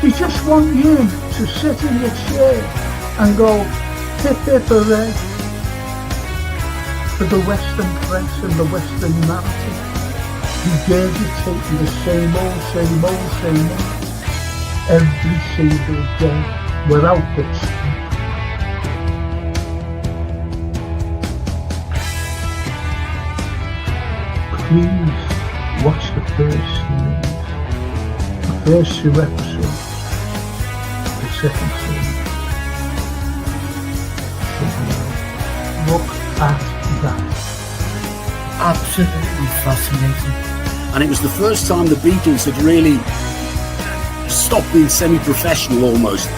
They just want you to sit in your chair and go, hip hip hooray, for the Western press and the Western narrative, regurgitating the same old, every single day, without this. Please watch the first series, the first 2 episodes, the second series. Look at that. Absolutely fascinating. And it was the first time the Beatles had really stopped being semi-professional almost.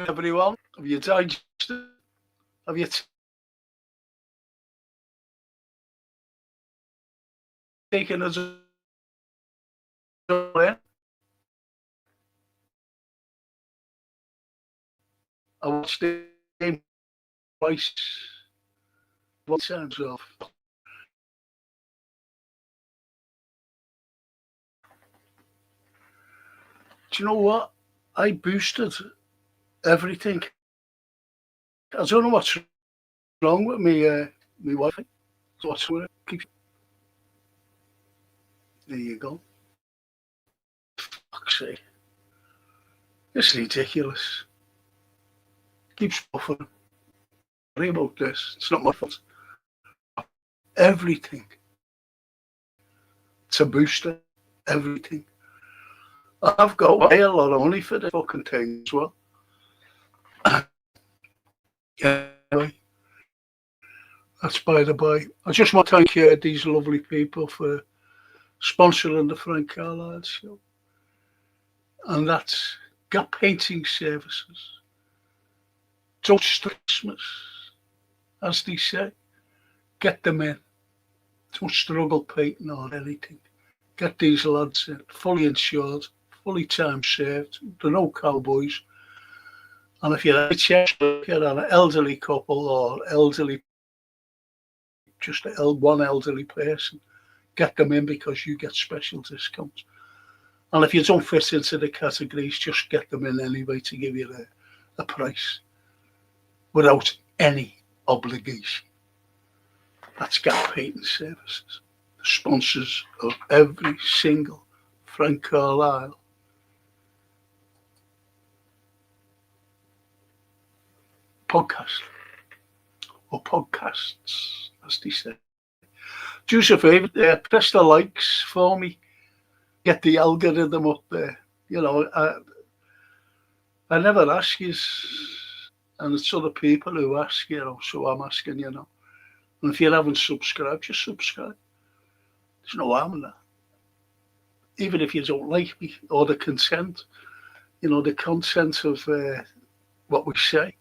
Everyone, have you digested? Have you taken us in? I watched the game twice. What sounds off? Do you know what? I boosted everything. I don't know what's wrong with me, my Wi-Fi. What's with it? There you go. Fuck's sake. It's ridiculous. Keeps buffering. Sorry about this. It's not my fault. Everything. It's a booster. Everything. I've got a lot of money for the fucking thing as well. Anyway, that's by the by. I just want to thank these lovely people for sponsoring the Frank Carlyle show. And that's Gap Painting Services. Don't stress Christmas, as they say. Get them in. Don't struggle painting or anything. Get these lads in, fully insured, fully time served. They're no cowboys. And if you're an elderly couple or just one elderly person, get them in because you get special discounts. And if you don't fit into the categories, just get them in anyway to give you a price without any obligation. That's Gap Painting Services, the sponsors of every single Frank Carlyle podcast, or podcasts, as they say. Do us a favour, press the likes for me, get the algorithm up there. You know, I never ask you, and it's other people who ask, you know, so I'm asking, you know. And if you haven't subscribed, just subscribe. There's no harm in that. Even if you don't like me or the content, you know, the content of what we say,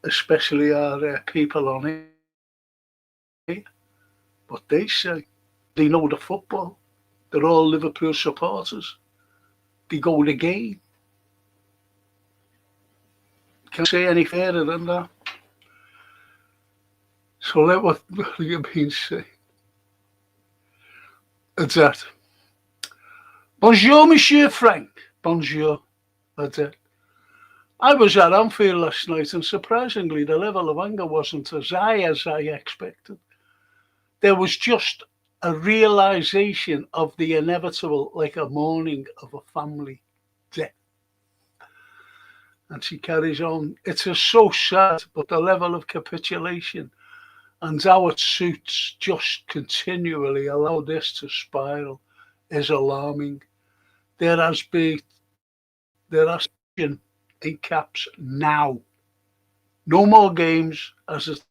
especially our people on here, what they say, they know the football. They're all Liverpool supporters. They go to the game. Can't say any further than that. So let what you've been saying. That's that. Bonjour, Monsieur Frank. Bonjour. That's it. I was at Anfield last night, and surprisingly, the level of anger wasn't as high as I expected. There was just a realization of the inevitable, like a mourning of a family death. And she carries on. It is so sad, but the level of capitulation and how it suits just continually allow this to spiral is alarming. There has been in caps now. No more games, as it's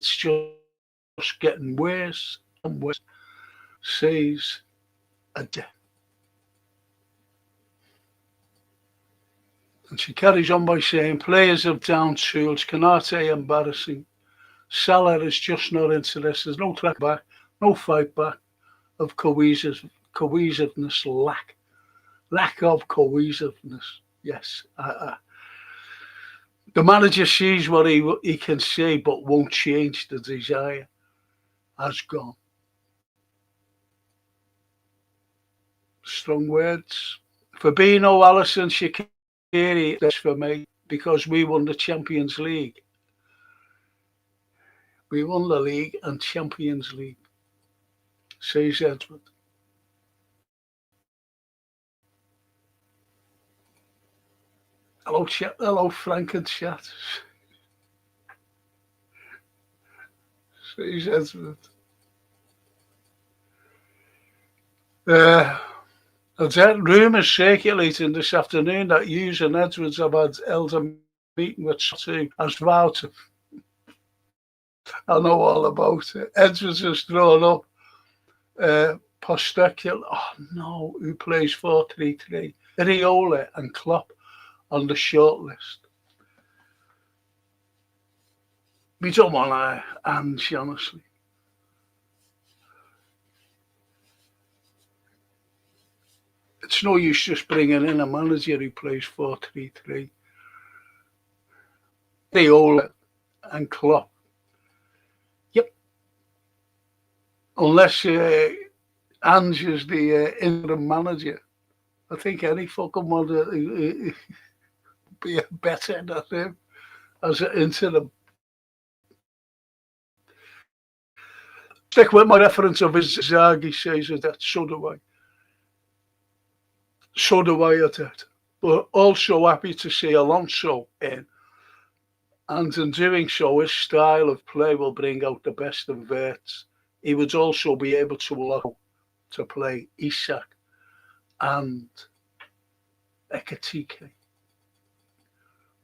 just getting worse and worse. Says a day. And she carries on by saying, players have down tools, Canate embarrassing, Salah is just not interested, there's no track back, no fight back of cohesiveness, lack of cohesiveness. Yes. The manager sees what he can see but won't change. The desire has gone. Strong words. Fabinho, Alisson, Shaqiri, that's for me, because we won the Champions League. We won the league and Champions League, says Edward. Hello, chat. Hello, Frank and chat. Says Edward. There's rumours circulating this afternoon that Hughes and Edwards have held a meeting with Satu as voucher. I know all about it. Edwards has drawn up Postecoglou. Oh no, who plays 4-3-3? Iraola and Klopp on the short list. We don't want to, Ange, honestly. It's no use just bringing in a manager who plays 4-3-3. Iraola and Klopp. Yep. Unless Ange is the interim manager. I think any fucking one would be better than him as an interim. Stick with my reference of his Zaghi says that, so do I. So do I at it. But also happy to see Alonso in. And in doing so, his style of play will bring out the best in Wirtz. He would also be able to allow to play Isak and Ekitike.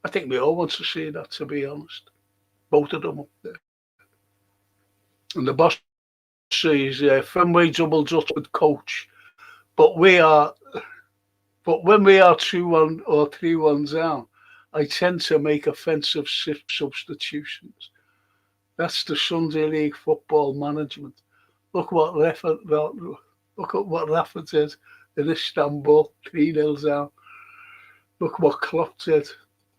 I think we all want to see that, to be honest. Both of them up there. And the boss says, Fenway doubles up with coach. But when we are 2-1 or 3-1 down, I tend to make offensive substitutions. That's the Sunday League football management. Look what Rafa did in Istanbul, 3-0 down. Look what Klopp did,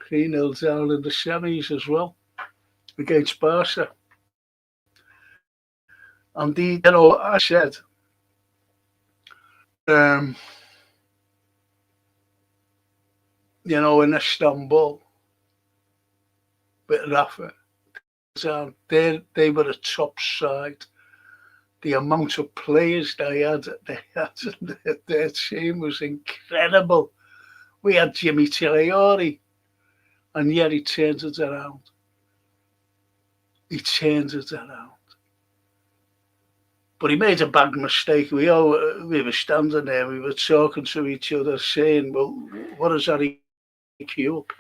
3-0 down in the semis as well, against Barca. And I said, in Istanbul, with Rafa, they were a top side. The amount of players they had in their team was incredible. We had Jimmy Traore, and yet he turned it around. But he made a bad mistake. We were standing there, we were talking to each other, saying, well, what is Harry queue up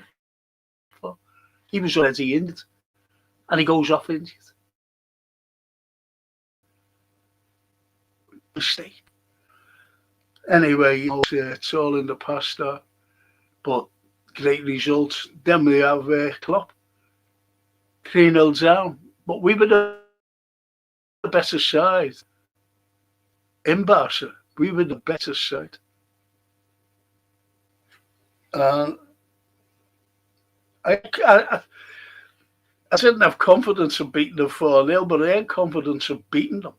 for? He was already injured, and he goes off injured. Mistake. Anyway, it's all in the past, but great results. Then we have Klopp, 3-0 down, but we were the better side. In Barca, we were the better side. I didn't have confidence of beating them 4-0, but I had confidence of beating them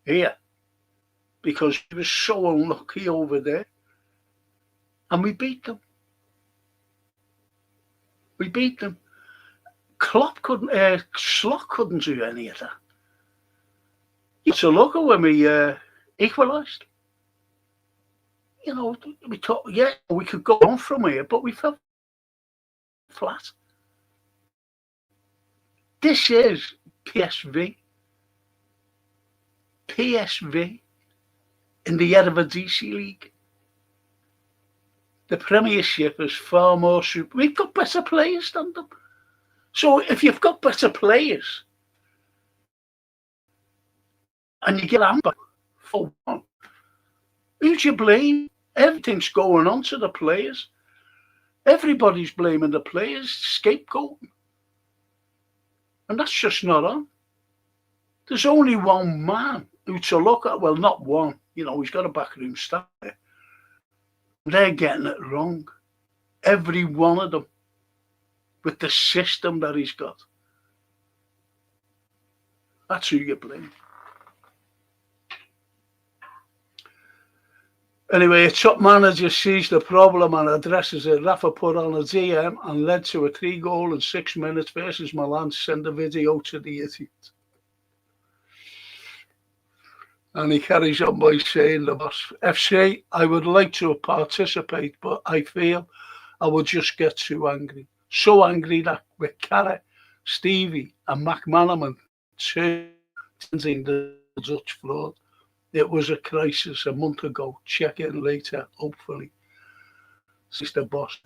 here because we were so unlucky over there. And we beat them. Slot couldn't do any of that. So look at when we equalised. We thought, we could go on from here, but we fell flat. This is PSV in the Eredivisie League. The Premiership is far more super. We've got better players than them. So if you've got better players and you get Amber for one, Who'd you blame? Everything's going on to the players. Everybody's blaming the players, scapegoating. And that's just not on. There's only one man who to look at. Well, not one. He's got a backroom staff there. They're getting it wrong. Every one of them. With the system that he's got. That's who you blame. Anyway, a top manager sees the problem and addresses it. Rafa put on a DM and led to a 3-goal in 6 minutes versus Milan. Send the video to the idiot. And he carries on by saying, the boss, FC, I would like to participate, but I feel I would just get too angry. So angry that with Carragher, Stevie and McManaman turning the Dutch floor. It was a crisis a month ago. Check in later, hopefully. Says the boss.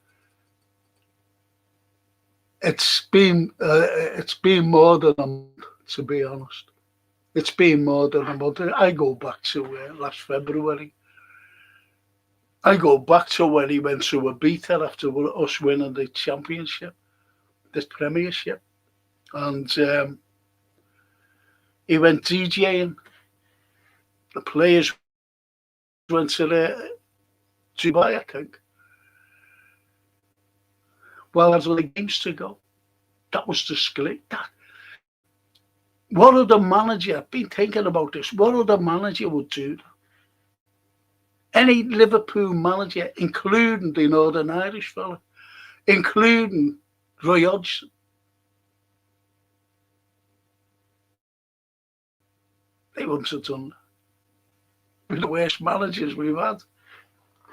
It's been more than a month, to be honest. It's been more than a month. I go back to last February. I go back to when he went to a beater after us winning the championship, the premiership. And he went DJing. The players went to Dubai, I think. Well, there's only games to go. That was the split. What other manager, I've been thinking about this, what other manager would do that? Any Liverpool manager, including the Northern Irish fella, including Roy Hodgson. They wouldn't have done that. The worst managers we've had.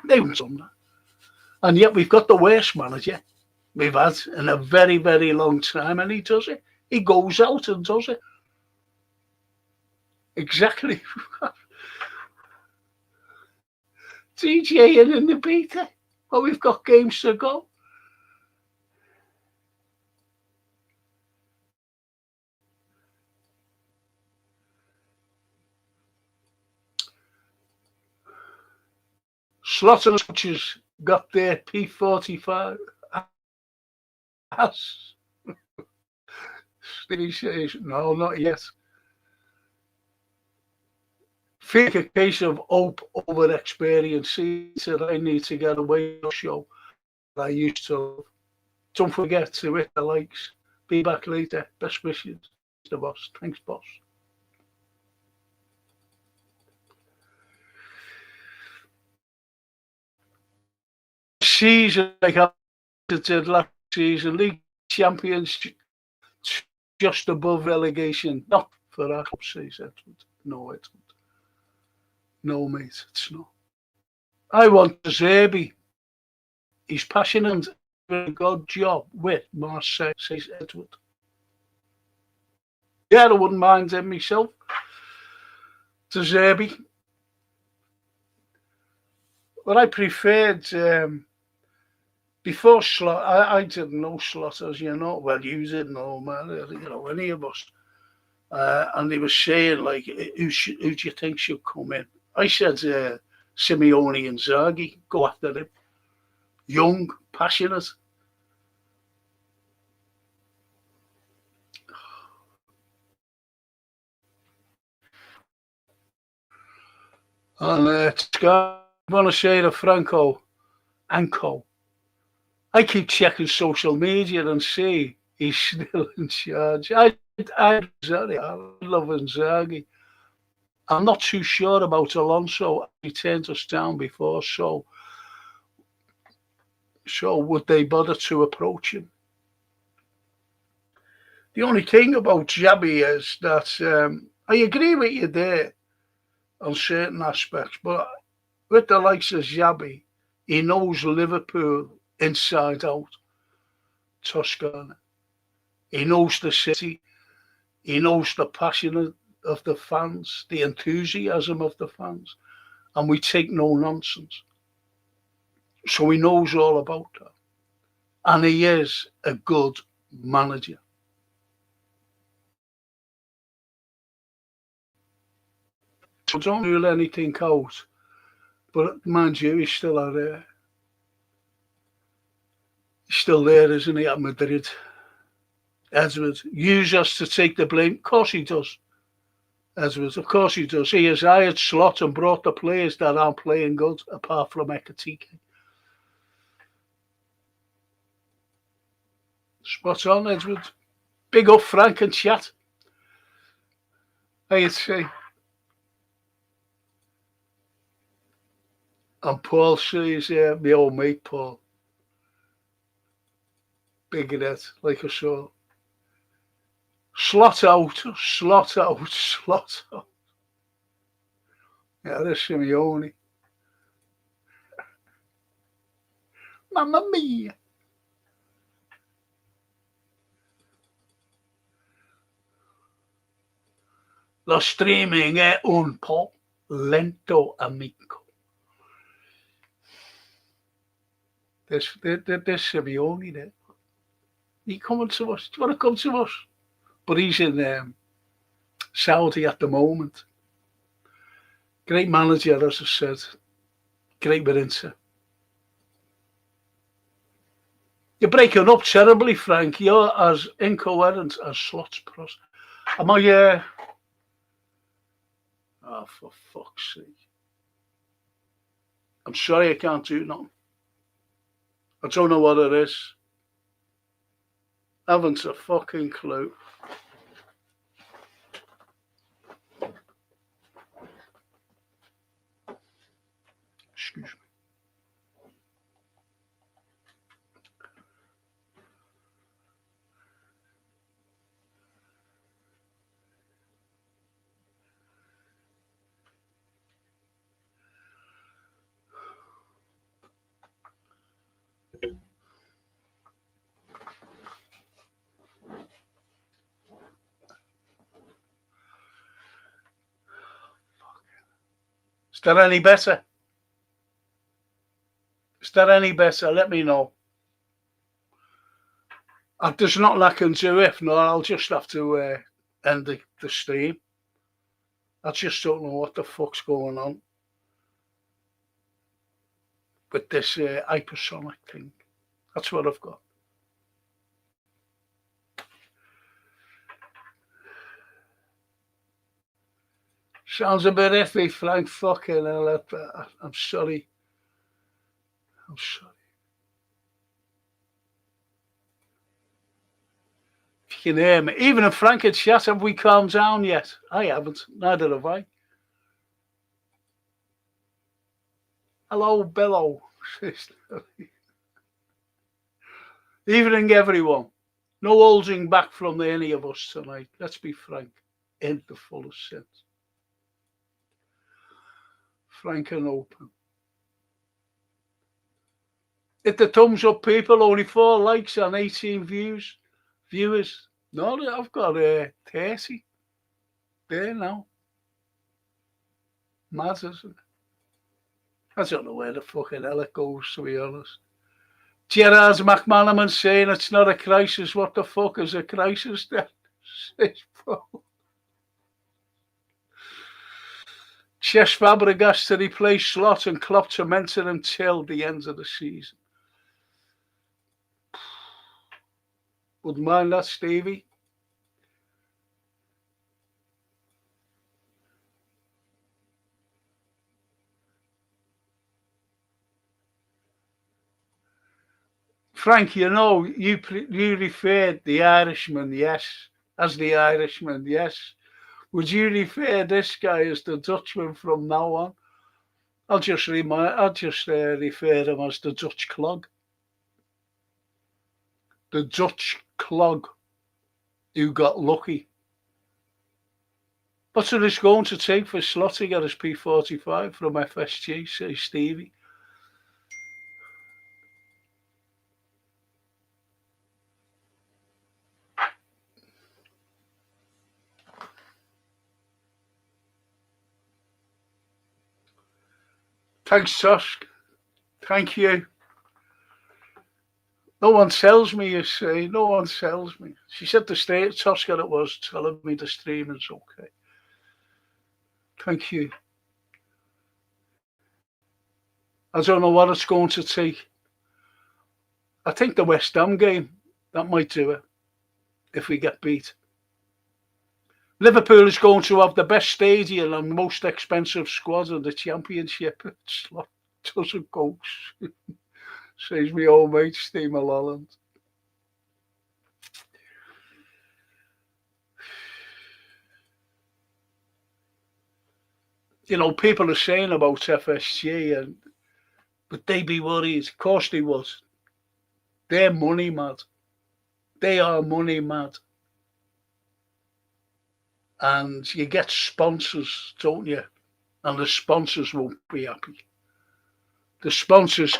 They wouldn't have done that. And yet we've got the worst manager we've had in a very, very long time, and he does it. He goes out and does it. Exactly. DJing in the beta. Well, we've got games to go. Slaughter's coaches got their P45. Stevie says, no, not yet. Think a case of hope over experience. He said, I need to get away from the show that I used to love. Don't forget to hit the likes. Be back later. Best wishes, the boss. Thanks, boss. Season like I did last season, league champions just above relegation. Not for our club, says Edward. No, Edward. No, mate, it's not. I want Zerbi. He's passionate and a good job with Marseille, says Edward. Yeah, I wouldn't mind him myself. To Zerbi. But I preferred before Slot. I didn't know Slotters, Well, you didn't know, man. Any of us. And he was saying, like, who do you think should come in? I said Simeone and Zaghi, go after him. Young, passionate. And I want to say to Franco, Anko, I keep checking social media and see he's still in charge. I love Inzaghi. I'm not too sure about Alonso. He turned us down before, so would they bother to approach him? The only thing about Xabi is that I agree with you there on certain aspects, but with the likes of Xabi, he knows Liverpool inside out, Toscana. He knows the city. He knows the passion of the fans, the enthusiasm of the fans, and we take no nonsense. So he knows all about that. And he is a good manager. So don't rule anything out But mind you, he's still there, isn't he, at Madrid? Edwards, use us to take the blame. Of course he does. Edwards, of course he does. He has hired Slot and brought the players that aren't playing good, apart from Ekatike. Spot on, Edwards. Big up, Frank and chat. How you say? And Paul says, my old mate Paul. Big in it, like I saw. Slot out. Yeah, there's Simeone. Mamma mia. Lo streaming è un po' lento, amico. There's Simeone there. He coming to us. Do you want to come to us? But he's in Saudi at the moment. Great manager, as I said. Great Marinza. You're breaking up terribly, Frank. You're as incoherent as Slot's pros. Am I... Oh, for fuck's sake. I'm sorry I can't do nothing. I don't know what it is. I haven't a fucking clue. Excuse me. Is that any better? Is that any better? Let me know. There's nothing I can do. If not, I'll just have to end the stream. I just don't know what the fuck's going on with this hypersonic thing. That's what I've got. Sounds a bit iffy, Frank. Fucking hell. I'm sorry. I'm sorry. If you can hear me. Even if Frank had chat, have we calmed down yet? I haven't. Neither have I. Hello, Bello. Evening, everyone. No holding back from any of us tonight. Let's be frank. In the fullest sense. Frank and open. Hit the thumbs up, people. Only 4 likes and 18 viewers. No, I've got 30 there now. Mad, isn't it? I don't know where the fucking hell it goes, to be honest. Gerard McManaman saying it's not a crisis. What the fuck is a crisis then? Cesc Fabregas to replace Slot and Klopp to mentor him till the end of the season. Wouldn't mind that, Stevie. Frank, you know, you referred the Irishman, yes, as the Irishman, yes. Would you refer this guy as the Dutchman from now on? I'll just refer him as the Dutch clog. The Dutch clog who got lucky. What's it going to take for Slot to get his P45 from FSG, says Stevie? Thanks, Tosk. Thank you. No one sells me, you say. No one sells me. She said the state Toska it was telling me the streaming's okay. Thank you. I don't know what it's going to take. I think the West Ham game, that might do it if we get beat. Liverpool is going to have the best stadium and most expensive squad in the Championship. It's like, doesn't go. Says me old mate, Steve Mulholland. You know, people are saying about FSG, but they be worried. Of course they would. They're money mad. They are money mad. And you get sponsors, don't you? And the sponsors won't be happy. The sponsors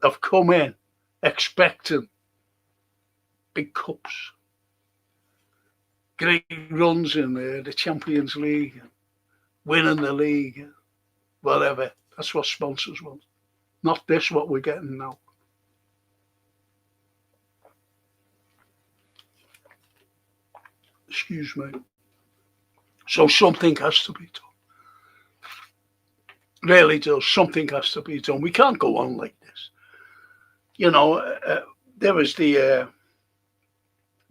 have come in expecting big cups, great runs in the Champions League, winning the league, whatever. That's what sponsors want. Not this, what we're getting now. Excuse me. So something has to be done. Really does. Something has to be done. We can't go on like this. You know, there was they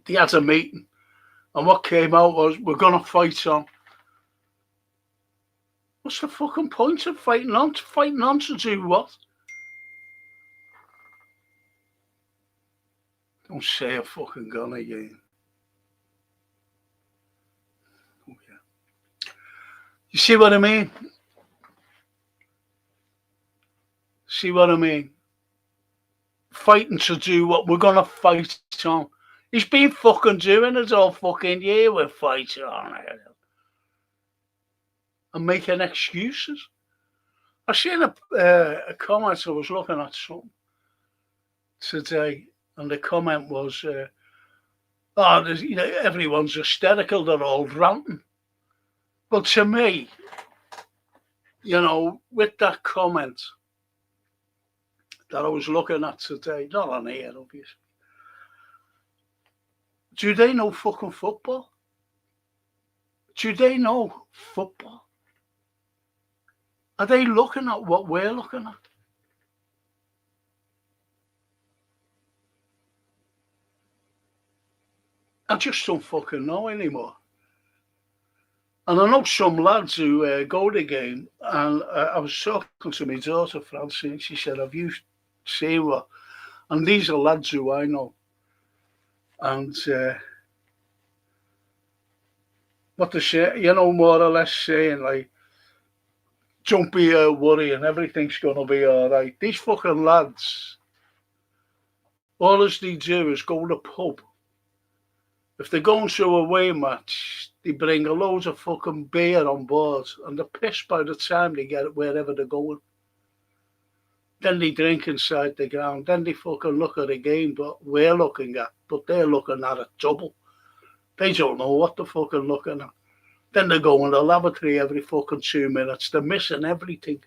had a meeting, and what came out was, we're going to fight on. What's the fucking point of fighting on? Fighting on to do what? Don't say a fucking gun again. Oh, yeah. You see what I mean? See what I mean? Fighting to do what? We're going to fight on. He's been fucking doing it all fucking year. We're fighting on it. And making excuses. I seen a comment. I was looking at something today, and the comment was, everyone's hysterical, they're all ranting. But to me, with that comment that I was looking at today, not on here, obviously, do they know fucking football? Do they know football? Are they looking at what we're looking at? I just don't fucking know anymore. And I know some lads who go to the game, and I was talking to my daughter, Francine, she said, have you seen what? And these are lads who I know. And what they say, more or less saying, like, don't be worrying, everything's going to be all right. These fucking lads, all as they do is go to the pub. If they're going to a away match, they bring a load of fucking beer on board, and they're pissed by the time they get it wherever they're going. Then they drink inside the ground. Then they fucking look at the game that we're looking at, but they're looking at it double. They don't know what they're fucking looking at. Then they go in the lavatory every fucking 2 minutes. They're missing everything.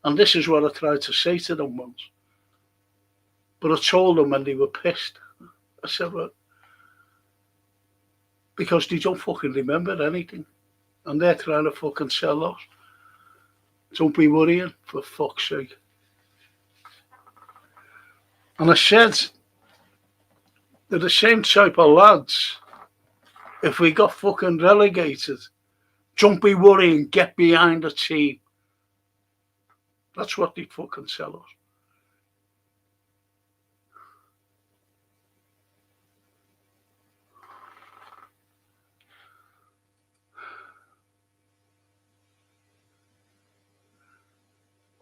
And this is what I tried to say to them once. But I told them when they were pissed. I said, well, because they don't fucking remember anything. And they're trying to fucking sell us. Don't be worrying, for fuck's sake. And I said, they're the same type of lads. If we got fucking relegated, don't be worrying, get behind the team. That's what they fucking sell us.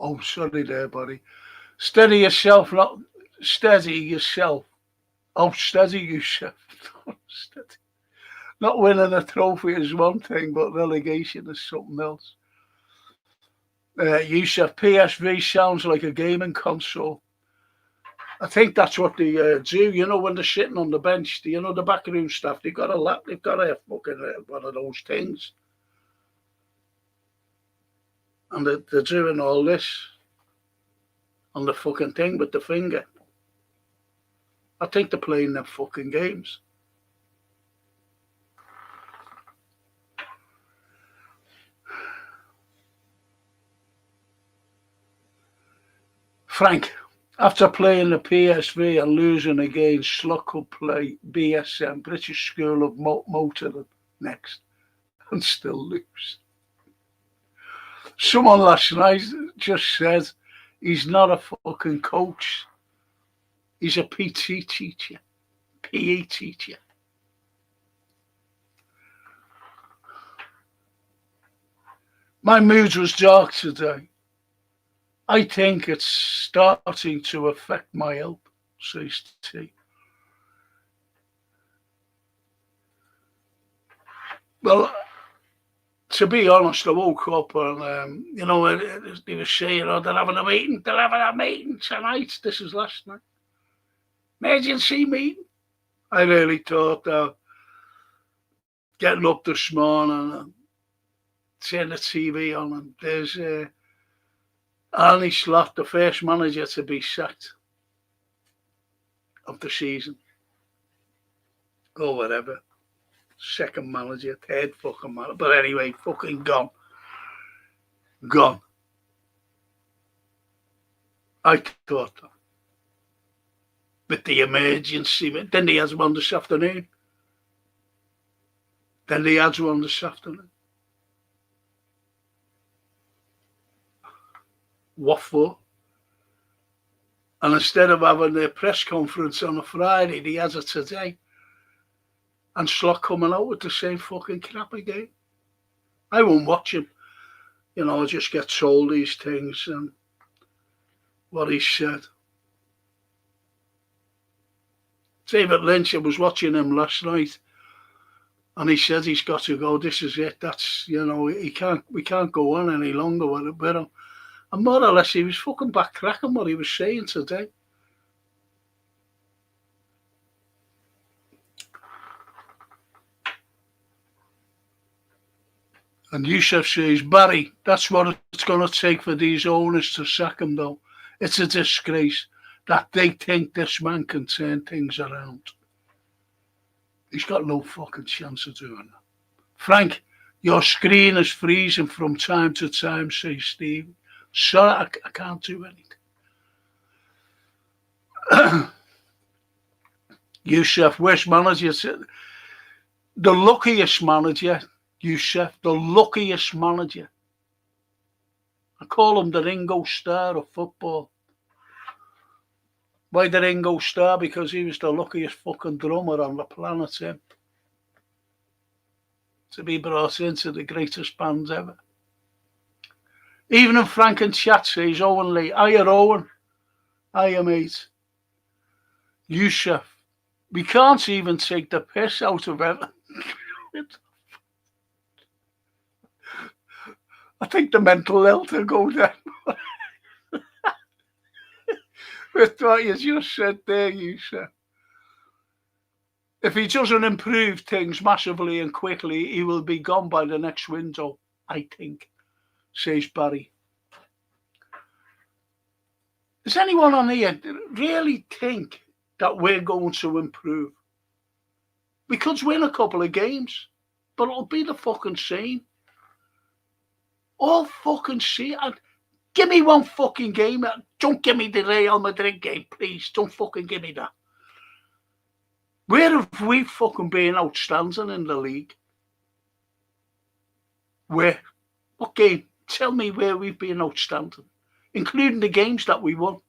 Oh, sorry there, buddy. Steady yourself, not steady yourself. Oh, steady yourself. Steady. Not winning a trophy is one thing, but relegation is something else. Yusuf, PSV sounds like a gaming console. I think that's what they do. When they're sitting on the bench, the backroom staff, they've got a fucking one of those things. And they're doing all this on the fucking thing with the finger. I think they're playing their fucking games. Frank, after playing the PSV and losing against Slot play BSM, British School of Motoring, next, and still lose. Someone last night just said he's not a fucking coach. He's a PT teacher, PE teacher. My mood was dark today. I think it's starting to affect my health, says T. Well, to be honest, I woke up and, they were saying, they're having a meeting tonight. This is last night. Emergency meeting. I really thought getting up this morning and turn the TV on and there's Arne Slot, the first manager to be sacked of the season. Or whatever. Second manager, third fucking manager. But anyway, fucking gone. Gone. I thought that. With the emergency. Then they had one this afternoon. What for? And instead of having their press conference on a Friday, they had it today. And Slot coming out with the same fucking crap again. I won't watch him. I just get told these things and what he said. David Lynch, I was watching him last night and he said he's got to go. This is it. That's, we can't go on any longer with it. But and more or less, he was fucking backtracking what he was saying today. And Yusuf says, Barry, that's what it's going to take for these owners to sack him, though. It's a disgrace that they think this man can turn things around. He's got no fucking chance of doing that. Frank, your screen is freezing from time to time, says Steve. Sorry, I can't do anything. Yusuf, worst manager. The luckiest manager, Yusuf, the luckiest manager. I call him the Ringo Starr of football. Why the Ringo Starr? Because he was the luckiest fucking drummer on the planet, him. To be brought into the greatest bands ever. Even if Frank and Chat says Owen Lee, hiya Owen, hiya mate. Yusuf, we can't even take the piss out of it. I think the mental health will go down. With what you just said there, Yusuf. If he doesn't improve things massively and quickly, he will be gone by the next window, I think, says Barry. Does anyone on here really think that we're going to improve? We could win a couple of games, but it'll be the fucking same. All fucking same. Give me one fucking game. Don't give me the Real Madrid game, please. Don't fucking give me that. Where have we fucking been outstanding in the league? Where? What game? Tell me where we've been outstanding, including the games that we won.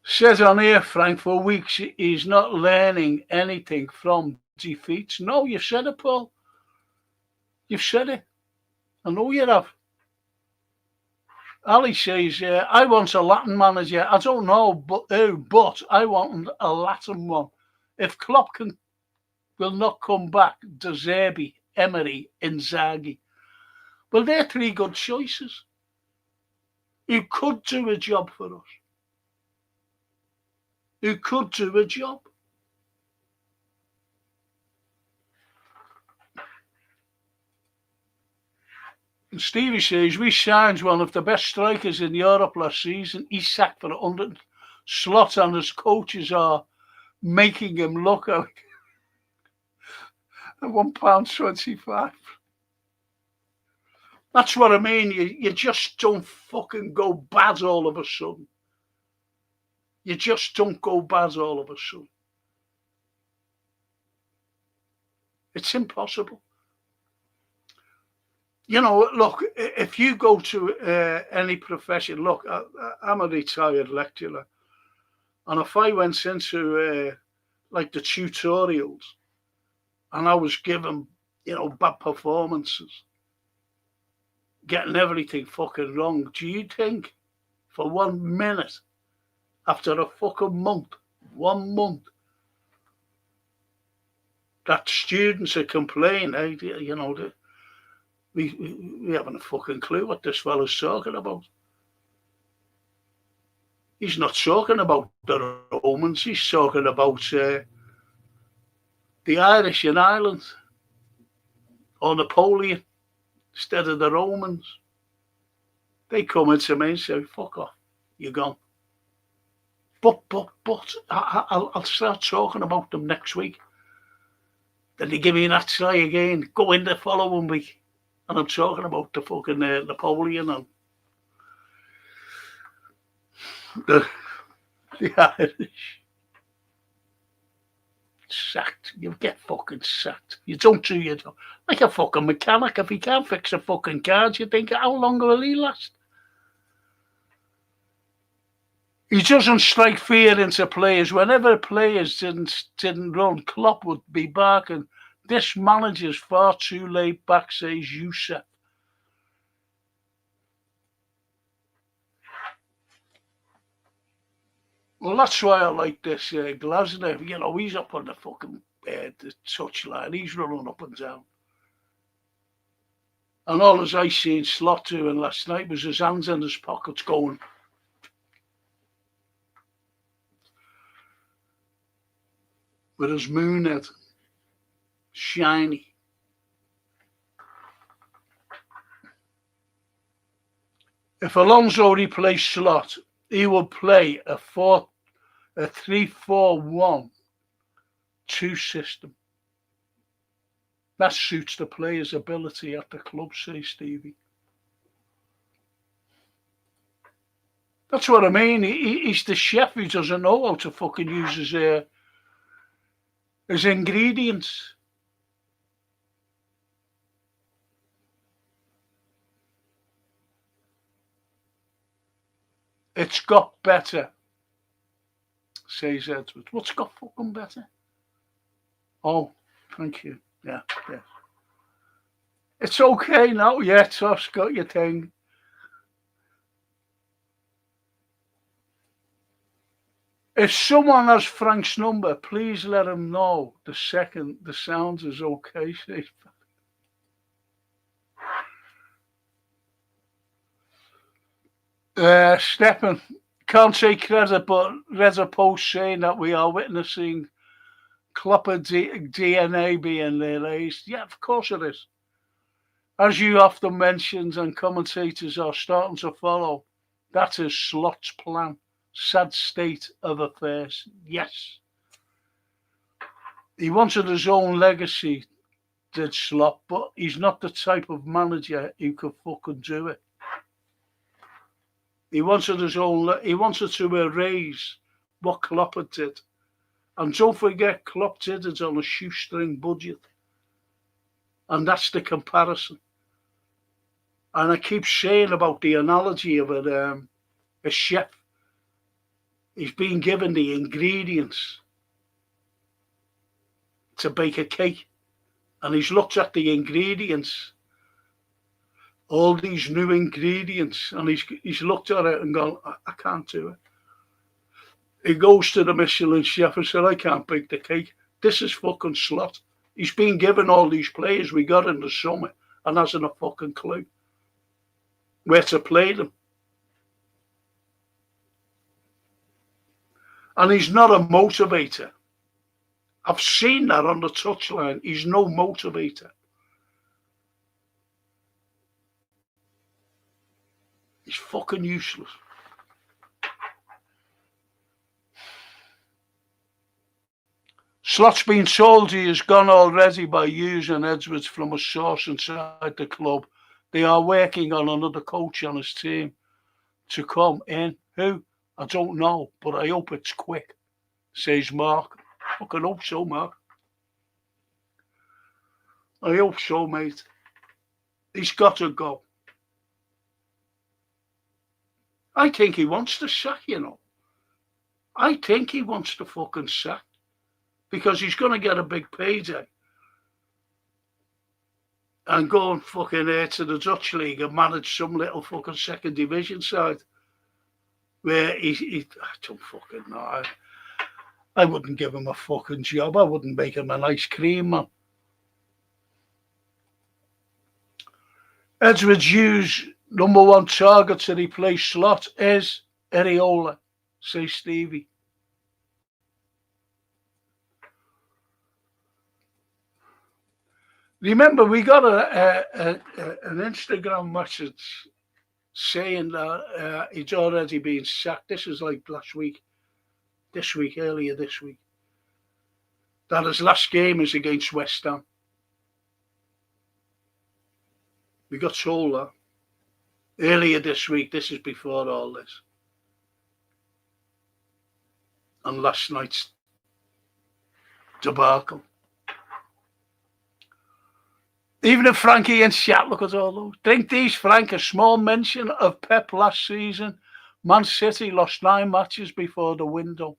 Says on here, Frank, for weeks he's not learning anything from defeats. No, you've said it, Paul. You've said it. I know you have. Ali says, I want a Latin manager. I don't know who, but I want a Latin one. If Klopp will not come back, De Zerbi, Emery, Inzaghi. Well, they're three good choices. Who could do a job for us. Who could do a job. And Stevie says, we signed one of the best strikers in Europe last season. He's sacked for 100 slots and his coaches are making him look like £1.25. That's what I mean. You just don't fucking go bad all of a sudden. You just don't go bad all of a sudden. It's impossible. You know, look, if you go to any profession, look, I'm a retired lecturer, and if I went into like the tutorials and I was given, you know, bad performances, getting everything fucking wrong, do you think for 1 minute after a fucking month, 1 month, that students are complaining, you know, we haven't a fucking clue what this fella's talking about. He's not talking about the Romans, he's talking about the Irish in Ireland, or Napoleon, instead of the Romans. They come into me and say, fuck off, you're gone. But I'll start talking about them next week. Then they give me that try again, go in the following week, and I'm talking about the fucking Napoleon and the Irish. Sacked. You get fucking sacked. You don't do your job. Like a fucking mechanic. If he can't fix a fucking car, you think, how long will he last? He doesn't strike fear into players. Whenever players didn't run, Klopp would be barking, this manager's far too laid back, says Youssef. Well, that's why I like this Glasner. You know, he's up on the fucking the touchline. He's running up and down. And all as I seen Slot doing last night was his hands in his pockets going, with his moon head, shiny. If Alonso replaced Slot, he would play a 3-4-1-2 system. That suits the player's ability at the club, says Stevie. That's what I mean. He's the chef who doesn't know how to fucking use his ingredients. It's got better, says Edward. What's got fucking better? Oh, thank you. Yeah. It's okay now. Yeah, Tosh, got your thing. If someone has Frank's number, please let him know the second the sound is okay, says Stephen, can't take credit, but read a post saying that we are witnessing Klopper DNA being released. Yeah, of course it is. As you often mentioned and commentators are starting to follow, that is Slot's plan. Sad state of affairs. Yes. He wanted his own legacy, did Slot, but he's not the type of manager who could fucking do it. He wanted his own. He wanted to erase what Klopp did, and don't forget, Klopp did it on a shoestring budget, and that's the comparison. And I keep saying about the analogy of a chef. He's been given the ingredients to bake a cake, and he's looked at the ingredients. All these new ingredients, and he's looked at it and gone, I can't do it. He goes to the Michelin chef and said, I can't bake the cake. This is fucking Slot. He's been given all these players we got in the summer and hasn't a fucking clue where to play them. And he's not a motivator. I've seen that on the touchline. He's no motivator. He's fucking useless. Slot's been told he has gone already by using Edwards from a source inside the club They are working on another coach on his team to come in. Who? I don't know, but I hope it's quick, says Mark. Fucking hope so, Mark. I hope so, mate. He's got to go. I think he wants to sack, you know. I think he wants to fucking sack because he's going to get a big payday and go and fucking to the Dutch League and manage some little fucking second division side where I don't fucking know. I wouldn't give him a fucking job. I wouldn't make him an ice cream man. Edward Hughes' number one target to replace Slot is Areola, says Stevie. Remember, we got an Instagram message saying that he's already been sacked. This is like earlier this week. That his last game is against West Ham. We got told that earlier this week. This is before all this. And last night's debacle. Even if Frankie and Shat, look at all those. Think these, Frank, a small mention of Pep last season. Man City lost 9 matches before the window.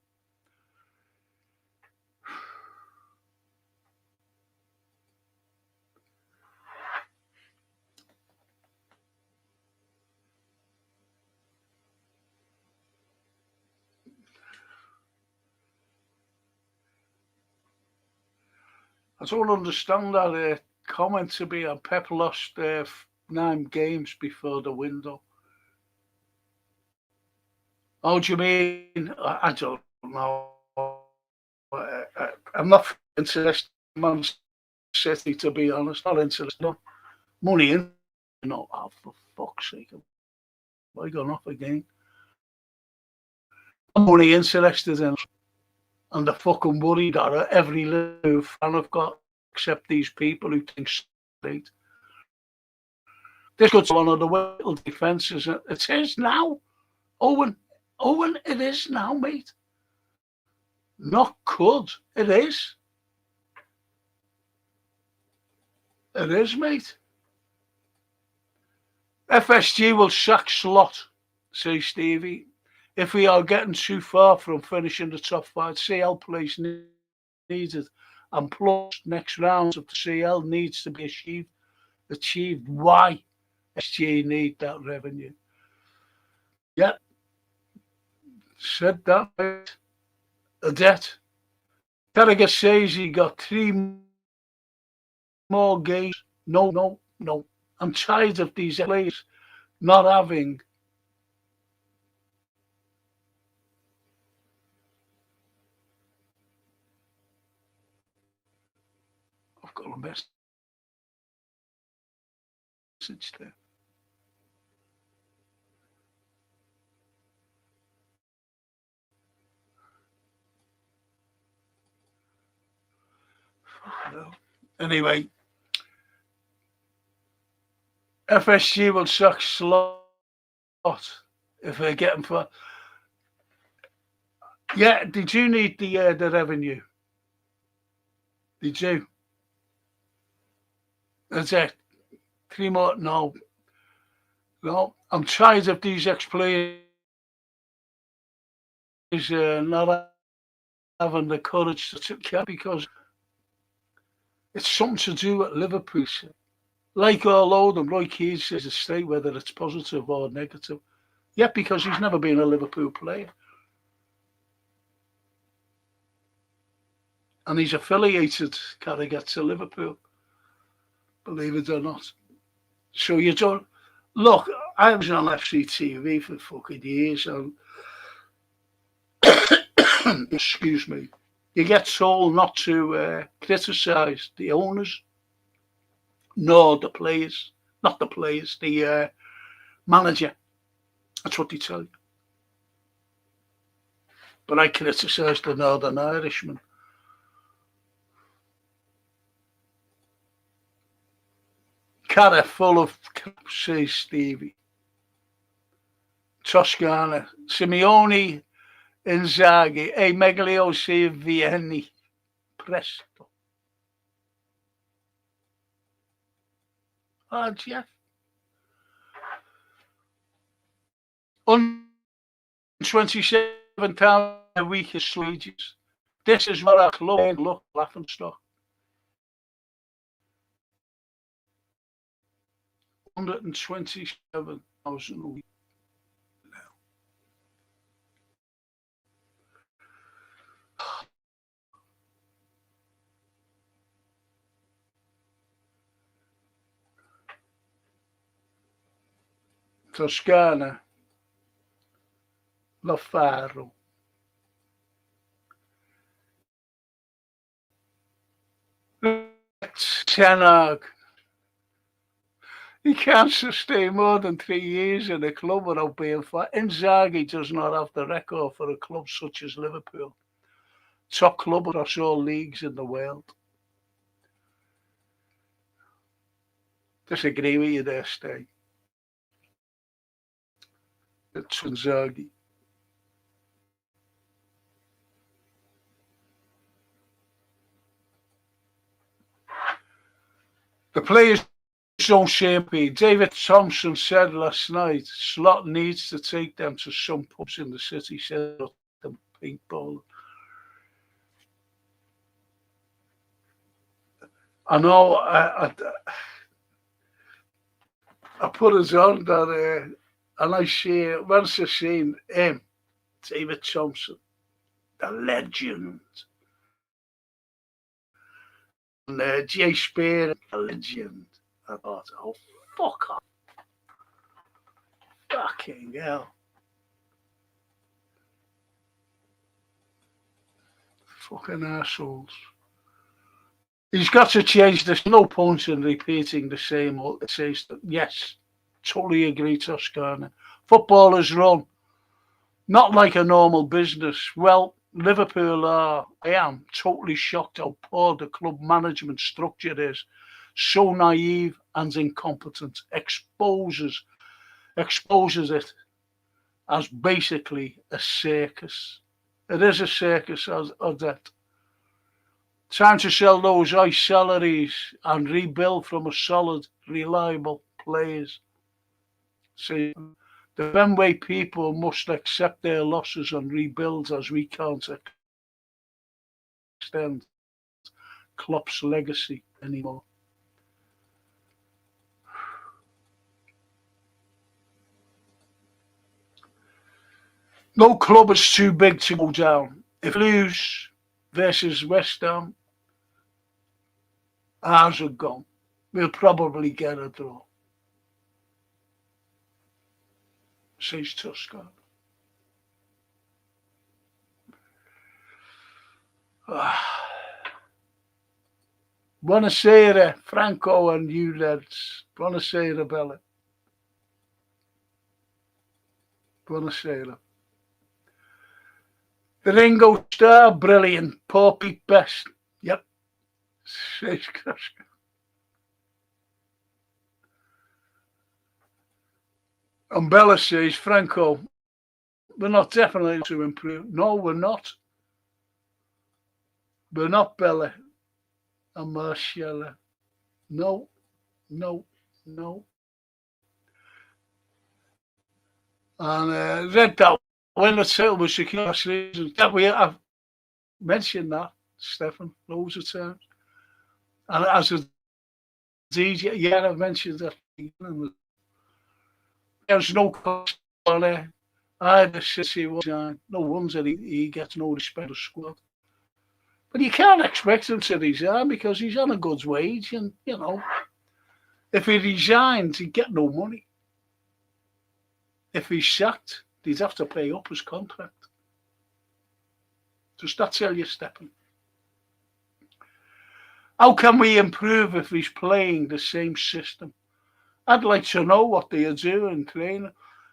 I don't understand that comment to be on Pep lost 9 games before the window. Oh, do you mean? I don't know. I'm not interested in Man City, to be honest. Not interested. No. Money in. No, oh, for fuck's sake. Have I gone off again? I'm only interested in. And the fucking worry that every little fan I've got, except these people who think straight. This goes one of the little defences. It is now. Owen, it is now, mate. Not could. It is. It is, mate. FSG will sack Slot, says Stevie. If we are getting too far from finishing the top 5, CL place needed. And plus, next round of the CL needs to be achieved. Why? SG need that revenue. Yeah. Said that. A debt. Carragher says he got 3 more games. No. I'm tired of these players not having I've got a message there. Anyway, FSG will suck Slot if they get him for. Yeah, did you need the revenue? Did you? That's it. 3 more? No. I'm tired of these ex-players not having the courage to care because it's something to do at Liverpool. Like all of them, Roy Keane says a state whether it's positive or negative. Yeah, because he's never been a Liverpool player. And he's affiliated, Carragher, to Liverpool. Believe it or not. So you don't... Look, I was on FC TV for fucking years and... excuse me. You get told not to criticise the owners, nor the players. Not the players, the manager. That's what they tell you. But I criticised the Northern Irishman. carrot full of crap, says Stevie. Toscana, Simeone, Inzaghi, e meglio se vieni presto. Ah, Jeff. 127,000 a week of sleeges. This is what our club ain't look laughing stock. 127,000 a week. Toscana, La Faro. Tenag. He can't sustain more than 3 years in a club without being fired. Inzaghi does not have the record for a club such as Liverpool. Top club across all leagues in the world. Disagree with you there, Stay. It's Inzaghi. The players don't seem to. David Thompson said last night, Slot needs to take them to some pubs in the city, set up them paintball. I know I put us on that, and I see, once I seen him, David Thompson, the legend, and Jay Spear, the legend. I thought, oh, fuck off. Fucking hell. Fucking assholes. He's got to change. There's no point in repeating the same. It says that, yes, totally agree, Toscana. Footballers run not like a normal business. Well, Liverpool are. I am totally shocked how poor the club management structure is. So naive and incompetent. Exposes it as basically a circus. It is a circus, of that. Time to sell those high salaries and rebuild from a solid, reliable players. See, the Fenway people must accept their losses and rebuild, as we can't extend Klopp's legacy anymore. No club is too big to go down. If we lose versus West Ham, ours are gone. We'll probably get a draw, says Toscana. Buonasera, Franco and you lads. Buonasera, Bella. Buonasera. The Ringo Starr, brilliant. Poor Pete Best. Yep. Says Kraska. And Bella says, Franco, we're not definitely to improve. No, we're not. We're not, Bella. And Marcella. No. And read that when the title was secure last season. I've mentioned that, Stefan, loads of times. And as a DJ, yeah, I've mentioned that. There's no cost on it. Either City was no wonder he gets no respect of squad. But you can't expect him to resign because he's on a good wage, and you know, if he resigns, he'd get no money. If he's sacked, he'd have to pay up his contract. Does that tell you, Stephen? How can we improve if he's playing the same system? I'd like to know what they do in training.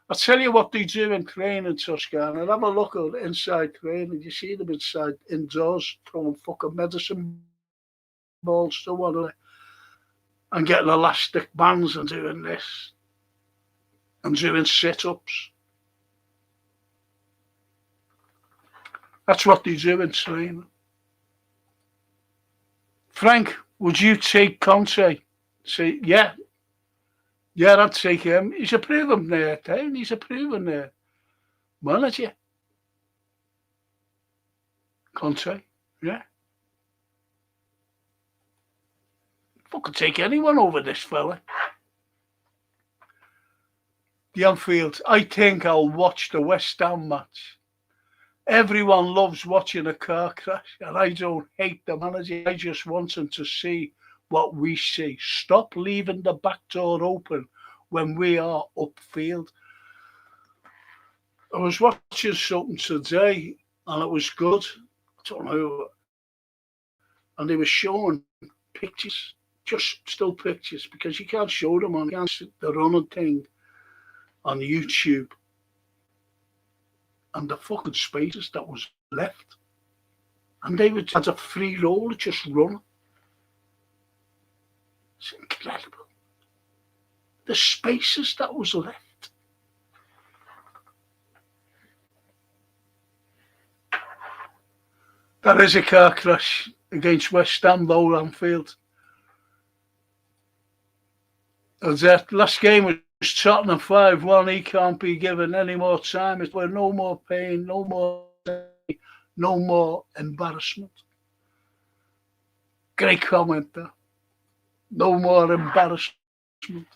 I'll tell you what they do in training, Toscana. Have a look at inside training. You see them indoors throwing fucking medicine balls to one another. and getting elastic bands and doing this and doing sit-ups. That's what they do in training. Frank, would you take Conte? Say, yeah, I'd take him. He's a proven he's a proven manager. Conte, yeah. Fucking take anyone over this fella. The Anfield, I think I'll watch the West Ham match. Everyone loves watching a car crash, and I don't hate the manager. I just want him to see what we see. Stop leaving the back door open when we are upfield. I was watching something today, and it was good. I don't know. And they were showing pictures, just still pictures, because you can't show them on the running thing on YouTube. And the fucking spaces that was left. And they had a free roll just running. It's incredible. The spaces that was left. That is a car crash against West Ham, though, Anfield. That last game was Tottenham 5-1. He can't be given any more time. It's where no more pain, no more embarrassment. Great comment there. No more embarrassment.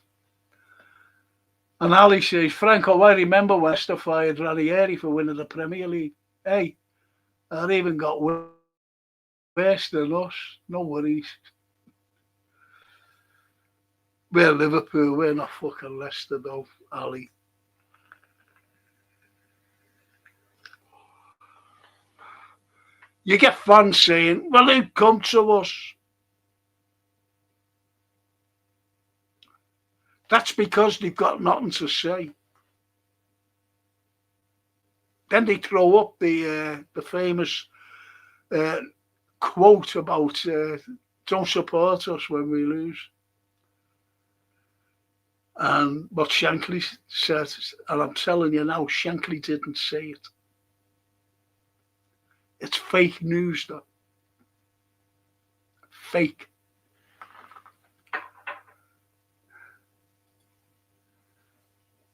And Ali says, Franco, I remember Leicester fired Ranieri for winning the Premier League. Hey, that even got worse than us. No worries. We're Liverpool, we're not fucking Leicester though, Ali. You get fans saying, well, they've come to us. That's because they've got nothing to say. Then they throw up the famous quote about don't support us when we lose. And what Shankly said, and I'm telling you now, Shankly didn't say it. It's fake news, though. Fake.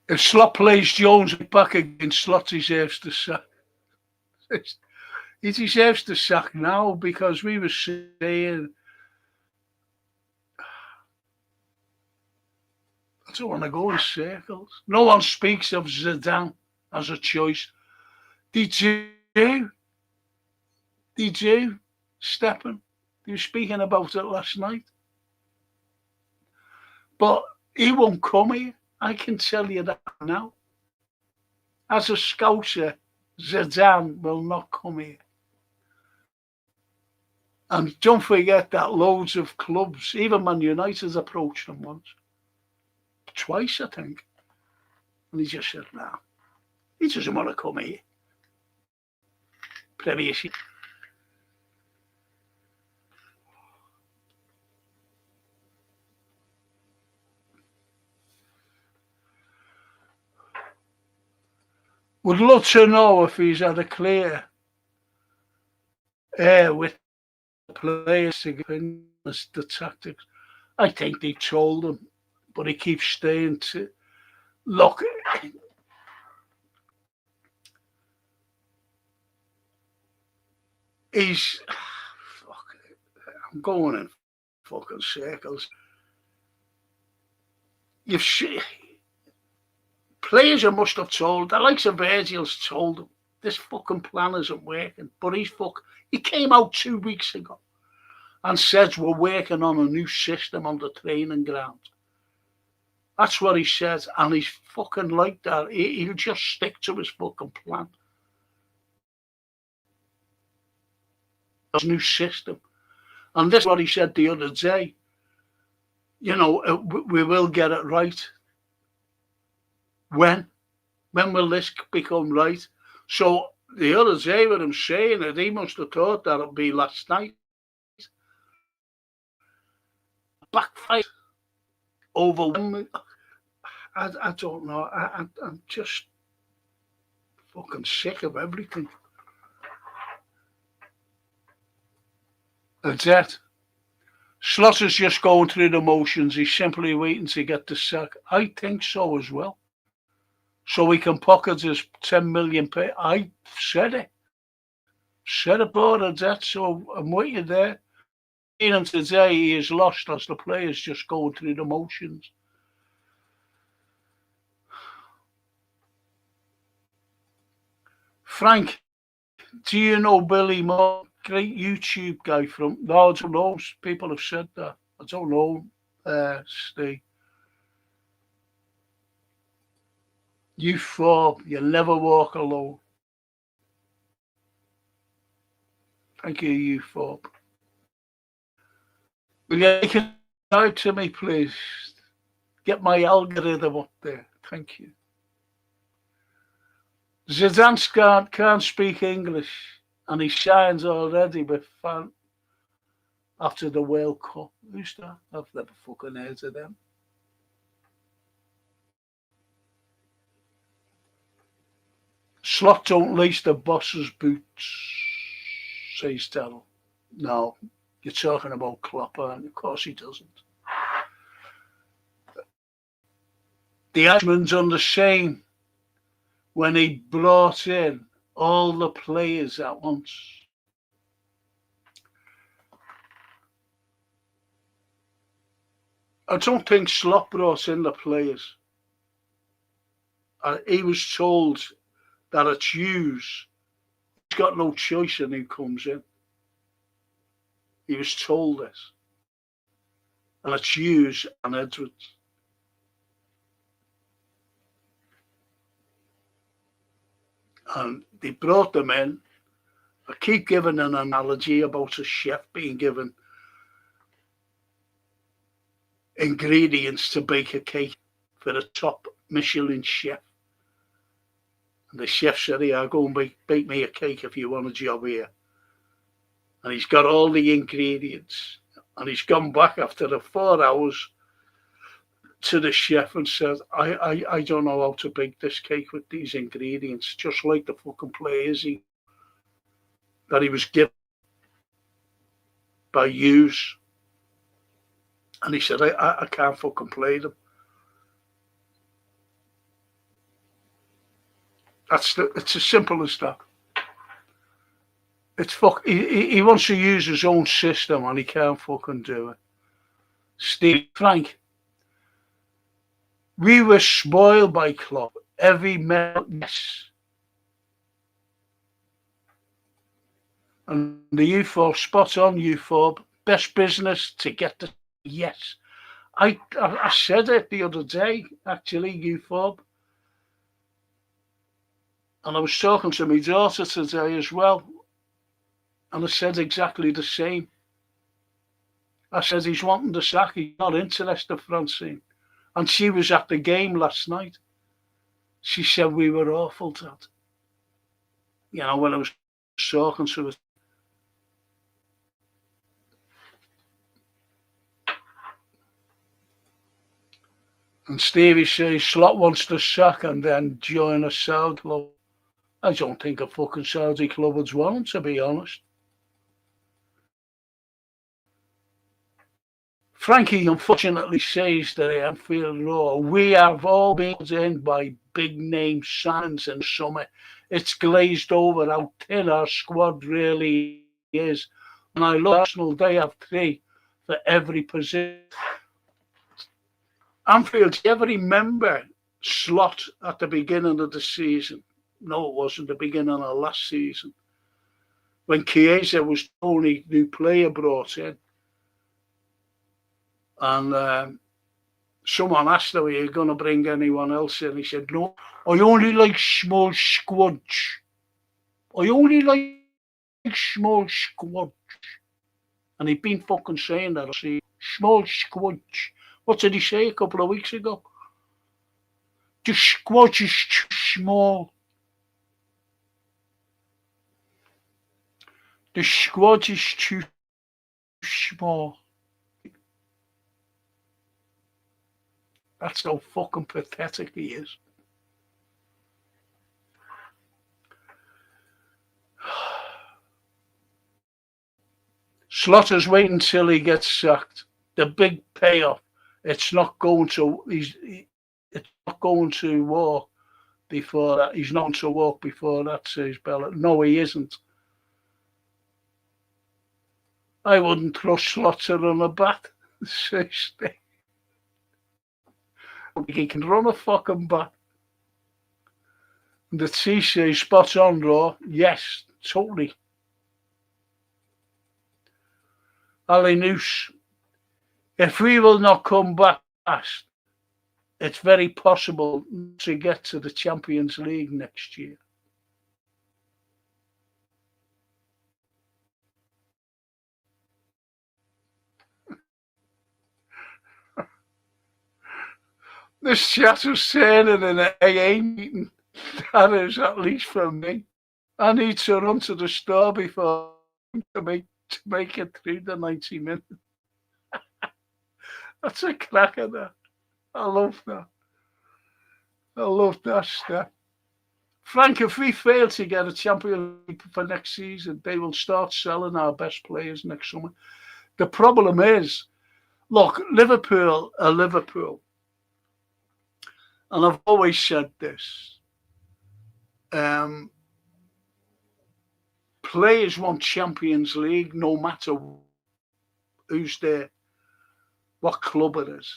If Slot plays Jones back against Slot, deserves the sack. He deserves the sack now because we were saying, I don't want to go in circles. No one speaks of Zidane as a choice. Did you, Steppen? You were speaking about it last night. But he won't come here. I can tell you that now. As a Scouser, Zidane will not come here. And don't forget that loads of clubs, even Man United, approached him once. Twice, I think. And he just said, no, he doesn't want to come here. Premiership. Would love to know if he's had a clear air with the players to give him the tactics. I think they told him. But he keeps staying to look. He's I'm going in fucking circles. You've seen players you must have told, the likes of Virgil's told him this fucking plan isn't working. But he came out 2 weeks ago and said we're working on a new system on the training ground. That's what he says, and he's fucking like that. He'll just stick to his fucking plan. His new system. And this is what he said the other day. You know, we will get it right. When? When will this become right? So the other day with him saying it, he must have thought that it'd be last night. Backfired. overwhelming. I don't know. I'm just fucking sick of everything. That's it. Slaughter's just going through the motions. He's simply waiting to get the sack. I think so as well. So he can pocket his 10 million pay. I said it. Said it, bro. That's it. So I'm with you there. Even today, he is lost as the players just going through the motions. Frank, do you know Billy Moore? Great YouTube guy from... No, I don't know. People have said that. I don't know, Steve. You four, you'll never walk alone. Thank you, you four. Will you make it out to me, please? Get my algorithm up there. Thank you. Zidane can't speak English, and he shines already with fan after the World Cup. Who's that? I've never fucking heard of them. Slot don't lace the boss's boots, says Daryl. No, you're talking about Klopp, aren't you? Of course he doesn't. The Irishman's on the same when he brought in all the players at once. I don't think Slot brought in the players. He was told that it's Hughes. He's got no choice in who comes in. He was told this. And it's Hughes and Edwards. And they brought them in. I keep giving an analogy about a chef being given ingredients to bake a cake for a top Michelin chef. And the chef said, "Yeah, go and bake me a cake if you want a job here." And he's got all the ingredients. And he's gone back after the 4 hours to the chef and said, I don't know how to bake this cake with these ingredients, just like the fucking players that he was given by Hughes. And he said, I can't fucking play them. It's as simple as that. It's he wants to use his own system and he can't fucking do it. Steve, Frank, we were spoiled by Klopp. Every medal, yes. And the U4, spot on U4, best business to get the yes. I said it the other day, actually, U4. And I was talking to my daughter today as well. And I said exactly the same. I said, he's wanting the sack. He's not interested, Francine. And she was at the game last night. She said we were awful, Dad. You know, when I was talking to her. And Stevie says Slot wants the sack and then join a Saudi club. I don't think a fucking Saudi club would want him, to be honest. Frankie unfortunately says that at Anfield Road, we have all been put in by big name signings in the summer. It's glazed over how thin our squad really is. And I love Arsenal, they have 3 for every position. Anfield, do you ever remember Slot at the beginning of the season? No, it wasn't the beginning of last season. When Chiesa was the only new player brought in. And someone asked him, are you going to bring anyone else in? He said, no, I only like small squads. I only like small squads. And he'd been fucking saying that. See, small squads. What did he say a couple of weeks ago? The squad is too small. The squad is too small. That's how fucking pathetic he is. Slaughter's waiting until he gets sacked. The big payoff. It's not going to. It's not going to walk before that. He's not going to walk before that, says Bella. No, he isn't. I wouldn't trust Slaughter on a bat, says Steve. He can run a fucking bat. The T says spot on, Raw. Yes, totally. Ali Noose, if we will not come back fast, it's very possible to get to the Champions League next year. This chat was turning in an AA meeting. That is, at least for me. I need to run to the store before to make it through the 90 minutes. That's a cracker, that. I love that. I love that stuff. Frank, if we fail to get a Champions League for next season, they will start selling our best players next summer. The problem is, look, Liverpool are Liverpool. And I've always said this. Players want Champions League no matter who's there, what club it is.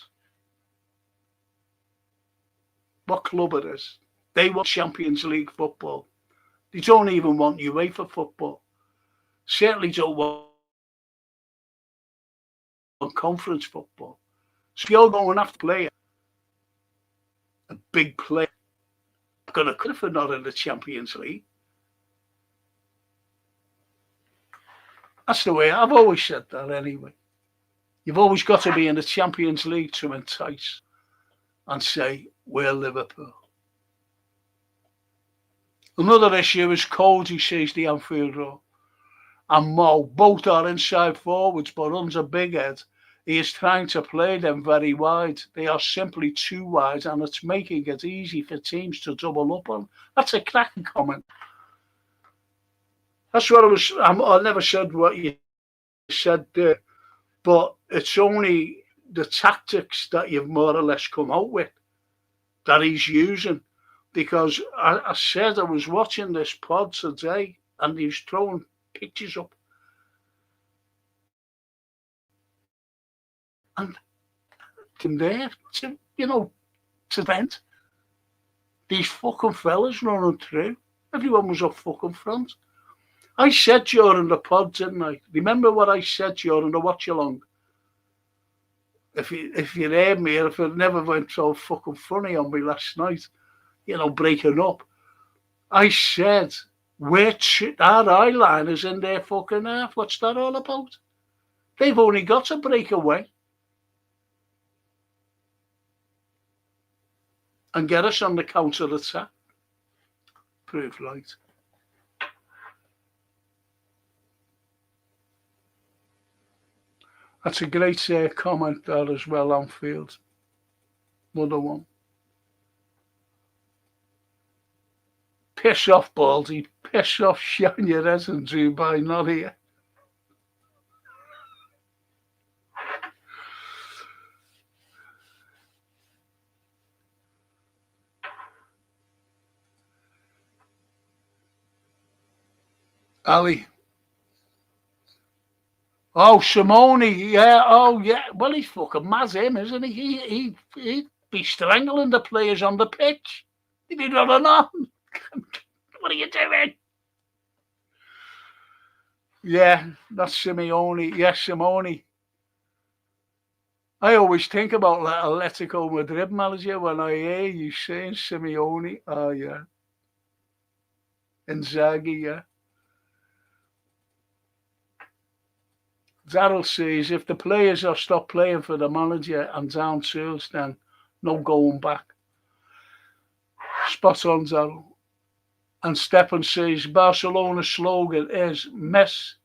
What club it is. They want Champions League football. They don't even want UEFA football. Certainly don't want conference football. So you're going after player, a big player, going to cut for not in the Champions League. That's the way I've always said that anyway. You've always got to be in the Champions League to entice and say, we're Liverpool. Another issue is Cody, says the Anfield Road, and Mo. Both are inside forwards, but runs a big head. He is trying to play them very wide. They are simply too wide, and it's making it easy for teams to double up on. That's a cracking comment. That's what I never said what you said there, but it's only the tactics that you've more or less come out with that he's using. Because I said I was watching this pod today and he was throwing pictures up. And from there to, to vent. These fucking fellas running through. Everyone was up fucking front. I said during the pod, didn't I? Remember what I said during the watch along? If you heard me, or if it never went so fucking funny on me last night, breaking up. I said, our eyeliners in their fucking half. What's that all about? They've only got to break away and get us on the counter attack. Proved right. That's a great comment there as well, Anfield. Another one. Piss off, Baldy. Piss off, shine your head in Dubai, not here. Ali. Oh, Simone, yeah, oh, yeah. Well, he's fucking mad, him, isn't he? He'd be strangling the players on the pitch. He'd be running on. What are you doing? Yeah, that's Simeone. Yes, Simone. I always think about that Atletico Madrid manager when I hear you saying Simeone. Oh, yeah. Inzaghi, yeah. Daryl says, if the players are stopped playing for the manager and down tools, then no going back. Spot on, Daryl. And Stepan says, Barcelona's slogan is Mes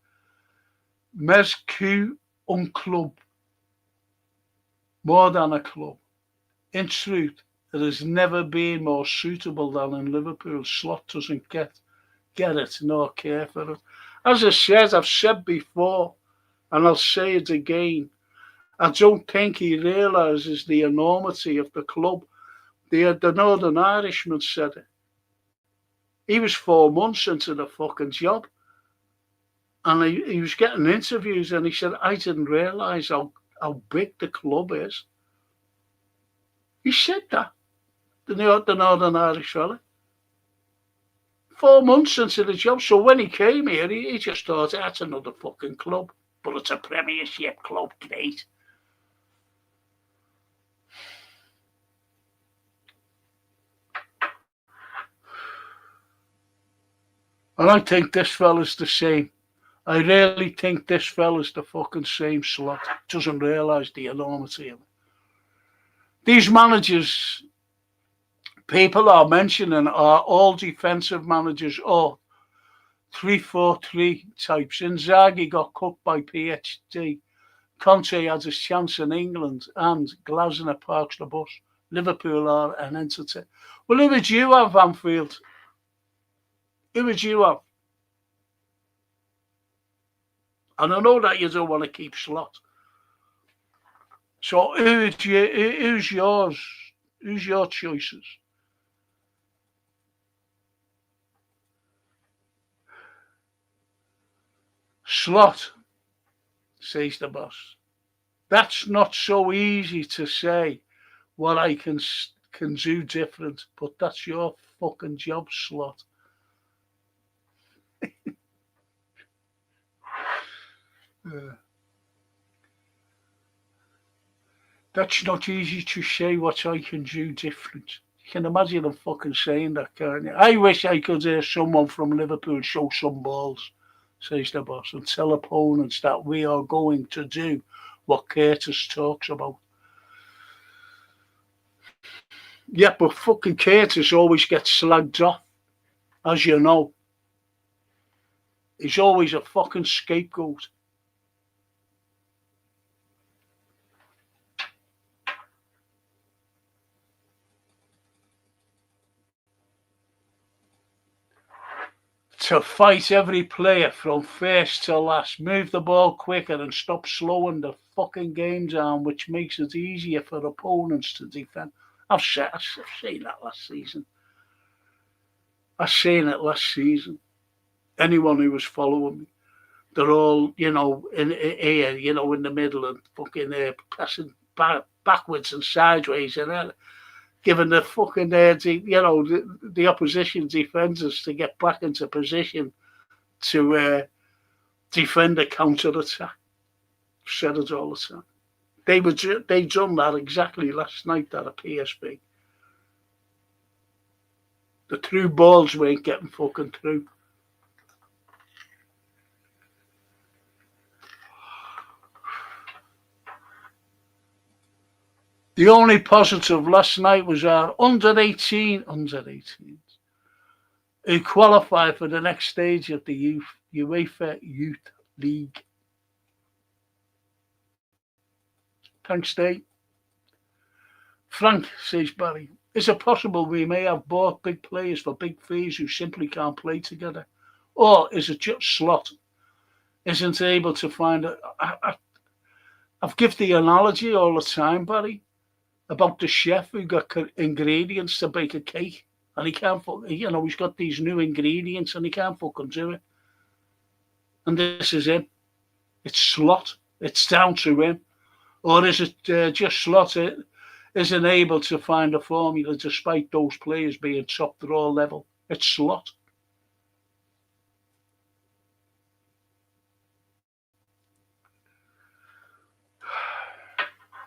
que un club. More than a club. In truth, it has never been more suitable than in Liverpool. Slot doesn't get it nor care for it. As I said, I've said before, and I'll say it again, I don't think he realises the enormity of the club. The Northern Irishman said it. He was 4 months into the fucking job. And he was getting interviews and he said, I didn't realise how big the club is. He said that, the Northern Irish fella. 4 months into the job. So when he came here, he just thought, that's another fucking club. But it's a Premiership club, great. And I think this fella's the same. I really think this fella's the fucking same Slot. Doesn't realise the enormity of it. These managers people are mentioning are all defensive managers or 3-4-3 types. Inzaghi got cut by PhD. Conte had his chance in England and Glasner parks the bus. Liverpool are an entity. Well, who would you have, Anfield? Who would you have? And I know that you don't want to keep Slot. So who's yours? Who's your choices? Slot, says the boss. That's not so easy to say what I can do different, but that's your fucking job, Slot. That's not easy to say what I can do different. You can imagine them fucking saying that, can't you? I wish I could hear someone from Liverpool show some balls, says the boss, and tell opponents that we are going to do what Curtis talks about. Yeah, but fucking Curtis always gets slagged off, as you know. He's always a fucking scapegoat. To fight every player from first to last, move the ball quicker and stop slowing the fucking game down, which makes it easier for opponents to defend. I've seen that last season. I've seen it last season. Anyone who was following me, they're all, in here, in the middle and fucking passing backwards and sideways and giving the fucking, the opposition defenders to get back into position to defend a counter-attack. Said it all the time. They done that exactly last night at a PSV. The through balls weren't getting fucking through. The only positive last night was our under-18s who qualified for the next stage of the UEFA Youth League. Thanks, Dave. Frank, says Barry, is it possible we may have bought big players for big fees who simply can't play together? Or is it just Slot isn't able to find it? I've given the analogy all the time, Barry, about the chef who got ingredients to bake a cake and he can't, he's got these new ingredients and he can't fucking do it. And this is him. It's Slot. It's down to him. Or is it just Slot isn't able to find a formula despite those players being top draw level? It's Slot.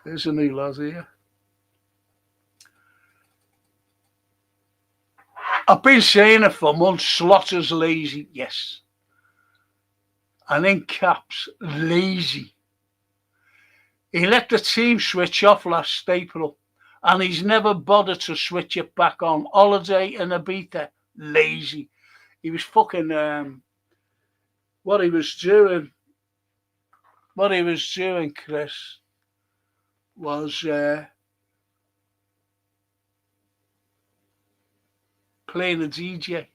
There's a new lad here. I've been saying it for months. Slotter's lazy, yes. And in caps, lazy. He let the team switch off last April, and he's never bothered to switch it back on. Holiday in Ibiza, lazy. He was fucking what he was doing, Chris, was playing a DJ.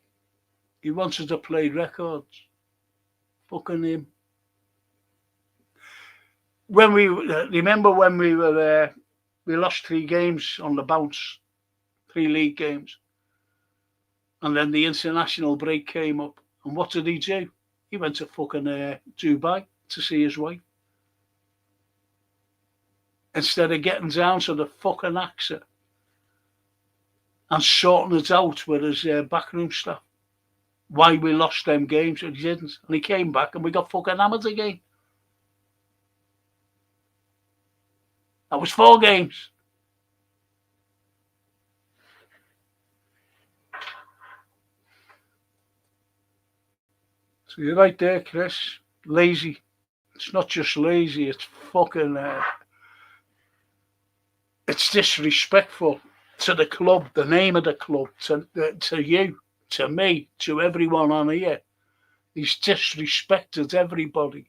He wanted to play records. Fucking him. When remember when we were there, we lost 3 games on the bounce, 3 league games. And then the international break came up. And what did he do? He went to fucking Dubai to see his wife. Instead of getting down to the fucking AXA and sorting it out with his backroom staff. Why we lost them games, and he didn't. And he came back and we got fucking hammered again. That was 4 games. So you're right there, Chris. Lazy. It's not just lazy, it's fucking... it's disrespectful to the club, the name of the club, to you, to me, to everyone on here. He's disrespected everybody.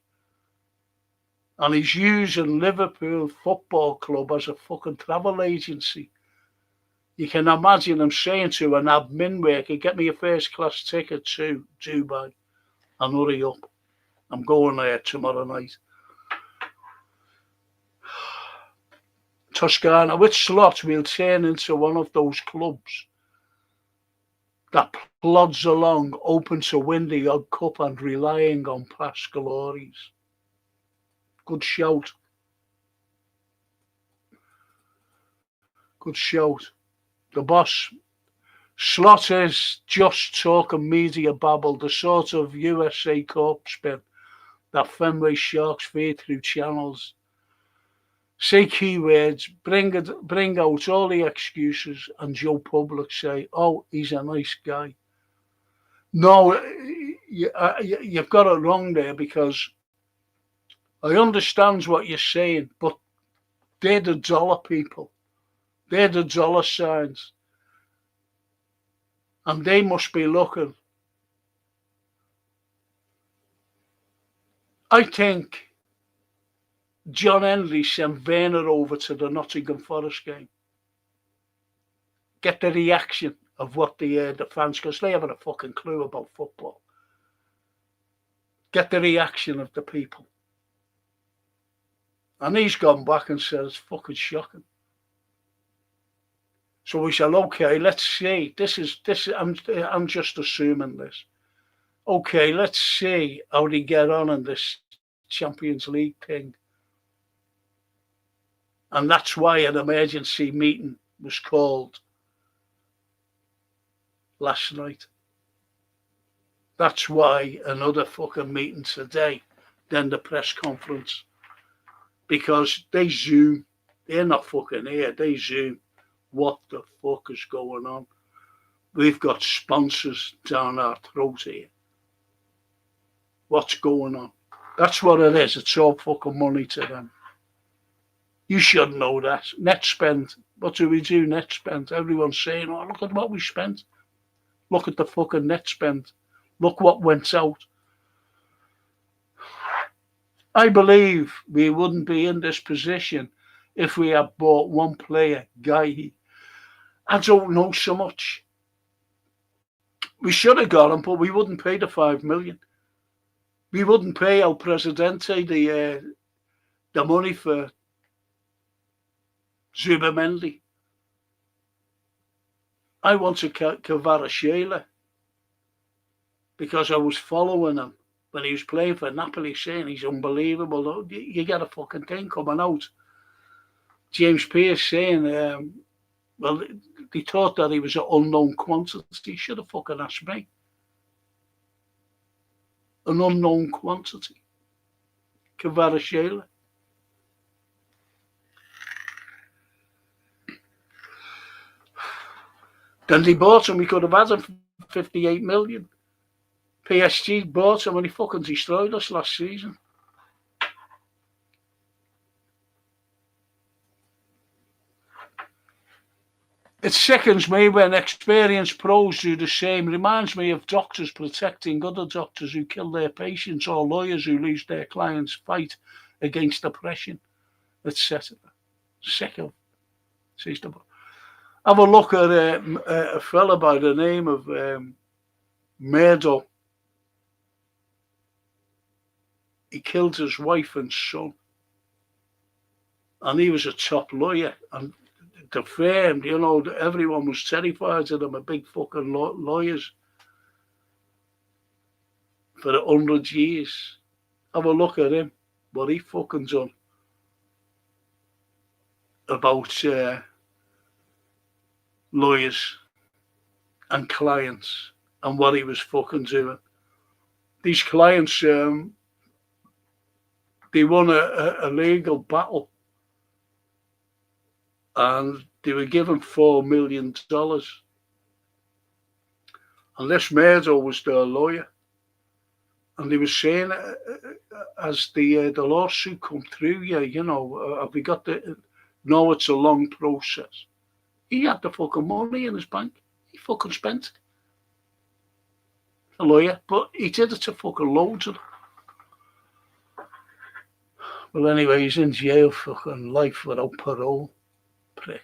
And he's using Liverpool Football Club as a fucking travel agency. You can imagine him saying to an admin worker, get me a first class ticket to Dubai and hurry up. I'm going there tomorrow night. Toscana, with slots, we'll turn into one of those clubs that plods along, open to win the odd cup and relying on past glories. Good shout. Good shout. The boss. Slot is just talking media babble, the sort of USA corp spin that Fenway Sharks feed through channels. Say keywords, bring out all the excuses, and Joe Public say, oh, he's a nice guy. No, you've got it wrong there, because I understand what you're saying, but they're the dollar people. They're the dollar signs. And they must be looking. I think John Henry sent Werner over to the Nottingham Forest game. Get the reaction of what the fans, because they haven't a fucking clue about football. Get the reaction of the people. And he's gone back and said it's fucking shocking. So we said, okay, let's see. I'm just assuming this. Okay, let's see how they get on in this Champions League thing. And that's why an emergency meeting was called last night. That's why another fucking meeting today, then the press conference. Because they Zoom. They're not fucking here. They Zoom. What the fuck is going on? We've got sponsors down our throat here. What's going on? That's what it is. It's all fucking money to them. You should know that. Net spend. What do we do? Net spend. Everyone's saying, oh, look at what we spent. Look at the fucking net spend. Look what went out. I believe we wouldn't be in this position if we had bought one player, Guy. I don't know so much. We should have got him, but we wouldn't pay the 5 million. We wouldn't pay El Presidente the money for Zubamendi. I wanted Kvaratskhelia because I was following him when he was playing for Napoli, saying he's unbelievable. You get a fucking thing coming out. James Pearce saying, well, they thought that he was an unknown quantity. He should have fucking asked me. An unknown quantity. Kvaratskhelia. Then they bought him. We could have had him for 58 million. PSG bought him and he fucking destroyed us last season. It sickens me when experienced pros do the same. Reminds me of doctors protecting other doctors who kill their patients, or lawyers who lose their clients' fight against oppression, etc. Sick of. Have a look at a fella by the name of Murdo. He killed his wife and son. And he was a top lawyer. And the firm, everyone was terrified of them, a big fucking lawyers for 100 years. Have a look at him, what he fucking done about lawyers and clients and what he was fucking doing. These clients, they won a legal battle and they were given $4 million. And this Murdo was their lawyer. And they were saying, as the lawsuit come through, have we got the... No, it's a long process. He had the fucking money in his bank. He fucking spent it. A lawyer, but he did it to fucking loads of them. Well, anyway, he's in jail fucking life without parole. Prick.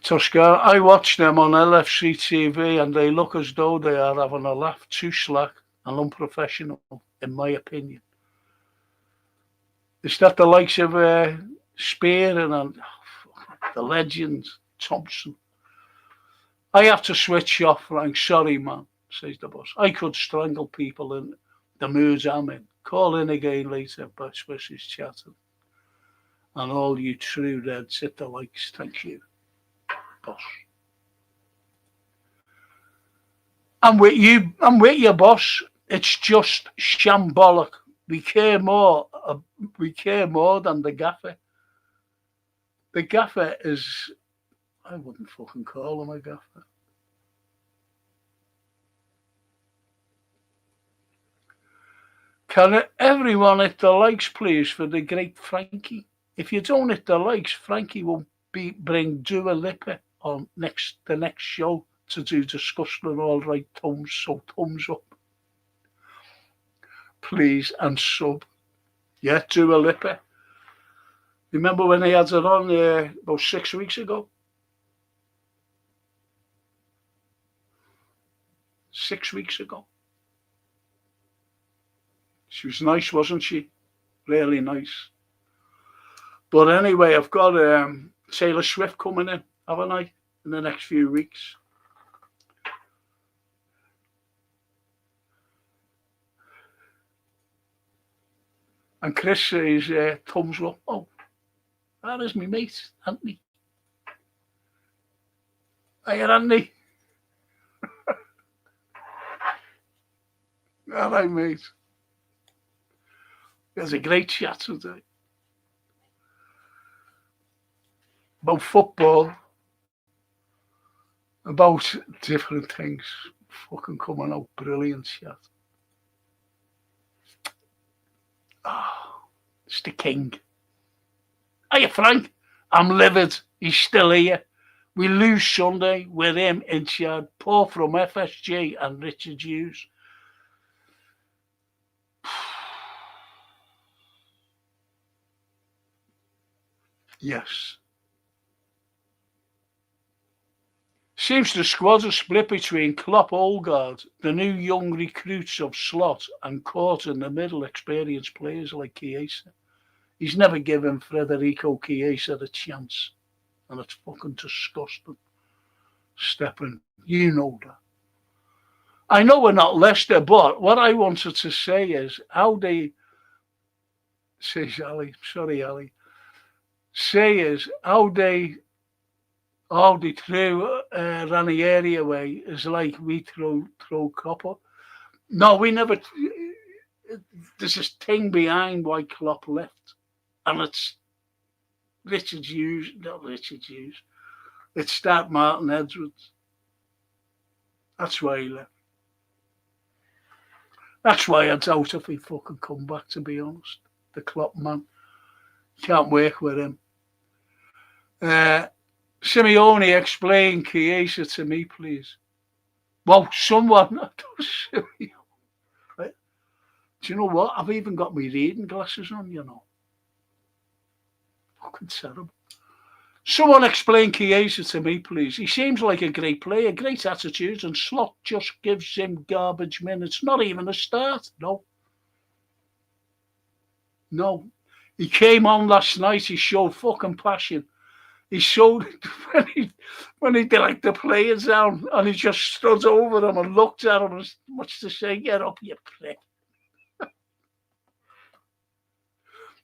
Tusker, I watch them on LFC TV and they look as though they are having a laugh, too slack and unprofessional, in my opinion. Is that the likes of Spearing and the legends, Thompson? I have to switch off, Frank. Sorry, man, says the boss. I could strangle people in the moods I'm in. Call in again later, but Swiss is chatting. And all you true reds, hit the likes. Thank you, boss. I'm with you, boss. It's just shambolic. We care more than the gaffer. The gaffer is, I wouldn't fucking call him a gaffer. Can everyone hit the likes, please, for the great Frankie? If you don't hit the likes, Frankie will bring Dua Lipa on the next show to do disgusting all right thumbs. So thumbs up, please, and sub. Yeah, Dua Lipa. Remember when they had it on about 6 weeks ago? 6 weeks ago. She was nice, wasn't she? Really nice. But anyway, I've got Taylor Swift coming in, haven't I, in the next few weeks. And Chris says, thumbs up. Oh, that is me mate, Anthony. Hiya, Anthony. All right, mate. There's a great chat today. About football. About different things. Fucking coming out. Brilliant chat. Oh, it's the king. Hiya, Frank. I'm livid. He's still here. We lose Sunday with him in charge. Paul from FSG and Richard Hughes. Yes. Seems the squad is split between Klopp, Odegaard, the new young recruits of Slot, and caught in the middle experienced players like Chiesa. He's never given Federico Chiesa a chance, and it's fucking disgusting. Stepping, you know that. I know we're not Leicester, but what I wanted to say is how they, says Ali, sorry Ali, say is how they threw Ranieri away is like we throw Klopp. No, we never. There's this thing behind why Klopp left, and it's Richard Hughes, not Richard Hughes. It's that Martin Edwards. That's why he left. That's why I doubt if he fucking come back, to be honest. The Klopp man. Can't work with him. Simeone, explain Chiesa to me, please. Well, someone... Right? Do you know what? I've even got my reading glasses on, you know. Fucking terrible. Someone explain Chiesa to me, please. He seems like a great player, great attitude, and Slot just gives him garbage minutes. Not even a start. No. No. He came on last night. He showed fucking passion. He showed when he did like the players down, and he just stood over them and looked at him as much to say, "Get up, you prick."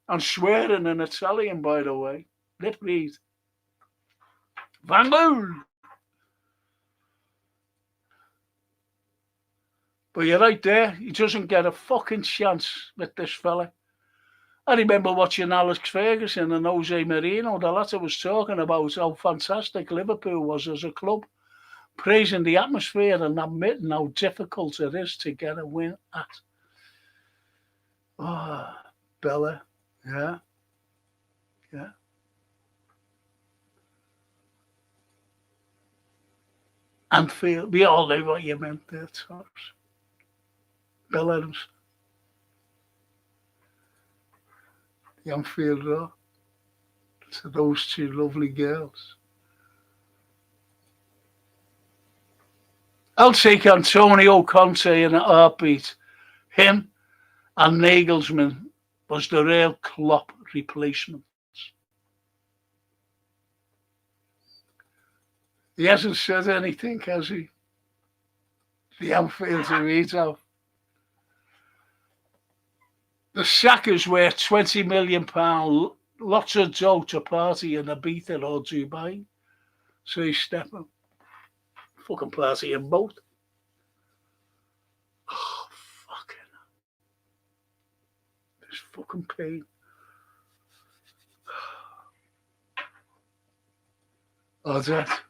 And swearing in Italian, by the way. Lip read. Vangul. But you're right there. He doesn't get a fucking chance with this fella. I remember watching Alex Ferguson and Jose Mourinho. The latter was talking about how fantastic Liverpool was as a club, praising the atmosphere and admitting how difficult it is to get a win at. Oh, Bella. Yeah. Yeah. Anfield. We all know what you meant there, Tops. Bill Adams. The Anfield Road. To those two lovely girls. I'll take Antonio Conte in a heartbeat. Him and Nagelsmann was the real Klopp replacement. He hasn't said anything, has he? The Anfield to read out. The Saka's worth £20 million, lots of dough to party in Ibiza or Dubai. So he's stepping. Fucking party in both. Oh, fucking. This fucking pain. Oh, that.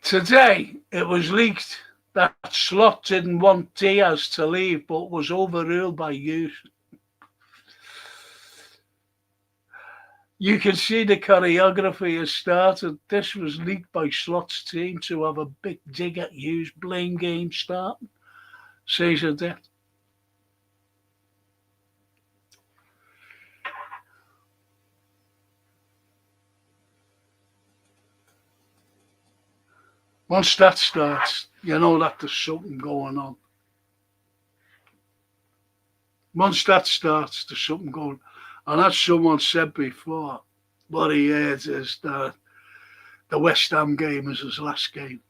Today, it was leaked that Slot didn't want Diaz to leave, but was overruled by you. You can see the choreography has started. This was leaked by Slot's team to have a big dig at Hughes. Blame game starting. Says a death. Once that starts, you know that there's something going on. Once that starts, there's something going on. And as someone said before, what he heard is that the West Ham game is his last game.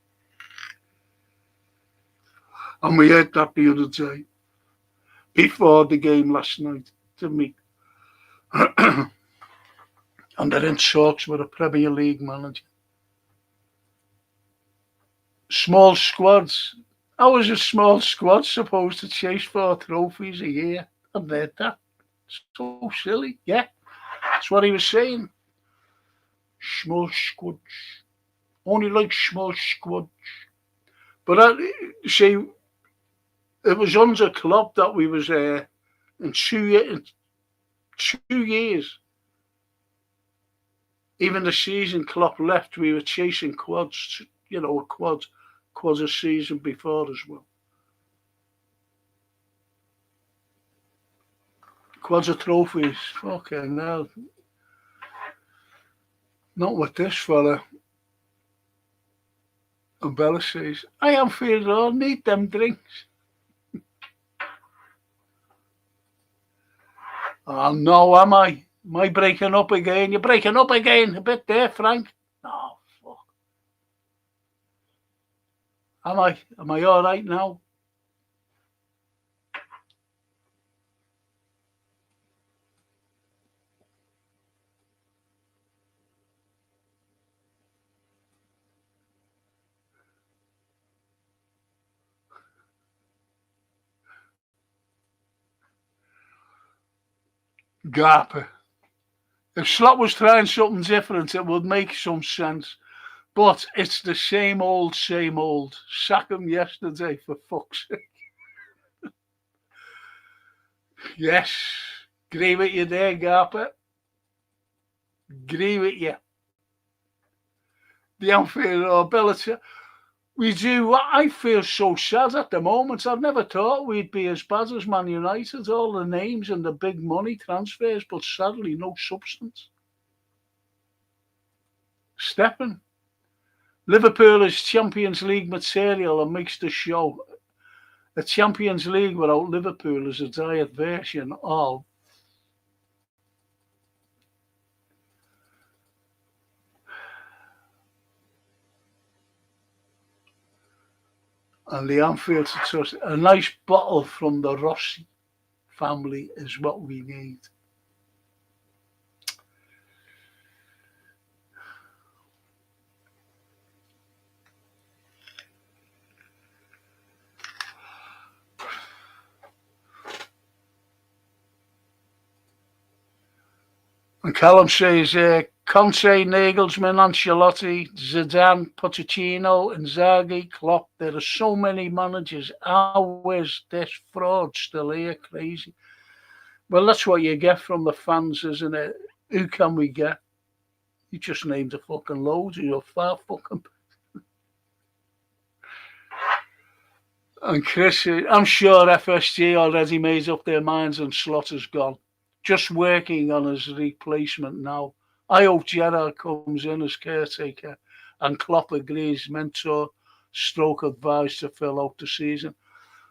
And we heard that the other day, before the game last night, didn't we? And they're in talks with a Premier League manager. Small squads. How is a small squad supposed to chase 4 trophies a year? I've heard that. So silly. Yeah, that's what he was saying. Small squads. Only like small squads. But see, it was under Klopp that we was in 2 years. Even the season Klopp left, we were chasing quads. You know, quads a season before as well. Quads of trophies. Fucking hell. Not with this fella. And Bella says, I am feeling all need them drinks. Oh no, am I? Am I breaking up again? You're breaking up again a bit there, Frank. No, fuck. Am I? Am I all right now? Garper. If Slot was trying something different, it would make some sense. But it's the same old, same old. Sack him yesterday, for fuck's sake. Yes. Agree with you there, Garper. Agree with you. The Anfield or Bellator. We do. I feel so sad at the moment. I've never thought we'd be as bad as Man United. All the names and the big money transfers, but sadly, no substance. Stepping. Liverpool is Champions League material and makes the show. The Champions League without Liverpool is a diet version of and the Anfield a nice bottle from the Rossi family is what we need. And Callum says, Conte, Nagelsmann, Ancelotti, Zidane, Pochettino, Inzaghi, Klopp. There are so many managers. How is this fraud still here? Crazy. Well, that's what you get from the fans, isn't it? Who can we get? You just named a fucking load. You're far fucking. And Chris, I'm sure FSG already made up their minds and Slaughter's gone. Just working on his replacement now. I hope Gerrard comes in as caretaker and Klopp agrees mentor stroke advice to fill out the season.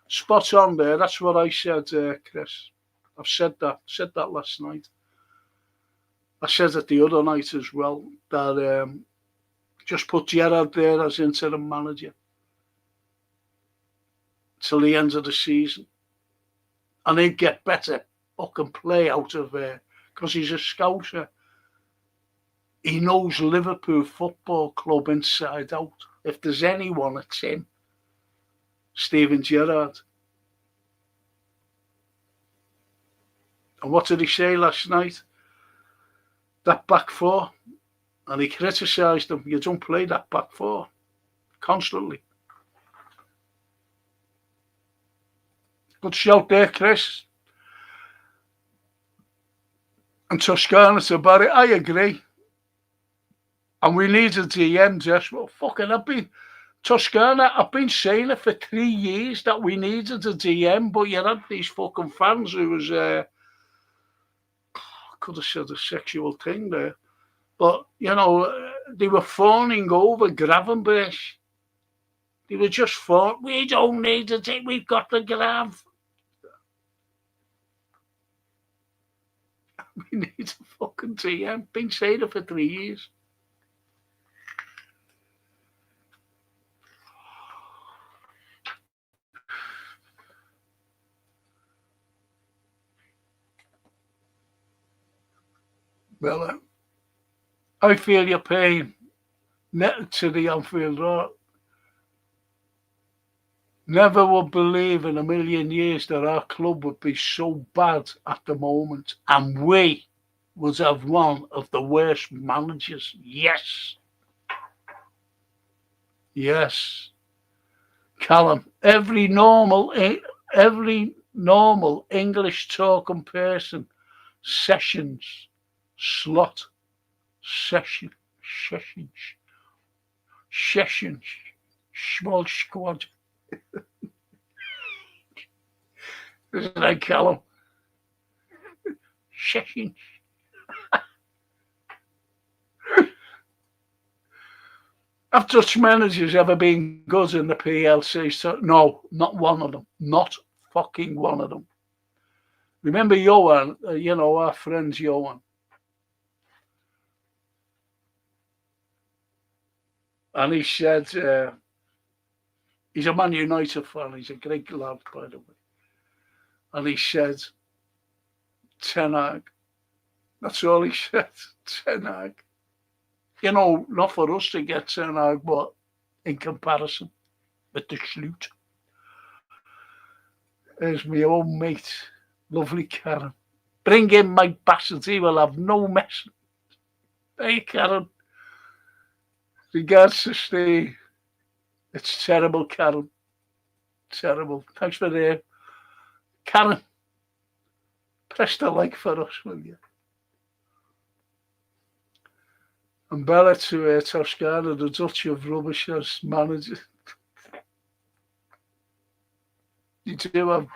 Spot on there. That's what I said, Chris. I've said that last night. I said it the other night as well, that just put Gerrard there as interim manager till the end of the season. And he'd get better fucking play out of there because he's a scouser. He knows Liverpool Football Club inside out. If there's anyone, it's him. Steven Gerrard. And what did he say last night? That back four. And he criticised them. You don't play that back four. Constantly. Good shout there, Chris. And Toscana to Barry. I agree. And we need a DM, Jess. Well, fucking, I've been saying it for 3 years that we needed a DM, but you had these fucking fans who was, could have said a sexual thing there, but, you know, they were fawning over Gravenberch. They were just fawning, we don't need a DM, we've got the Grav. We need a fucking DM. Been saying it for 3 years. Well, I feel your pain. Net to the Anfield Road. Never would believe in a million years that our club would be so bad at the moment, and we would have one of the worst managers. Yes. Yes. Callum, every normal English talking person, Sessions, Slot, Sessions, small squad. Isn't that Callum? Sessions. Have Dutch managers ever been good in the PLC? So, no, not one of them. Not fucking one of them. Remember Johan, our friend Johan. And he said, he's a Man United fan. He's a great lad, by the way. And he said, Ten Hag. That's all he said, Ten Hag. You know, not for us to get Ten Hag, but in comparison with the Schloot. There's my old mate, lovely Karen. Bring in Mike Bassett, he will have no mess. Hey, Karen. Regards to Steve. It's terrible, Karen. Terrible. Thanks for the Karen. Press the like for us, will you? And Bella to Toscana, the Dutch of rubbish as manager. You do have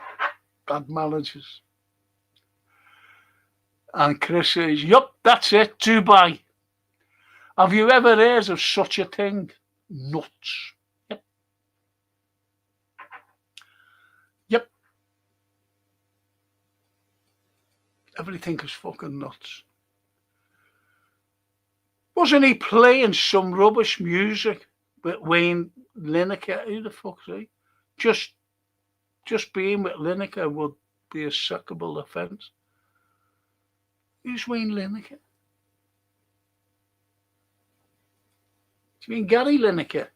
bad managers. And Chris says, yup, that's it, Dubai. Have you ever heard of such a thing? Nuts. Yep. Yep. Everything is fucking nuts. Wasn't he playing some rubbish music with Wayne Lineker? Who the fuck's he? Just being with Lineker would be a sackable offence. Who's Wayne Lineker? Do you mean Gary Lineker?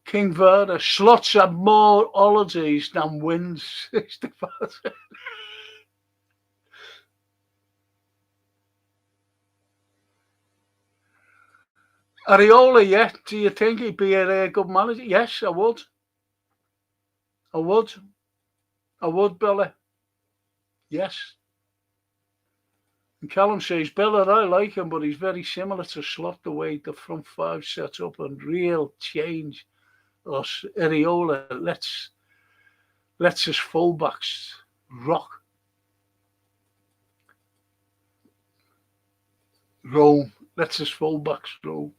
King Verda. Slots have more holidays than wins. Areola, yeah. Do you think he'd be a good manager? Yes, I would. I would, Billy. Yes. And Callum says, Billy, I like him, but he's very similar to Slot, the way the front five sets up, and real change. Us, Areola, let's his fullbacks rock. Rome. Let's his fullbacks roam.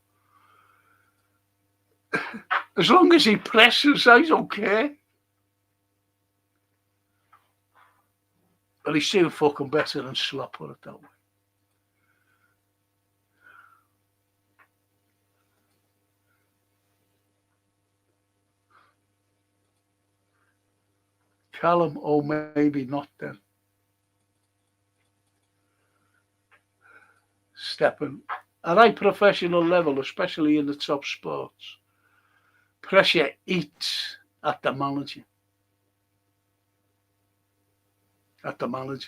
As long as he presses, he's okay. But he's still fucking better than Slot, put it that way. Callum, or maybe not then. Stepping at a professional level, especially in the top sports, pressure eats at the manager.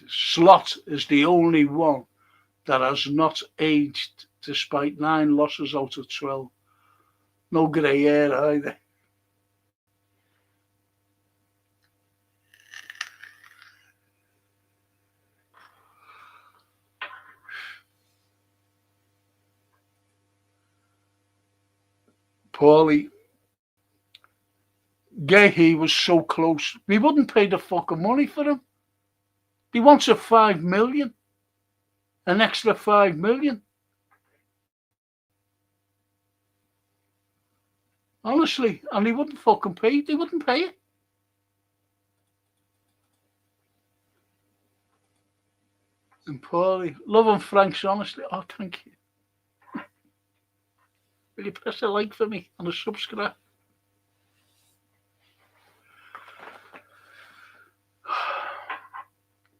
Slot is the only one that has not aged despite 9 losses out of 12. No grey hair either. Paulie, Gehi was so close. We wouldn't pay the fucking money for him. He wants a 5 million. An extra 5 million. Honestly, and he wouldn't fucking pay it. He wouldn't pay it. And Paulie, love and Frank's honestly. Oh, thank you. Will you press a like for me and a subscribe?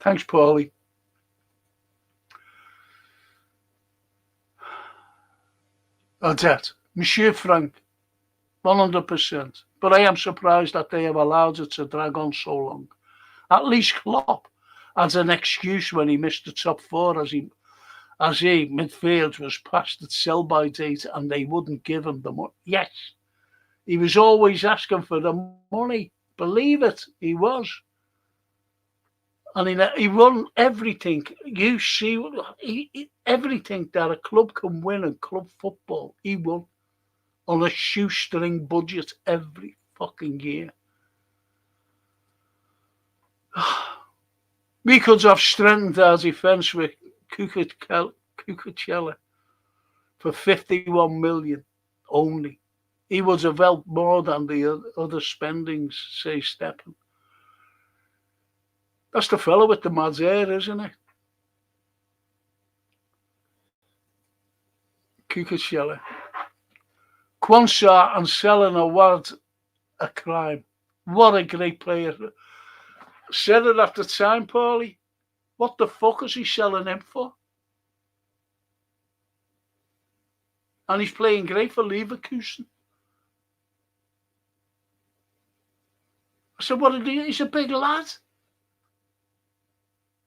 Thanks, Paulie. That's it. Monsieur Frank, 100%. But I am surprised that they have allowed it to drag on so long. At least Klopp has an excuse when he missed the top 4 as he midfield was past its sell-by date and they wouldn't give him the money. Yes, he was always asking for the money. Believe it, he was. And he won everything. You see, everything that a club can win in club football, he won on a shoestring budget every fucking year. We could have strengthened our defence with Cucurella for 51 million only. He would have helped more than the other spendings, say Steppen. That's the fellow with the mad hair, isn't it? Cucurella. Quansah and selling Awad a crime. What a great player. Said it at the time, Paulie. What the fuck is he selling him for? And he's playing great for Leverkusen. I said, what did he? He's a big lad.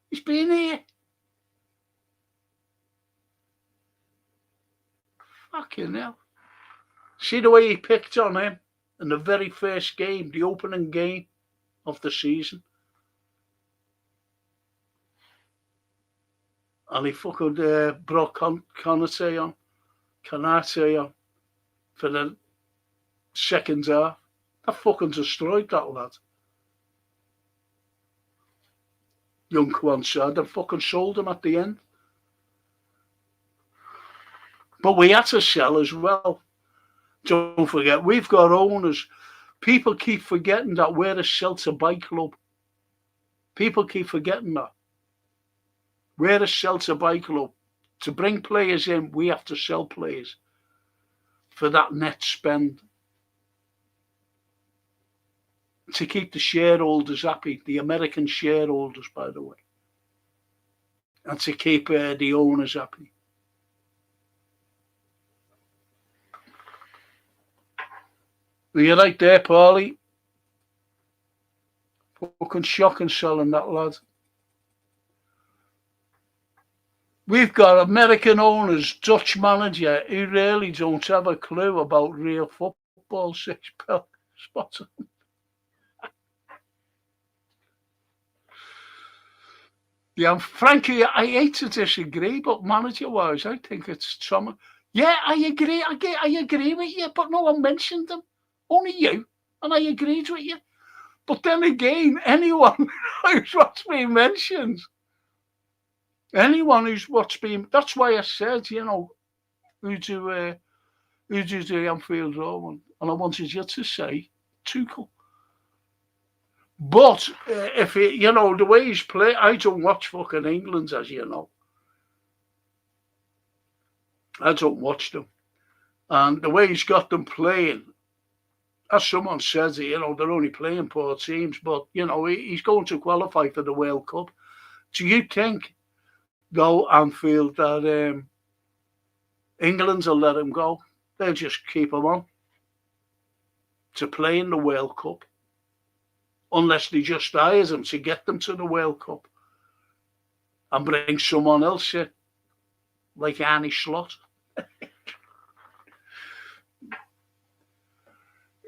He's been here. Fucking hell. See the way he picked on him in the very first game, the opening game of the season. And he fucking brought Konate on for the second half. That fucking destroyed that lad. young Kwanzaa, they fucking sold him at the end. But we had to sell as well. Don't forget, we've got owners. People keep forgetting that we're a sell-to-buy club. People keep forgetting that. We're a sell-to-buy club. To bring players in, we have to sell players for that net spend. To keep the shareholders happy, the American shareholders, by the way. And to keep the owners happy. You're right there, Paulie. Fucking shocking selling that lad. We've got American owners, Dutch manager, who really don't have a clue about real football. Spots on. Yeah, frankly, I hate to disagree, but manager-wise, I think it's Thomas. Yeah, I agree. I agree with you, but no one mentioned them. Only you, and I agreed with you. But then again, anyone who's what's been mentioned, anyone who's what's been, that's why I said, you know, who do the Anfield Road, and I wanted you to say Tuchel. But if it, you know, the way he's played, I don't watch fucking England, as you know. I don't watch them. And the way he's got them playing, as someone says, you know, they're only playing poor teams, but, you know, he's going to qualify for the World Cup. Do you think, though, Anfield, that England will let him go? They'll just keep him on to play in the World Cup, unless they just hire him to get them to the World Cup and bring someone else in, like Arne Slot.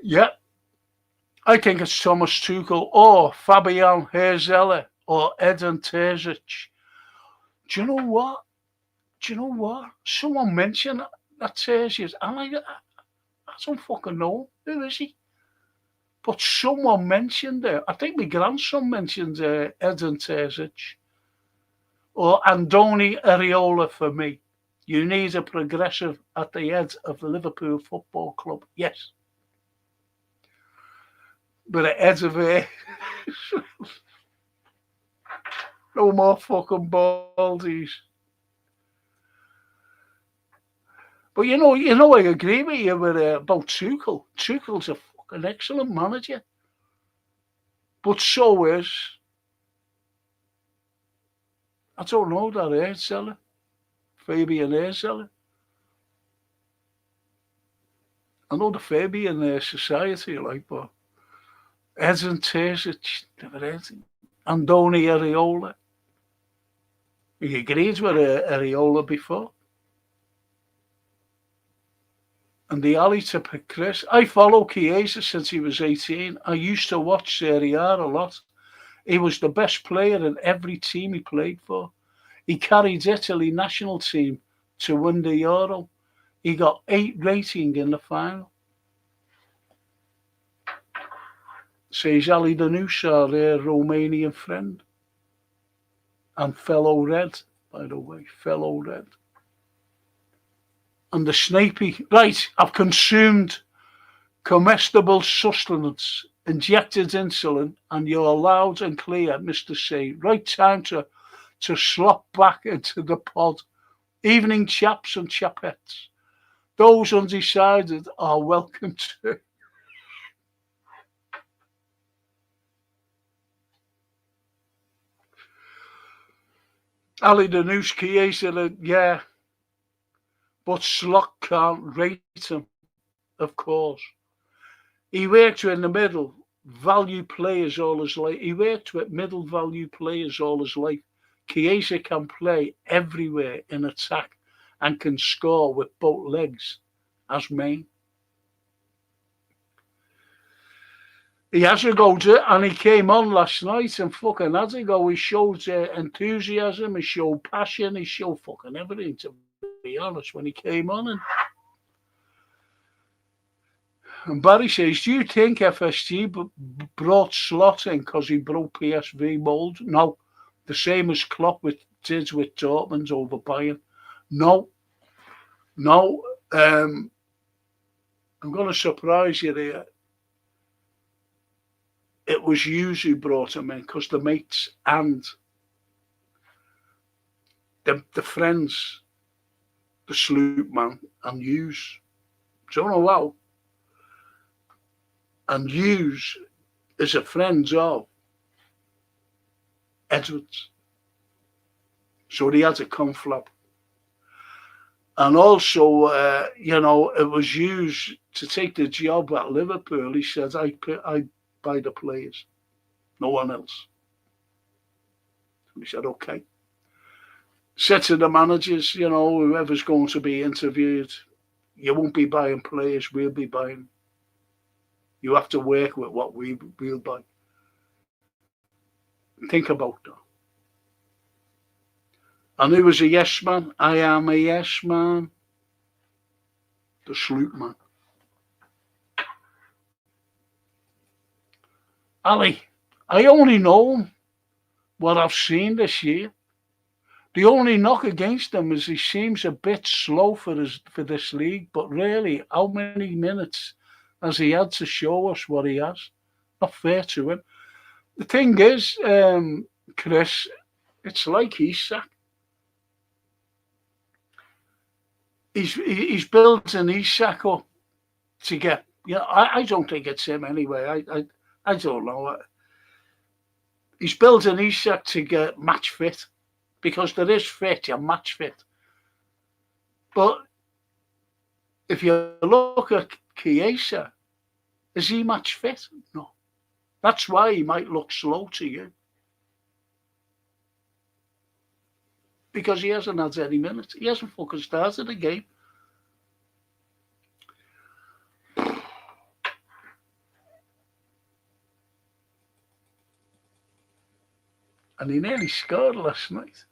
Yeah, I think it's Thomas Tuchel or Fabian Herzl or Edin Terzic. Do you know what? Someone mentioned that Terzic, and I don't fucking know. Who is he? But someone mentioned it. I think my grandson mentioned Edin Terzic or Andoni Areola for me. You need a progressive at the head of the Liverpool Football Club. Yes. But at heads of it, no more fucking baldies. But you know, I agree with you about Tuchel. Tuchel's a fucking excellent manager. But so is, I don't know, that Herzl, Fabian Herzl. I know the Fabian Society, like, but Edin Terzic, never heard of him. Andoni Areola. He agreed with Areola before. And the alley to Chris. I follow Chiesa since he was 18. I used to watch Serie A a lot. He was the best player in every team he played for. He carried Italy national team to win the Euro. He got 8 rating in the final. Says Ali Danus, our Romanian friend. And fellow Red, by the way, fellow Red. And the Snapey, right, I've consumed comestible sustenance, injected insulin, and you're loud and clear, Mr. C. Right time to slop back into the pod. Evening chaps and chapettes. Those undecided are welcome to. Ali Danus, Chiesa, yeah. But Slot can't rate him, of course. He worked in the middle, value players all his life. He worked with middle value players all his life. Chiesa can play everywhere in attack and can score with both legs as main. He has a go to, and he came on last night and fucking had a go. He showed enthusiasm, he showed passion, he showed fucking everything, to be honest, when he came on. And Barry says, do you think FSG brought Slot in because he broke PSV mould? No, The same as Klopp did with Dortmund over Bayern. No. I'm going to surprise you there. It was Hughes who brought him in because the mates and the friends, the Sloop man and Hughes. Don't know how. And Hughes is a friend of Edwards. So he had a conflab. And also, it was Hughes to take the job at Liverpool. He said, I buy the players, no one else. We said, okay. Said to the managers, whoever's going to be interviewed, you won't be buying players, we'll be buying. You have to work with what we'll buy. Think about that. And who was a yes man? I am a yes man. The Sloop man. Ali, I only know what I've seen this year. The only knock against him is he seems a bit slow for this league, but really, how many minutes has he had to show us what he has? Not fair to him. The thing is, Chris, it's like Isak. He's built an Isak up to get. I don't think it's him anyway. I don't know. He's built an Isak to get match fit, because there is fit, you're match fit. But if you look at Chiesa, is he match fit? No. That's why he might look slow to you. Because he hasn't had any minutes. He hasn't fucking started the game. And he nearly scored last night.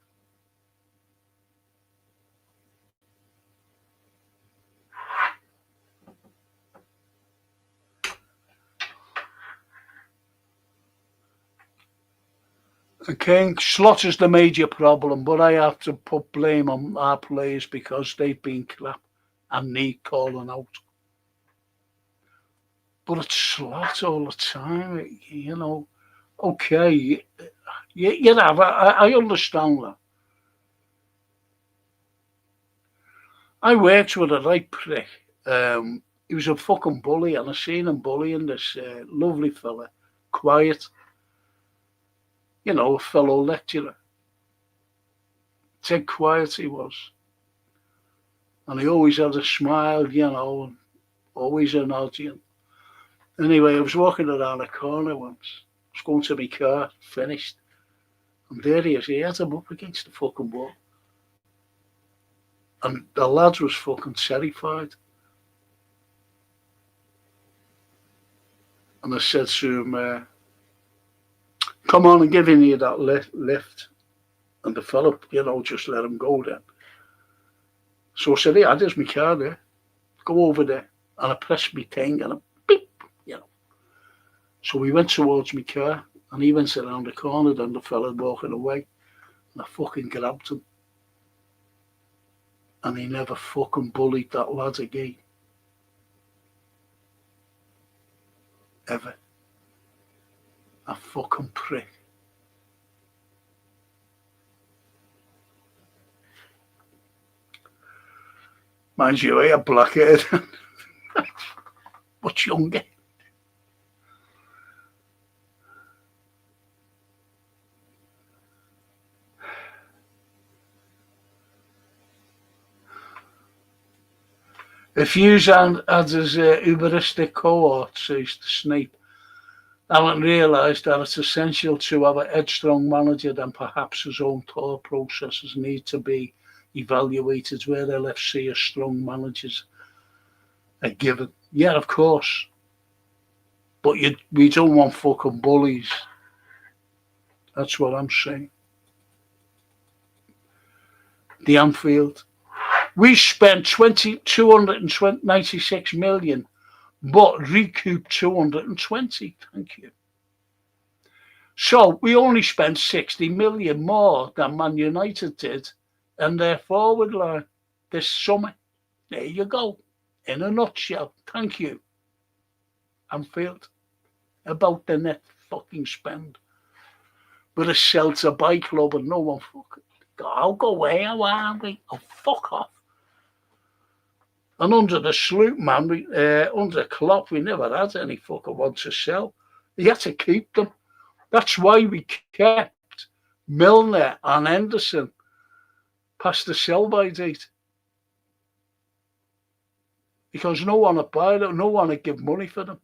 Okay, Slaughter's the major problem, but I have to put blame on our players because they've been crap and need calling out. But it's Slaughter all the time, Okay, I understand that. I worked with a right prick. He was a fucking bully, and I seen him bullying this lovely fella, quiet. A fellow lecturer. Dead quiet he was. And he always had a smile, and always an audience. Anyway, I was walking around a corner once. I was going to my car, finished. And there he is. He had him up against the fucking wall. And the lad was fucking terrified. And I said to him, come on, I'm giving you that lift. And the fella, just let him go then. So I said, hey, there's my car there. Go over there. And I pressed my thing and I beep, So we went towards my car and he went around the corner, then the fella walking away. And I fucking grabbed him. And he never fucking bullied that lad again. Ever. A fucking prick. Mind you, I had black hair. Much younger. If Hughes had his hubristic cohort, says the Snape, Alan realised that it's essential to have a headstrong manager, then perhaps his own thought processes need to be evaluated where LFC are strong managers are given. Yeah, of course. But we don't want fucking bullies. That's what I'm saying. The Anfield. We spent 296 million, but recouped 220. Thank you. So we only spent 60 million more than Man United did in their forward line this summer. There you go. In a nutshell. Thank you, Anfield. About the net fucking spend. With a sell to buy club and no one fucking. I'll go away, how are we? Oh, fuck off. And under the sloop, man, under Klopp, we never had any fucker want to sell. You had to keep them. That's why we kept Milner and Henderson past the sell-by date. Because no one would buy them, no one would give money for them.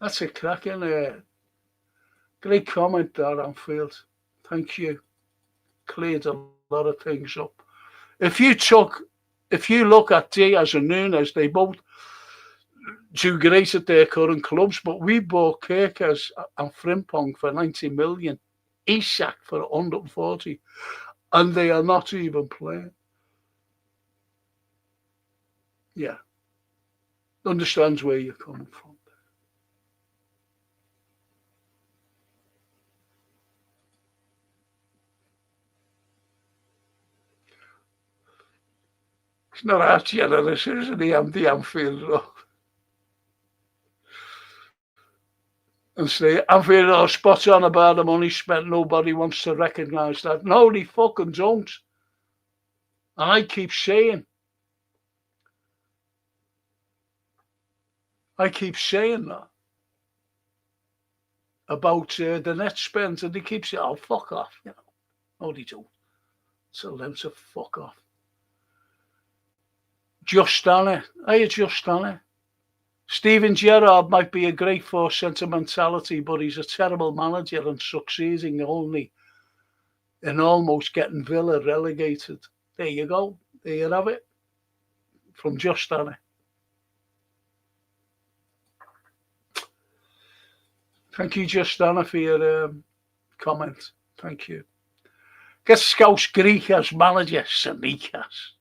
That's a cracking, great comment there, Anfield. Thank you. Cleared a lot of things up. If you look at Diaz and Nunes, they both do great at their current clubs, but we bought Kerkers and Frimpong for 90 million, Isak for 140, and they are not even playing. Yeah. Understands where you're coming from. It's not our generation, isn't he? I'm the Anfield Road. And say, Anfield are spot on about the money spent. Nobody wants to recognise that. No, they fucking don't. And I keep saying that about the net spend, and they keep saying, oh, fuck off. You know. No, they don't. Tell them to fuck off. Just done it. I just done it. Steven Gerrard might be a great for sentimentality, but he's a terrible manager and succeeding only in almost getting Villa relegated. There you go. There you have it. From Just done it. Thank you, Just done it, for your comment. Thank you. Get Scouse Greek as manager. Samikas.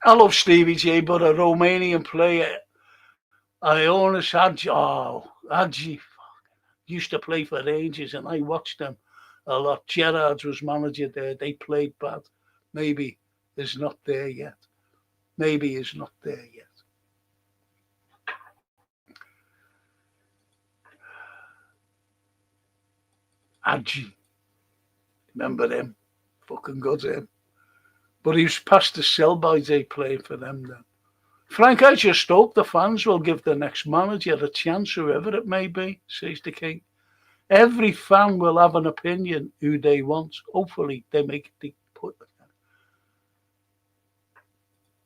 I love Stevie J, but a Romanian player, Ionis Hadji used to play for Rangers, and I watched them a lot. Gerrard was manager there. They played bad. Maybe is not there yet. Maybe is not there yet. Hadji. Remember him? Fucking good him. But he was past the sell-by date playing for them then. Frank, I just hope the fans will give the next manager a chance, whoever it may be, says the King. Every fan will have an opinion who they want. Hopefully they make it put it.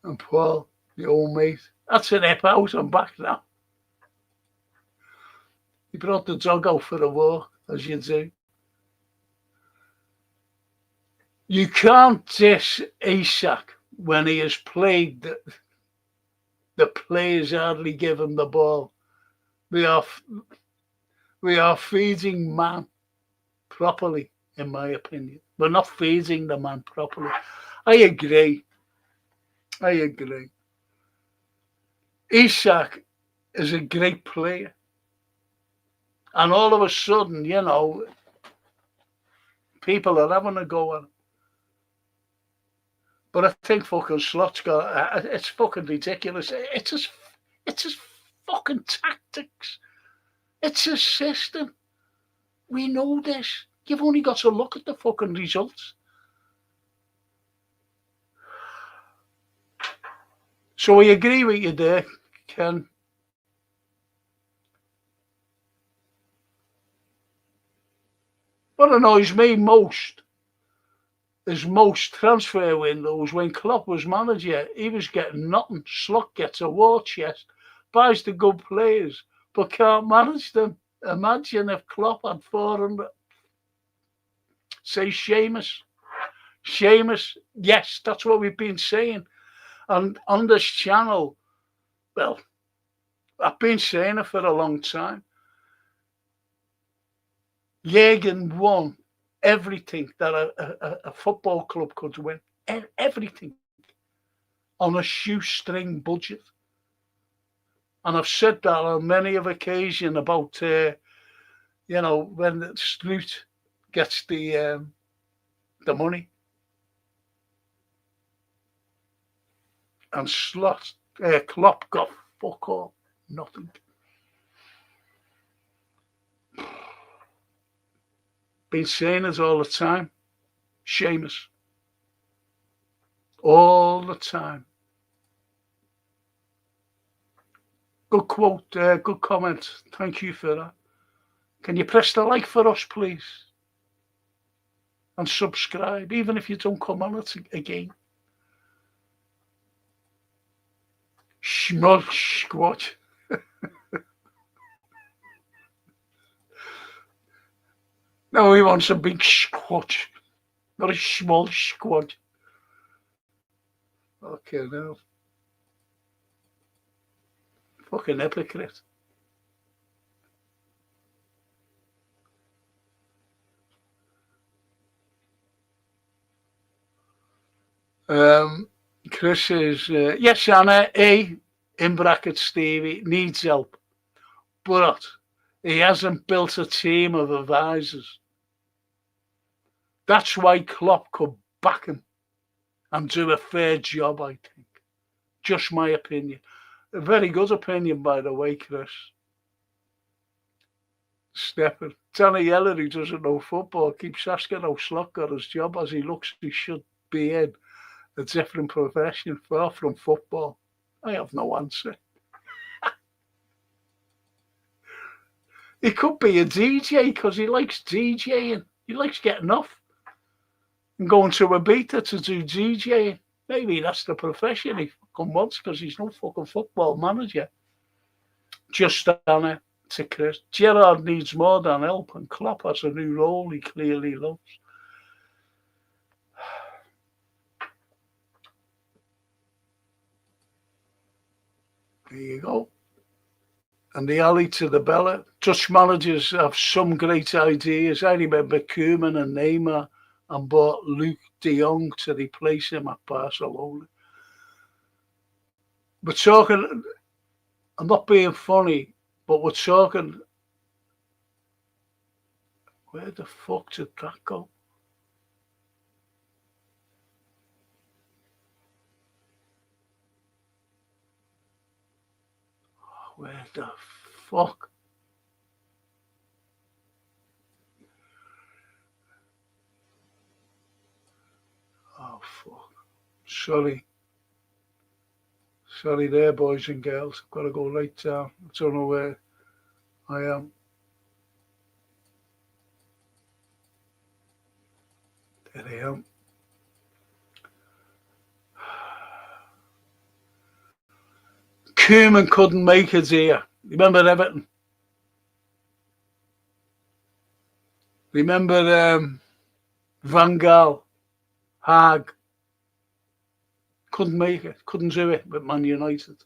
And Paul, the old mate, that's an ep out and back now. He brought the dog out for a walk, as you do. You can't diss Isak when he has played. The players hardly give him the ball. We are feeding man properly, in my opinion. We're not feeding the man properly. I agree. Isak is a great player. And all of a sudden, you know, people are having a go at him. But I think fucking Slot's got, it's fucking ridiculous. It's his fucking tactics. It's his system. We know this. You've only got to look at the fucking results. So I agree with you there, Ken. What annoys me most transfer windows, when Klopp was manager, he was getting nothing. Slot gets a war chest, buys the good players, but can't manage them. Imagine if Klopp had 400. Say Seamus. Yes, that's what we've been saying. And on this channel, well, I've been saying it for a long time. Jürgen won everything that a football club could win. everything on a shoestring budget. And I've said that on many of occasions about, when the Stroot gets the money. And Klopp got fuck all, nothing. Been saying it all the time. Seamus. All the time. Good quote, good comment. Thank you for that. Can you press the like for us, please? And subscribe, even if you don't come on it again. Small squad. No, he wants a big squad, not a small squad. Okay, now. Fucking hypocrite. Chris says, yes, Anna, in brackets, Stevie, needs help. But he hasn't built a team of advisors. That's why Klopp could back him and do a fair job, I think. Just my opinion. A very good opinion, by the way, Chris. Stephen. Danny Yeller, who doesn't know football, keeps asking how Slot got his job as he looks he should be in a different profession far from football. I have no answer. He could be a DJ because he likes DJing. He likes getting off and going to a beta to do DJing. Maybe that's the profession he fucking wants because he's no fucking football manager. Just on it to Chris. Gerrard needs more than help, and Klopp has a new role he clearly loves. There you go. And the alley to the Bella. Dutch managers have some great ideas. I remember Koeman and Neymar and bought Luke de Jong to replace him at Barcelona. We're talking, I'm not being funny, but we're talking, where the fuck did that go? Where the fuck? Oh, fuck. Sorry there, boys and girls. I've got to go right down. I don't know where I am. There I am. Koeman couldn't make it here. Remember Everton? Remember Van Gaal, Haag? Couldn't make it. Couldn't do it with Man United.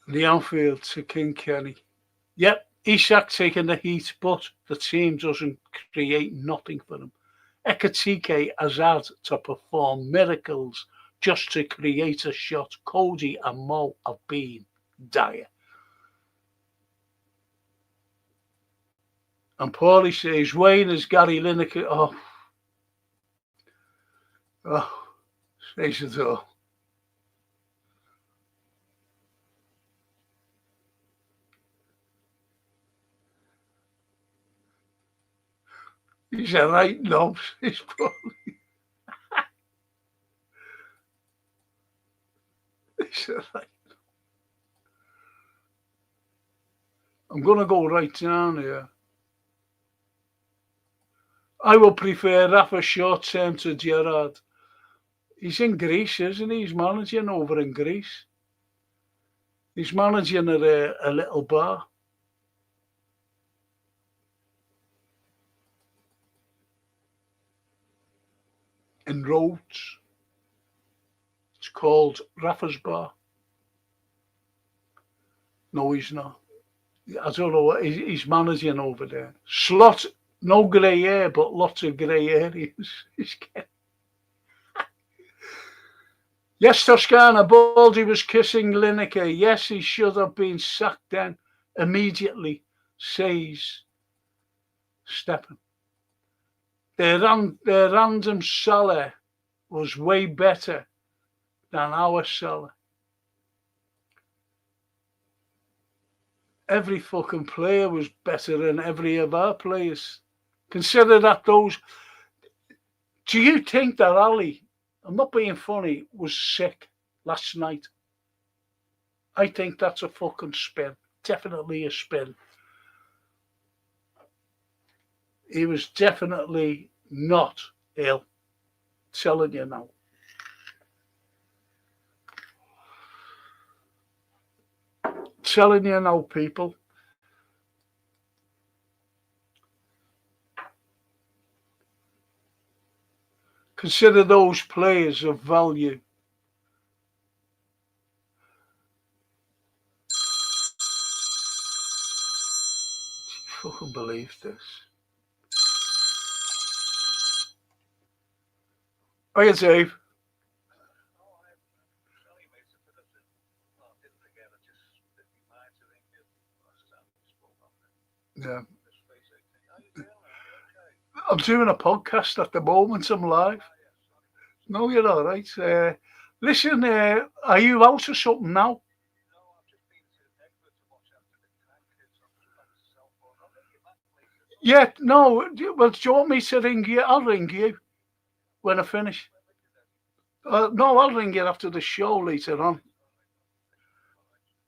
The Anfield to King Kenny. Yep, Isak taking the heat, but the team doesn't create nothing for them. Ekatike has had to perform miracles just to create a shot. Cody and Mo have been dire. And Paulie says, Wayne is Gary Lineker. Says it all. He's a right knob, says Paulie. He's a right. I'm going to go right down here. I would prefer Rafa short term to Gerrard. He's in Greece, isn't he? He's managing over in Greece. He's managing at a little bar. In Rhodes. It's called Rafa's Bar. No, he's not. I don't know what he's managing over there. Slot No grey hair, but lots of grey areas. Yes, Toscana, Baldy was kissing Lineker. Yes, he should have been sacked then immediately, says Steppen. Their random seller was way better than our seller. Every fucking player was better than every of our players. Consider that those... Do you think that Ali, I'm not being funny, was sick last night? I think that's a fucking spin. Definitely a spin. He was definitely not ill. Telling you now. Telling you now, people. Consider those players of value. I fucking believe this. Hiya, Dave. Yeah. I'm doing a podcast at the moment. I'm live. No, you're all right. Listen, are you out or something now? Yeah, no. Well, do you want me to ring you? I'll ring you when I finish. No, I'll ring you after the show later on.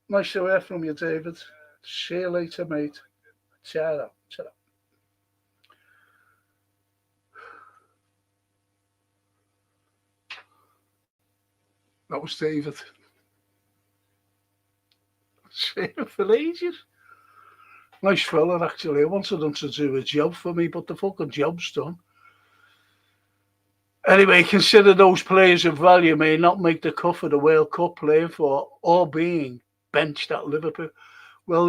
Nice to hear from you, David. See you later, mate. Ta-ra. Ta-ra. That was David. Seen him for ages. Nice fella, actually. I wanted him to do a job for me, but the fucking job's done. Anyway, consider those players of value may not make the cut for the World Cup playing for or being benched at Liverpool. Well,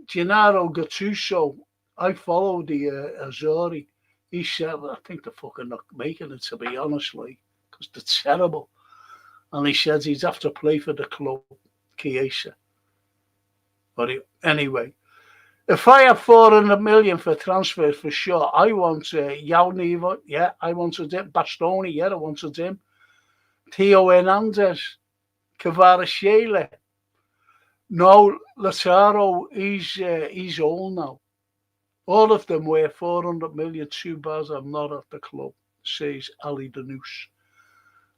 Gennaro Gattuso, I followed the Azzurri. He said, I think they're fucking not making it, to be honest, like, because they're terrible. And he said he'd have to play for the club, Chiesa. But anyway, if I have 400 million for transfers for sure, I want Yauniva, yeah, I wanted him. Bastoni, yeah, I wanted him. Theo Hernandez, Kvaratskhelia. No, Lautaro, he's old now. All of them were 400 million. Too bad I'm not at the club, says Ali Danous.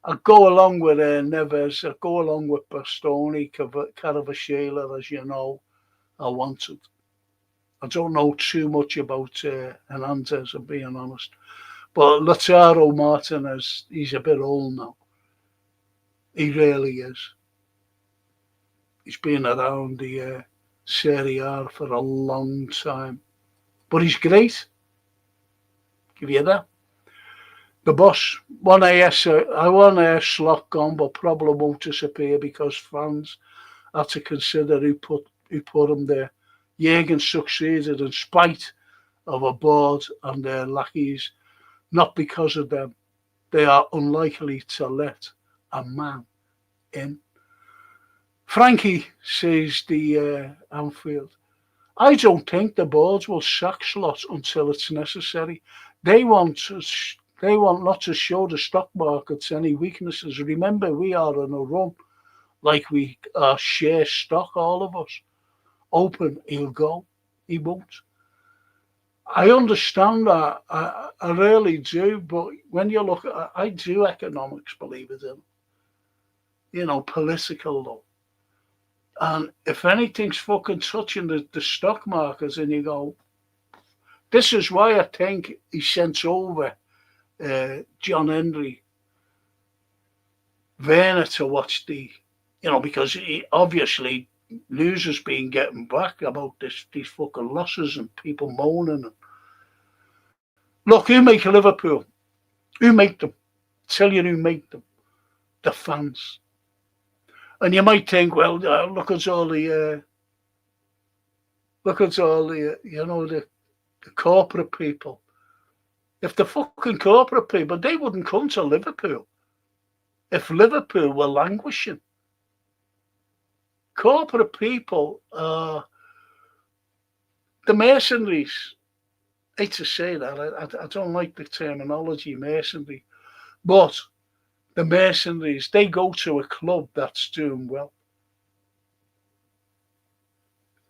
I'll go along with Neves. I'll go along with Bastoni, Kvaratskhelia, as you know. I wanted. I don't know too much about Hernandez, I'm being honest. But Lautaro Martinez, he's a bit old now. He really is. He's been around the Serie A for a long time. But he's great. Give you that. The boss, I want Slot gone, but probably won't disappear because fans have to consider who put him there. Jürgen succeeded in spite of a board and their lackeys, not because of them. They are unlikely to let a man in. Frankie, says the Anfield, I don't think the boards will sack Slot until it's necessary. They want not to show the stock markets any weaknesses. Remember, we are on a run, like we share stock, all of us. Open, he'll go. He won't. I understand that. I really do. But when you look at, I do economics, believe it or not. You know, political law. And if anything's fucking touching the stock markets, and you go, this is why I think he sent over John Henry Werner to watch because he obviously news has been getting back about these fucking losses and people moaning. Look, who make Liverpool? Who make them? Tell you who make them. The fans. And you might think, well, look at all the The corporate people. If the fucking corporate people, they wouldn't come to Liverpool if Liverpool were languishing. Corporate people are the mercenaries. I hate to say that. I don't like the terminology mercenary. But the mercenaries, they go to a club that's doing well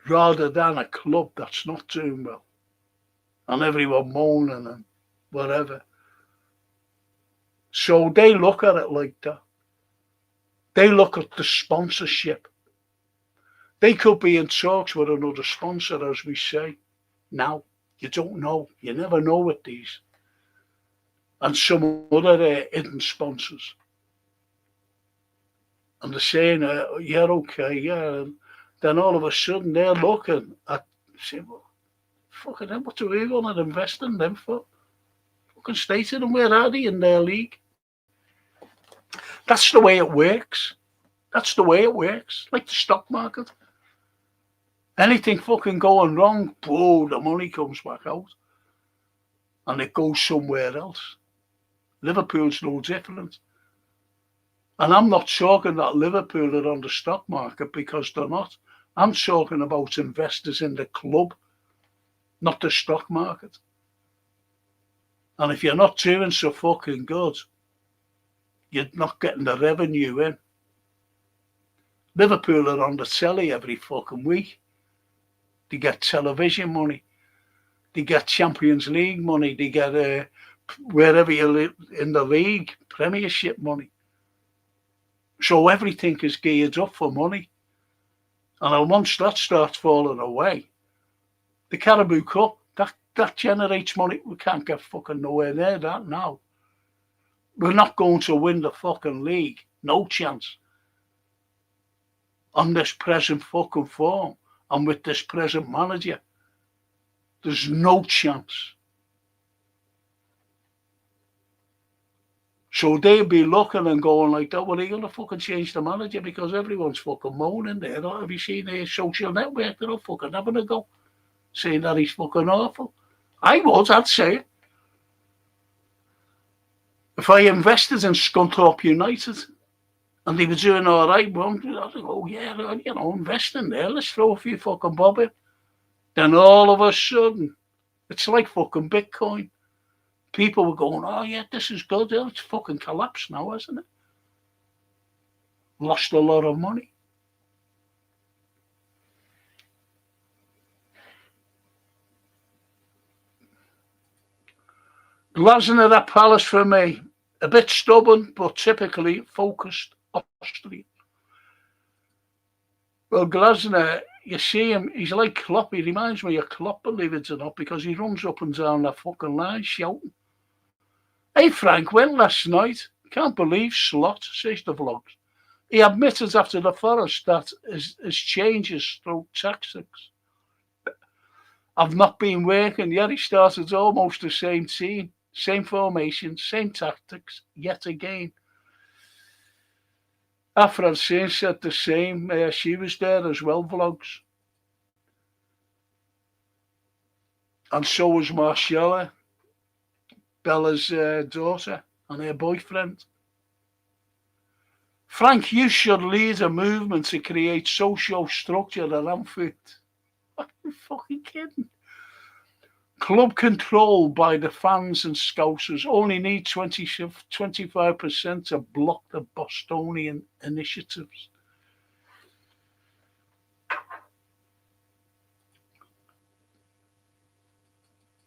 rather than a club that's not doing well. And everyone moaning and whatever. So they look at it like that. They look at the sponsorship. They could be in talks with another sponsor, as we say. Now, you don't know. You never know with these. And some other hidden sponsors. And they're saying, yeah, okay, yeah. And then all of a sudden they're looking at, saying, well, fucking hell, what do we want to invest in them for? Fucking stated them, where are they in their league? That's the way it works. That's the way it works. Like the stock market. Anything fucking going wrong, whoa, the money comes back out. And it goes somewhere else. Liverpool's no different. And I'm not talking that Liverpool are on the stock market, because they're not. I'm talking about investors in the club, not the stock market. And if you're not doing so fucking good, you're not getting the revenue in. Liverpool are on the telly every fucking week. They get television money. They get Champions League money. They get wherever you live in the league, Premiership money. So everything is geared up for money. And once that starts falling away, the Carabao Cup, that generates money. We can't get fucking nowhere near that now. We're not going to win the fucking league. No chance. On this present fucking form and with this present manager, there's no chance. So they'd be looking and going like that, well, are you going to fucking change the manager? Because everyone's fucking moaning there. Have you seen their social network? They're all fucking having a go, saying that he's fucking awful. I'd say it. If I invested in Scunthorpe United and they were doing all right, well, I'd go, yeah, you know, invest in there. Let's throw a few fucking bob in. Then all of a sudden, it's like fucking Bitcoin. People were going, oh, yeah, this is good. It's fucking collapsed now, hasn't it? Lost a lot of money. Glasner at Palace for me. A bit stubborn, but typically focused Austrian. Well, Glasner, you see him, he's like Klopp. He reminds me of Klopp, believe it or not, because he runs up and down that fucking line shouting. Hey, Frank, went last night. Can't believe Slot, says the vlogs. He admitted after the Forest that his changes through tactics have not been working. Yet he started almost the same team, same formation, same tactics, yet again. Francine said the same. She was there as well, vlogs. And so was Marcella, Bella's daughter, and her boyfriend. Frank, you should lead a movement to create social structure at Anfield. Are you fucking kidding? Club control by the fans and scousers only need 25% to block the Bostonian initiatives.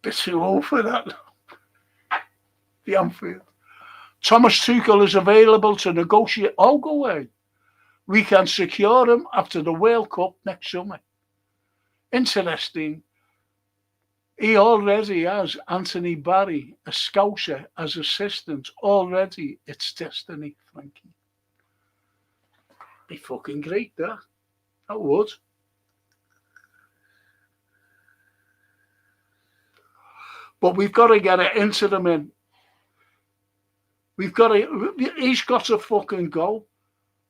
Bit too old for that. The Anfield. Thomas Tuchel is available to negotiate. Oh, go away. We can secure him after the World Cup next summer. Interesting. He already has Anthony Barry, a scouser, as assistant. Already, it's destiny, Frankie. Be fucking great, that. That would. But we've got to get an interim in. He's got to fucking go.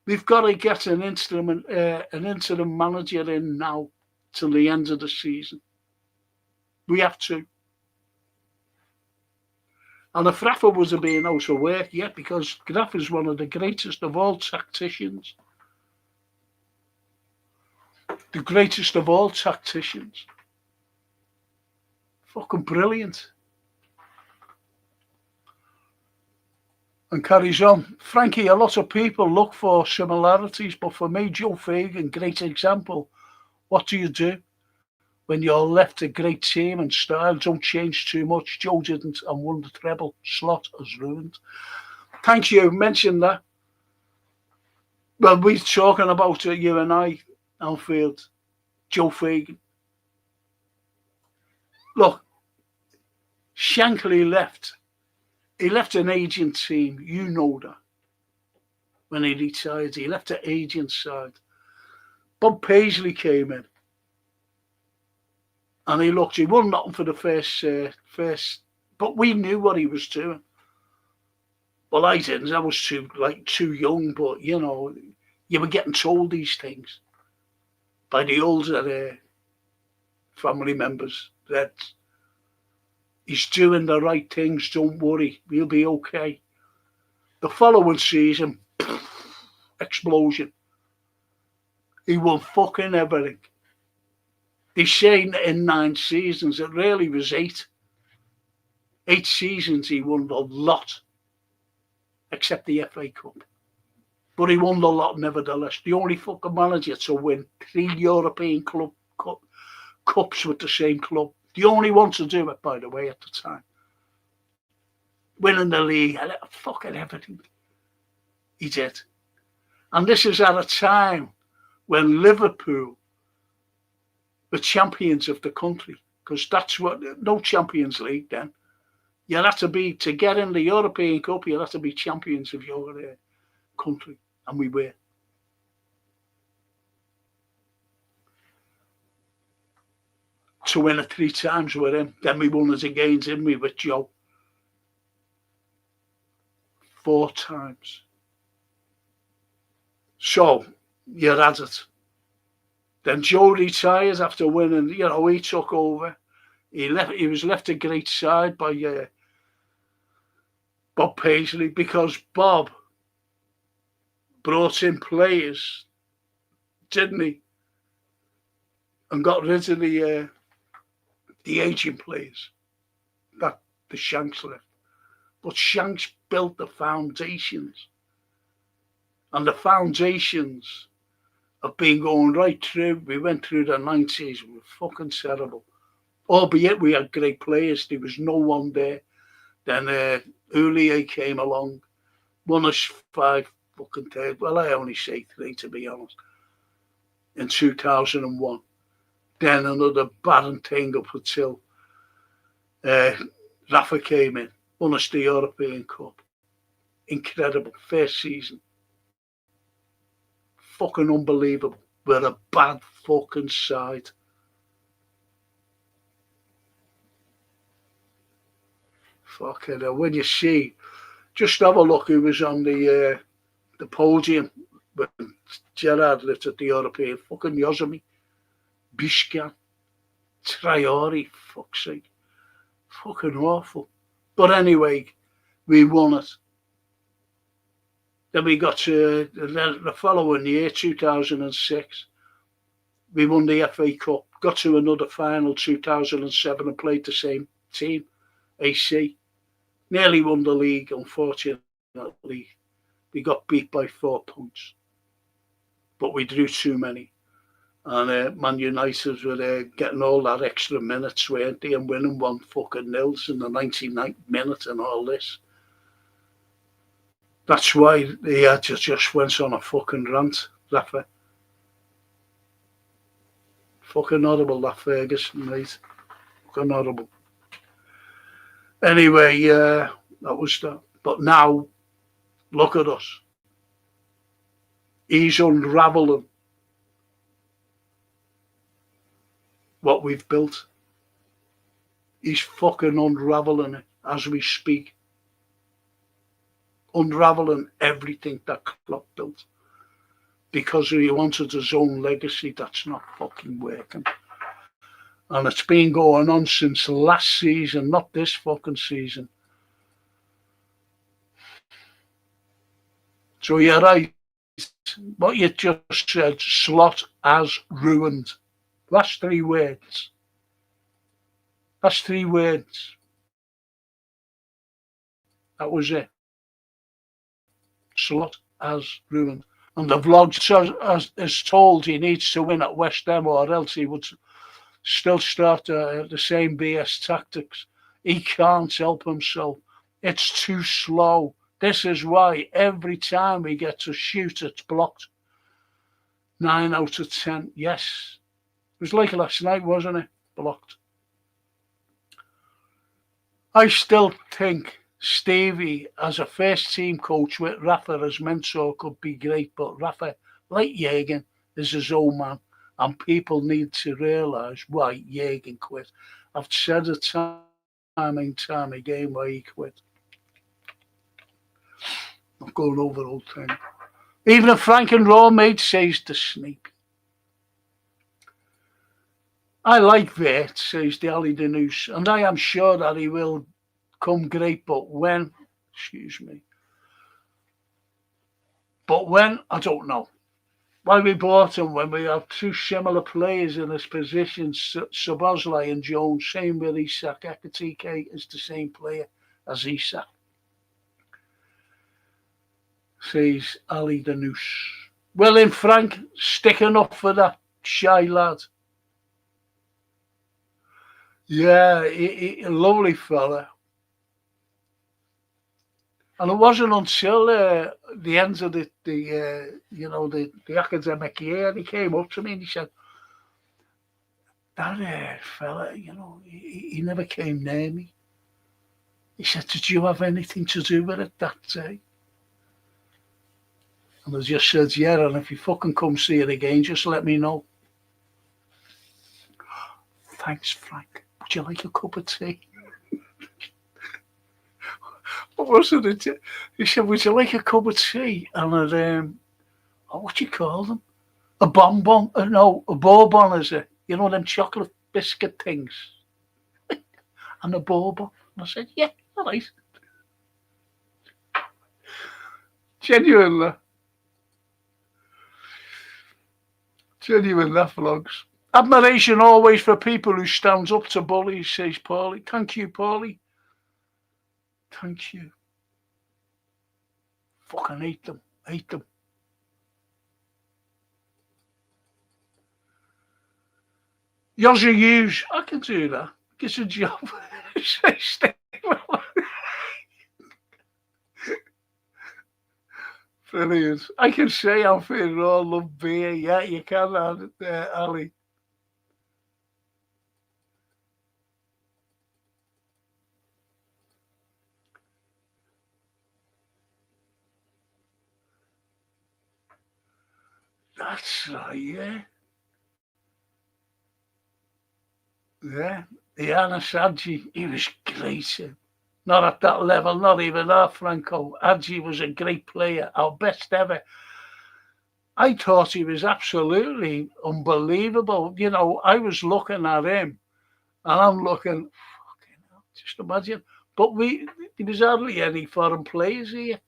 We've got to get an interim manager in now till the end of the season. We have to. And if Rafa was being out of work, yeah, because Rafa's one of the greatest of all tacticians. The greatest of all tacticians. Fucking brilliant. And carries on. Frankie, a lot of people look for similarities, but for me, Joe Fagan, great example. What do you do when you're left a great team and style don't change too much? Joe didn't and won the treble. Slot has ruined. Thank you. Mentioned that. Well, we're talking about it, you and I, Anfield. Joe Fagan. Look, Shankly left. He left an agent team, you know that. When he retired, he left the agent side. Bob Paisley came in. And he won nothing for the first, but we knew what he was doing. Well, I didn't. I was too young, but you know, you were getting told these things by the older family members that he's doing the right things. Don't worry, we'll be okay. The following season, explosion. He won fucking everything. They say in 9 seasons, it really was 8. 8 seasons he won a lot, except the FA Cup. But he won a lot nevertheless. The only fucking manager to win 3 European cups with the same club. The only one to do it, by the way, at the time. Winning the league, fucking everything. He did. And this is at a time when Liverpool were champions of the country, because that's what, no Champions League then. You had to get in the European Cup, you had to be champions of your country, and we were. To win it 3 times with him, then we won it again, didn't we, with Joe? 4 times. So, you're at it. Then Joe retired after winning, you know, he took over. He was left a great side by Bob Paisley, because Bob brought in players, didn't he? And got rid of the aging players that the Shanks left. But Shanks built the foundations. And the foundations have been going right through. We went through the 90s. We were fucking terrible. Albeit we had great players. There was no one there. Then Houllier came along. Won us 5 fucking days. Well, I only say 3, to be honest. In 2001. Then another barren thing up until Rafa came in. Won us the European Cup. Incredible. First season. Fucking unbelievable. We're a bad fucking side. Fucking hell. When you see, just have a look who was on the podium when Gerrard lifted the European. Fucking Yozami, Bishkan, Traore, fuck's sake. Fucking awful. But anyway, we won it. Then we got to the following year, 2006. We won the FA Cup. Got to another final, 2007, and played the same team, AC. Nearly won the league, unfortunately. We got beat by 4 points. But we drew too many. And Man United were getting all that extra minutes, weren't they? And winning 1 fucking nils in the 99th minute and all this. That's why he just went on a fucking rant, Rafa. Fucking horrible, that Ferguson, mate. Fucking horrible. Anyway, that was that. But now, look at us. He's unravelling what we've built. He's fucking unravelling it as we speak. Unravelling everything that Klopp built. Because he wanted his own legacy, that's not fucking working. And it's been going on since last season, not this fucking season. So you're right. What you just said, Slot has ruined. That's 3 words. That's 3 words. That was it. Slot has ruined. And the vlog is told he needs to win at West Ham or else he would still start the same BS tactics. He can't help himself. It's too slow. This is why every time he gets a shoot, it's blocked. 9 out of 10. Yes. It was like last night, wasn't it? Blocked. I still think Stevie, as a first team coach with Rafa as mentor, could be great, but Rafa, like Jürgen, is his own man, and people need to realise why Jürgen quit. I've said it time and time again why he quit. I'm going over the whole thing. Even if Frank and Raw mate says the sneak. I like Vert, says the Ali Denous, and I am sure that he will come great, but when, I don't know. Why we bought him when we have 2 similar players in his position, Szoboszlai and Jones, same with Isak. Ekitike is the same player as Isak, says Ali Denous. Well, in Frank, sticking up for that shy lad. Yeah, a lovely fella. And it wasn't until the end of the academic year, he came up to me and he said, that fella, he never came near me. He said, did you have anything to do with it that day? And I just said, yeah, and if you fucking come see it again, just let me know. Thanks, Frank. Would you like a cup of tea? What was it? He said, would you like a cup of tea? And what do you call them? A bonbon? No, a bourbon, is it? You know, them chocolate biscuit things. And a bourbon. And I said, yeah, all right. Genuinely, vlogs. Admiration always for people who stands up to bullies, says Paulie. Thank you, Paulie. Thank you. Fucking hate them. Yossi Hughes, I can do that. Gets a job. Brilliant. I can say I'm feeling all love beer. Yeah, you can have it there, Ali. That's right, yeah. Yeah, Anas Hadji, he was great. Not at that level, not even that, Franco. Hadji was a great player, our best ever. I thought he was absolutely unbelievable. I was looking at him, and I'm looking, fucking hell, just imagine. But there was hardly any foreign players here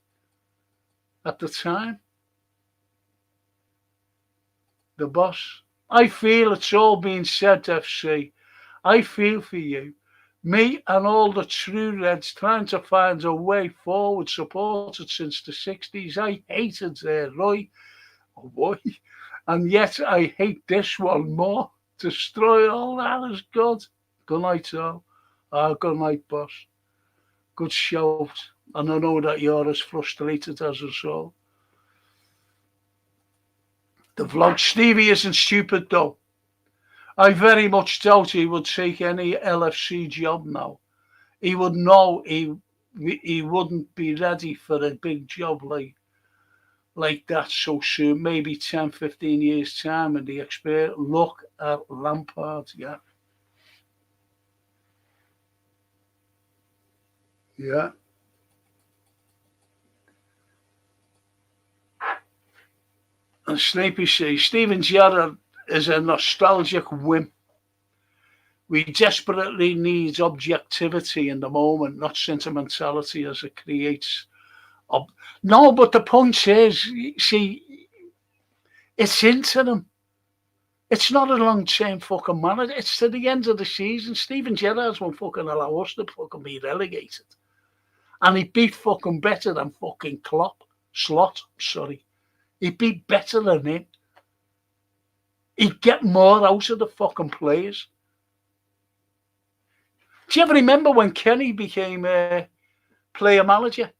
at the time. The boss. I feel it's all being said, FC. I feel for you. Me and all the true Reds trying to find a way forward, supported since the 60s. I hated Roy, boy, and yet I hate this one more. Destroy all that is good. Good night, all. Good night, boss. Good shout. And I know that you're as frustrated as us all. The vlog. Stevie isn't stupid, though. I very much doubt he would take any LFC job now. He would know he wouldn't be ready for a big job like that so soon. Maybe 10, 15 years' time and the experience. Look at Lampard, yeah. Yeah. And Snapey says, Steven Gerrard is a nostalgic whim. We desperately need objectivity in the moment, not sentimentality as it creates. No, but the point is, see, it's into them. It's not a long-term fucking manager. It's to the end of the season. Steven Gerrard's won't fucking allow us to fucking be relegated. And he'd be fucking better than fucking Slot, sorry. He'd be better than him. He'd get more out of the fucking players. Do you ever remember when Kenny became a player manager?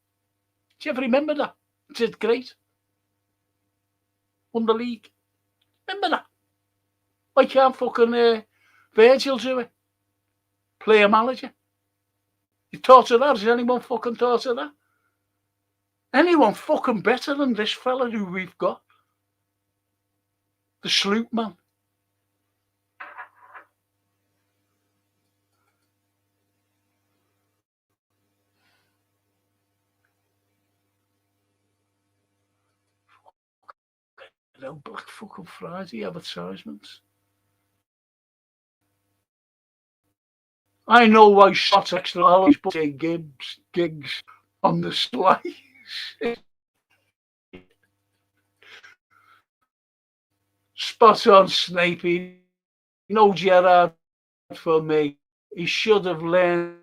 Do you ever remember that? He did great. Won the league. Remember that? Why can't fucking Virgil do it? Player manager. You thought of that? Has anyone fucking thought of that? Anyone fucking better than this fella who we've got? The sloop man. Black fucking Friday advertisements. I know why shots extra always put their gigs on the slice. Spot on, Snapey. No Gerrard for me. He should have learned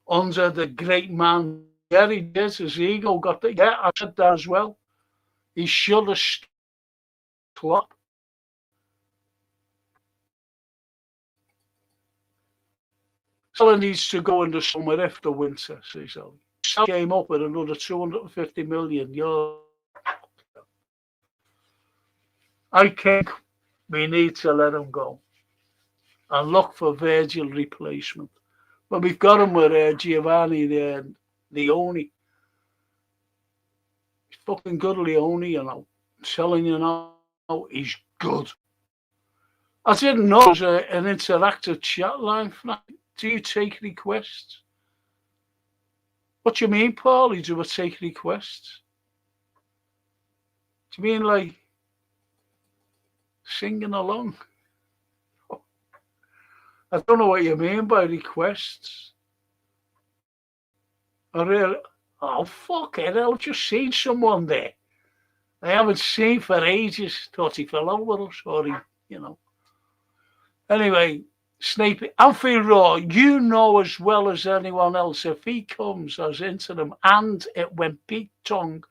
under the great man. Yeah, he did. His ego got the. Yeah, I said that as well. He should have Klopp. Salah needs to go in the summer after winter, says Salah. Salah came up with another 250 million euros. I think we need to let him go and look for Virgil replacement. But we've got him with Giovanni Leone. He's fucking good, Leone, you know. I'm telling you now, he's good. I didn't know there was an interactive chat line for that. Do you take requests? What do you mean, Paul? You do take requests? Do you mean like singing along? I don't know what you mean by requests. I really, oh fuck it, I've just seen someone there. I haven't seen for ages. Thought he fell over us, or he, you know. Anyway, Snape, Anfield Road, you know as well as anyone else, if he comes as interim and it went Pete Tong,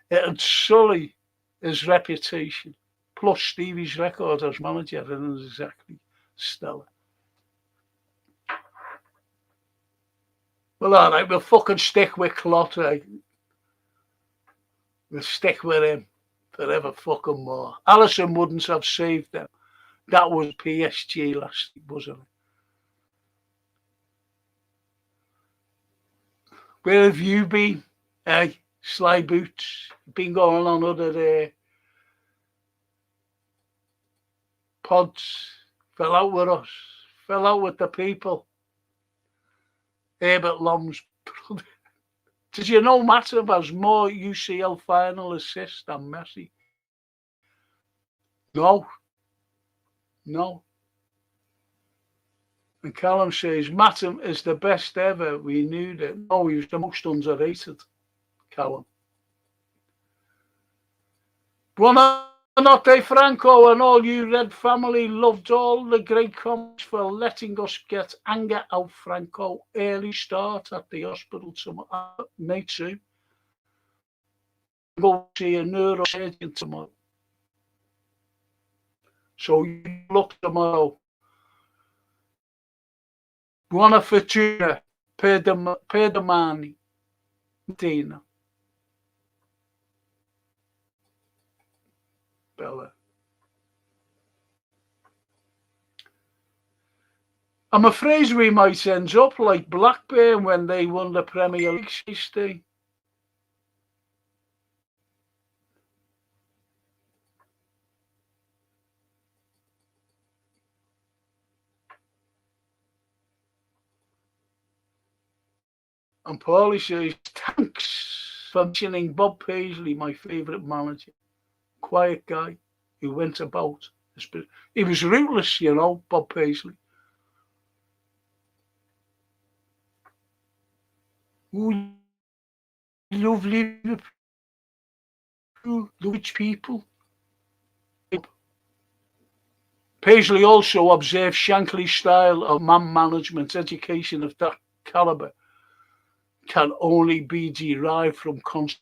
it'd sully his reputation. Plus Stevie's record as manager isn't exactly stellar. Well, all right, we'll fucking stick with Clotter. We'll stick with him forever fucking more. Allison wouldn't have saved them. That was PSG last week, wasn't it? Where have you been? Hey, Sly Boots. Been going on other pods. Fell out with us. Fell out with the people. Herbert Lom's brother. Did you know Matip has more UCL final assists than Messi? No. And Callum says, Matip is the best ever. We knew that. No, he was the most underrated, Callum. Buonanotte, Franco, and all you Red family. Loved all the great comments for letting us get anger out, Franco. Early start at the hospital tomorrow. Me too. Go see a neurosurgeon tomorrow. So you look tomorrow. Buona fortuna per domani. Dina. Bella. I'm afraid we might end up like Blackburn when they won the Premier League 60. And Paulie says, thanks for mentioning Bob Paisley, my favourite manager. Quiet guy who went about. He was ruthless, you know, Bob Paisley. We love Liverpool, love its people. Paisley also observed Shankly's style of man management. Education of that calibre can only be derived from constant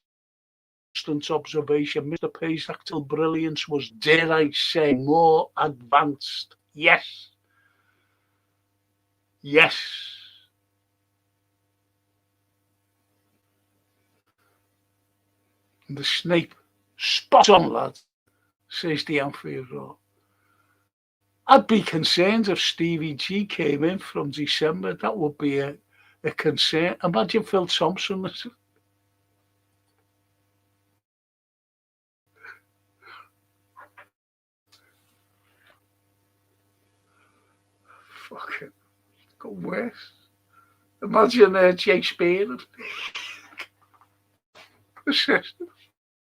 observation. Mr. Paisley's tactile brilliance was, dare I say, more advanced. Yes. Yes. The Snape, spot on, lad, says the Anfield Roar. I'd be concerned if Stevie G came in from December. That would be a concern. Imagine Phil Thompson. Fucking go worse. Imagine Jake Spear.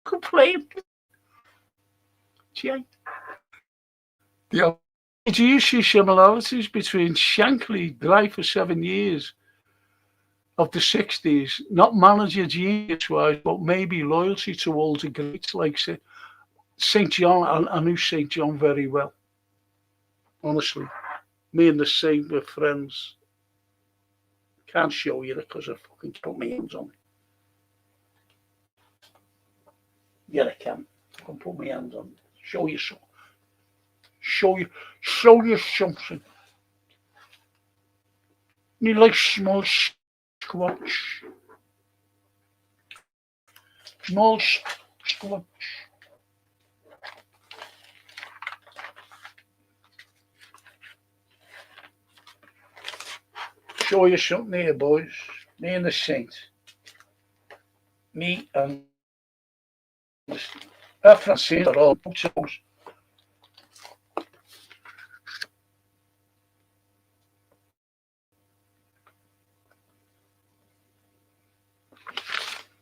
Complain. Jake. Yeah. Do you see similarities between Shankly, drive for 7 years of the 60s, not manager genius-wise, but maybe loyalty to older greats like St. John? I knew St. John very well, honestly. Me and the Saint were friends. Can't show you it because I fucking put my hands on it. Yeah, I can. I can put my hands on it. Show you something. Show you something. You like small squatch. Small squatch. Show you something here, boys. Me and the Saint. Me and Francine are all photos.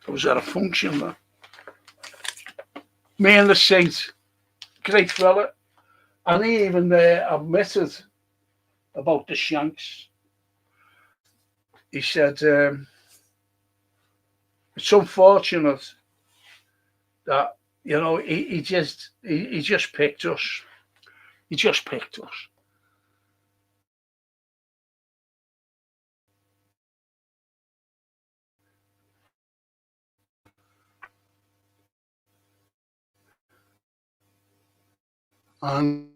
I was at a function, man. Me and the Saint. Great fella. And he even admitted about the Shanks. He said, it's unfortunate that, you know, he just picked us. He just picked us. And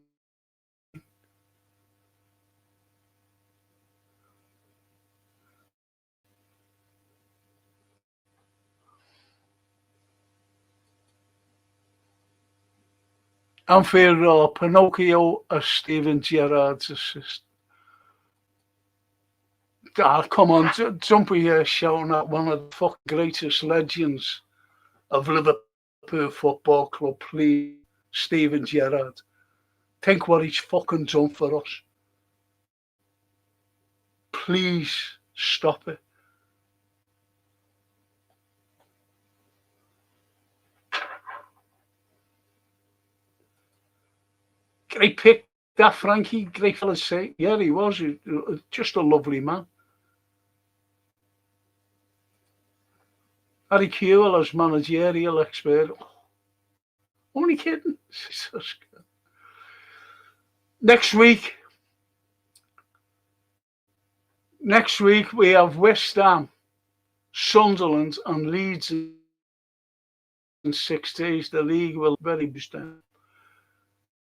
Anfield Pinocchio as Steven Gerrard's assistant. Come on, don't be here shouting at one of the fucking greatest legends of Liverpool Football Club, please, Steven Gerrard. Think what he's fucking done for us. Please stop it. Great pick, that Frankie. Great fella to say. Yeah, he was just a lovely man. Harry Kewell as managerial expert. Only kidding. Next week we have West Ham, Sunderland and Leeds in 6 days. The league will very much down.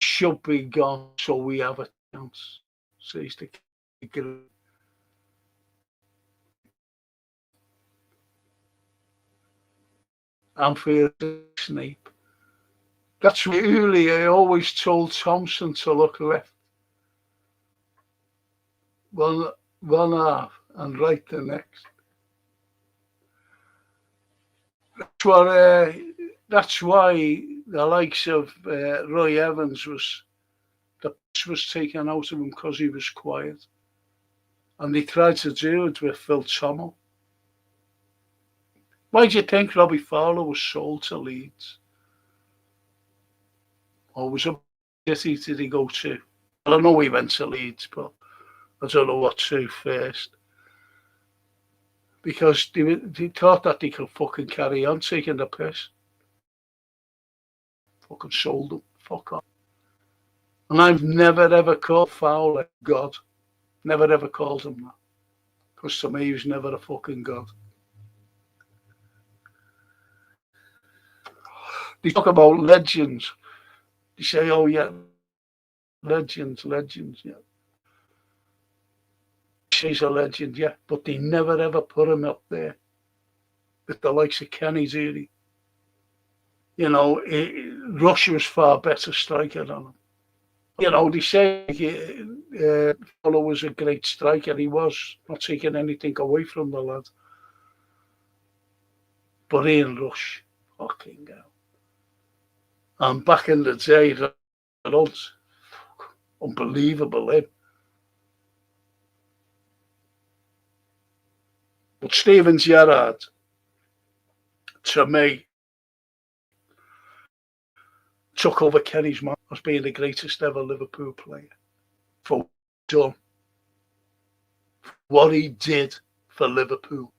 Should be gone, so we have a chance, says the kicker. Anfield Snape. That's really, I always told Thompson to look left. One half and right the next. That's why the likes of Roy Evans was taken out of him because he was quiet. And they tried to do it with Phil Thommel. Why do you think Robbie Fowler was sold to Leeds? Or was a city did he go to? I don't know he went to Leeds, but I don't know what to first. because they thought that they could fucking carry on taking the piss. Fucking sold them. Fuck off. And I've never ever called Fowler God. Never ever called him that. Because to me, he was never a fucking God. They talk about legends. They say, oh yeah, legends, yeah. She's a legend, yeah. But they never ever put him up there with the likes of Kenny Zuri. You know, Rush was far better striker than him. You know, they say Fowler was a great striker. He was, not taking anything away from the lad. But Ian Rush, fucking hell. And back in the day, the odds, unbelievable him. But Steven Gerrard, to me, took over Kenny's man as being the greatest ever Liverpool player. For what he did for Liverpool.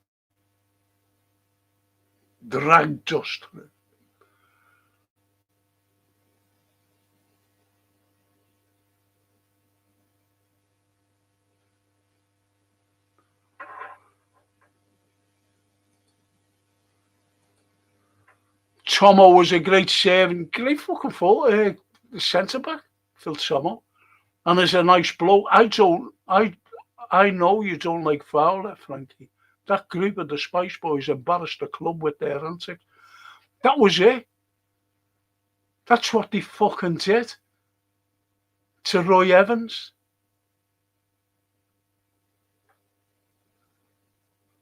Dragged us through. Tomo was a great saving, great fucking centre back, Phil Tomo, and he's a nice bloke. I know you don't like Fowler, Frankie. That group of the Spice Boys embarrassed the club with their antics. That was it. That's what they fucking did to Roy Evans.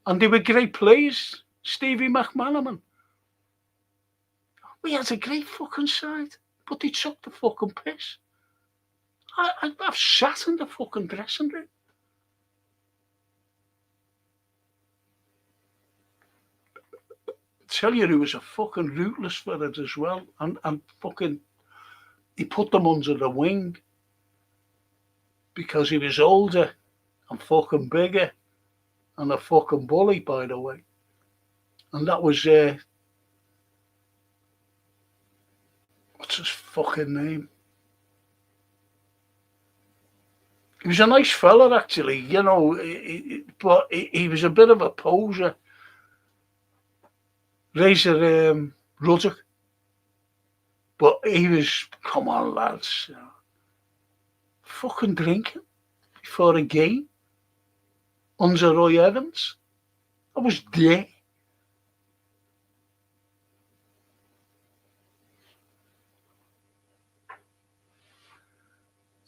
And they were great players. Stevie McManaman. We had a great fucking side, but they took the fucking piss. I've sat in the fucking dressing room. Tell you, he was a fucking rootless for it as well, and fucking he put them under the wing because he was older and fucking bigger and a fucking bully, by the way. And that was what's his fucking name? He was a nice fella, actually, you know, but he was a bit of a poser. Razor Ruddock. But he was, come on, lads, fucking drinking before a game under Roy Evans. I was there.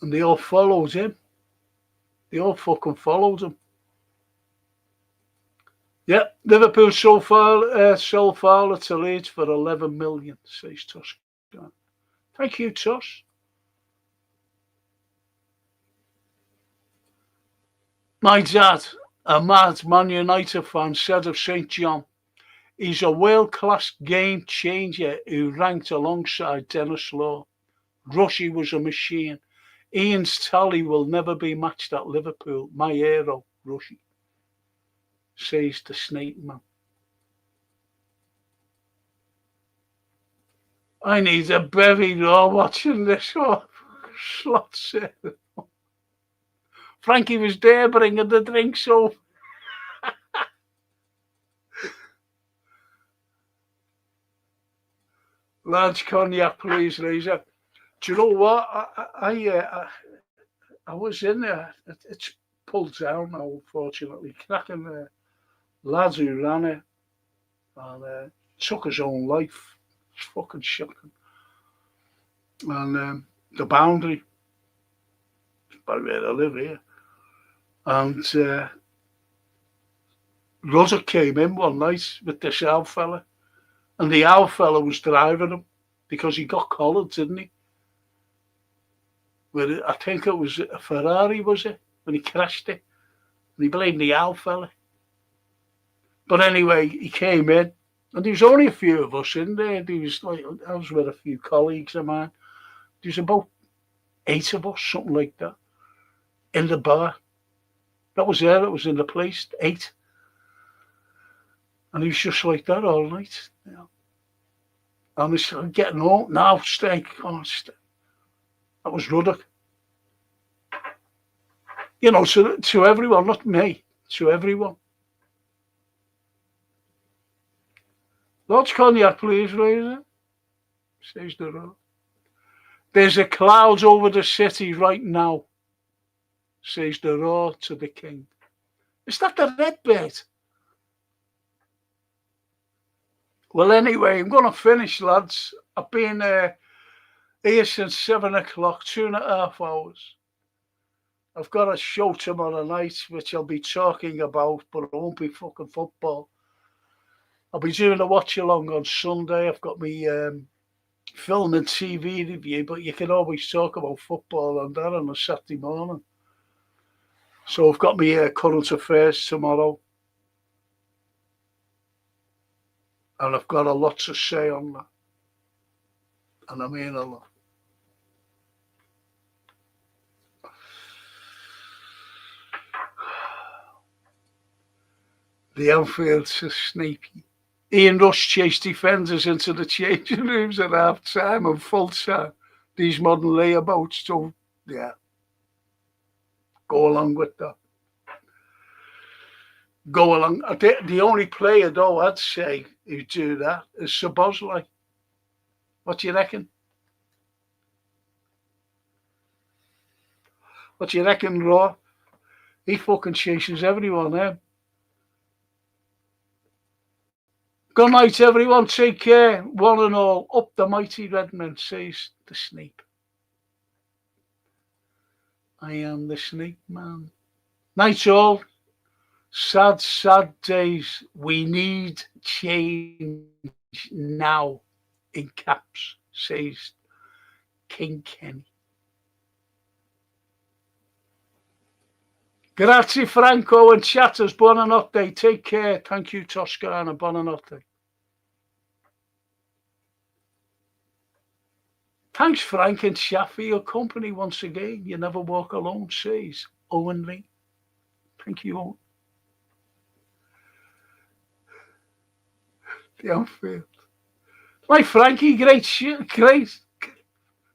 And they all followed him. They all fucking followed him. Yeah, Liverpool sold Fowler to Leeds for 11 million, says Tusk. Thank you, Tusk. My dad, a mad Man United fan, said of St. John, he's a world-class game changer who ranked alongside Dennis Law. Rushy was a machine. Ian's tally will never be matched at Liverpool. My hero, Rushy, says the Snake Man. I need a berry raw watching this one. Slot said. Frankie was there bringing the drinks up. Large cognac, please, Lisa. Do you know what? I was in there. It's pulled down now, unfortunately. Cracking lads who ran it and took his own life. It's fucking shocking. And the boundary, by where I live here. And Ruddock came in one night with this owl fella. And the owl fella was driving him because he got collared, didn't he? I think it was a Ferrari, was it? When he crashed it. And he blamed the owl fella. But anyway, he came in. And there was only a few of us in there. I was with a few colleagues of mine. There was about 8 of us, something like that, in the bar. That was there. It was in the place, 8. And he was just like that all night. You know. And I'm getting home now, stay. That was Ruddock. You know, to everyone, not me, to everyone. Large cognac, please, Razor, says the road. There's a cloud over the city right now, says the roar to the king. Is that the red bird? Well, anyway, I'm going to finish, lads. I've been here since 7 o'clock, 2.5 hours. I've got a show tomorrow night, which I'll be talking about, but it won't be fucking football. I'll be doing a watch-along on Sunday. I've got me film and TV review, but you can always talk about football and that on a Saturday morning. So I've got me current affairs tomorrow. And I've got a lot to say on that. And I mean a lot. The Anfield's a sneaky. Ian Rush chased defenders into the changing rooms at half time and full time. These modern layabouts, so yeah. Go along with that. Go along. The only player, though, I'd say who do that is Szoboszlai. What do you reckon? What do you reckon, Raw? He fucking chases everyone, eh? Good night, everyone. Take care. One and all. Up the mighty Redmen, says the snake. I am the snake man. Night all. Sad, sad days. We need change now. In caps, says King Kenny. Grazie Franco and chatters. Buonanotte. Take care. Thank you, Toscana. Buonanotte. Thanks, Frank and chat for your company once again. You never walk alone, says Owen Lee. Thank you, Owen. The Anfield. My Frankie, great show. Great.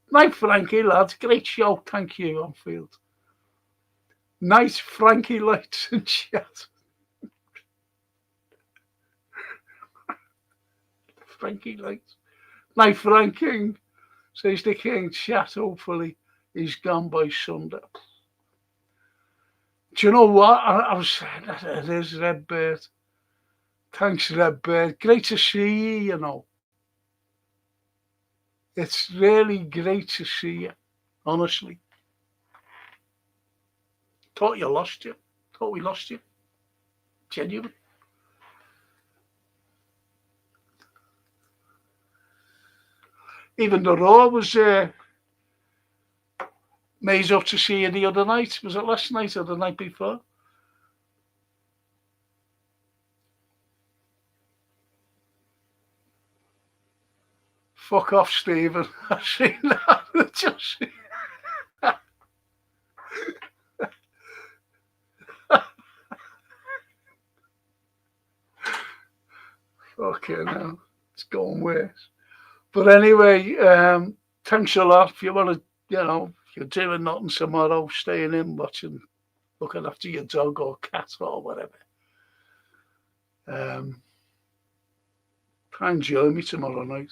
My Frankie, lads, great show. Thank you, Anfield. Nice Frankie lights and chat. Frankie lights. My Franking, says the king. Chat, hopefully, he's gone by Sunday. Do you know what? I was saying that it is Redbird. Thanks, Redbird. Great to see you, you know. It's really great to see you, honestly. Thought you lost you. Thought we lost you. Genuine. Even the Raw was made up to see you the other night. Was it last night or the night before? Fuck off, Stephen. I've seen that. Just fucking hell. It's going worse. But anyway, thanks a lot. If you want to, you know, if you're doing nothing tomorrow, staying in, watching, looking after your dog or cat or whatever. Try and join me tomorrow night.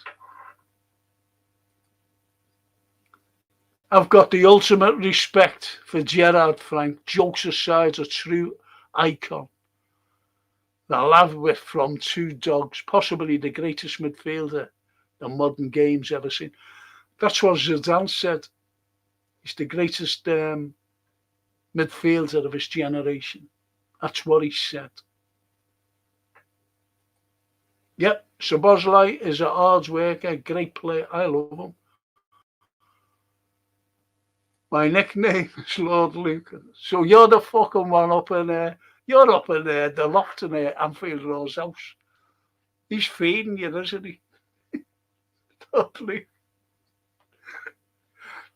I've got the ultimate respect for Gerard Frank. Jokes aside, a true icon. The lad with from two dogs, possibly the greatest midfielder the modern game's ever seen. That's what Zidane said. He's the greatest midfielder of his generation. That's what he said. Yep, Szoboszlai is a hard worker, great player. I love him. My nickname is Lord Lucan. So you're the fucking one up in there. You're up in there, the loft in there, Anfield Road's house. He's feeding you, isn't he? Totally.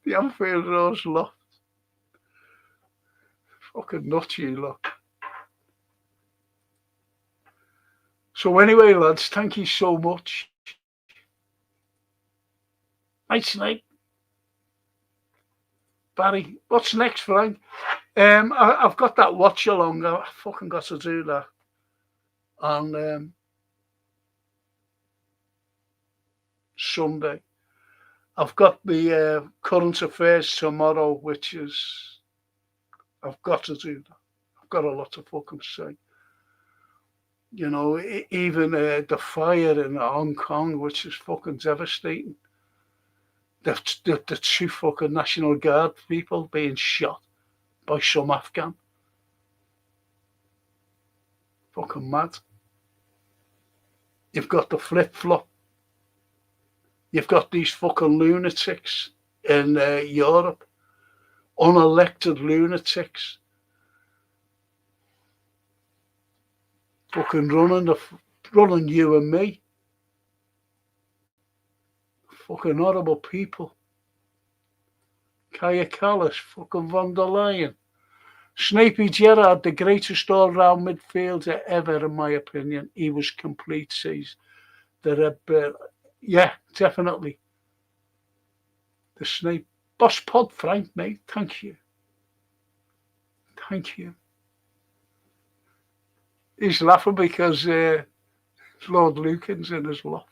The Anfield Road's loft. Fucking nuts, you lot. So anyway, lads, thank you so much. Night night. Barry, what's next, Frank? I've got that watch along. I fucking got to do that on Sunday. I've got the current affairs tomorrow, which is I've got to do that. I've got a lot to fucking say. You know, even the fire in Hong Kong, which is fucking devastating. The two fucking National Guard people being shot by some Afghan. Fucking mad. You've got the flip-flop. You've got these fucking lunatics in Europe. Unelected lunatics. Fucking running you and me. Fucking horrible people. Kaya Kallas, fucking von der Leyen. Snapey Gerrard, the greatest all-round midfielder ever, in my opinion. He was complete, says the Red. Yeah, definitely. The Snape. Boss Pod, Frank, mate. Thank you. Thank you. He's laughing because Lord Lucan's in his loft.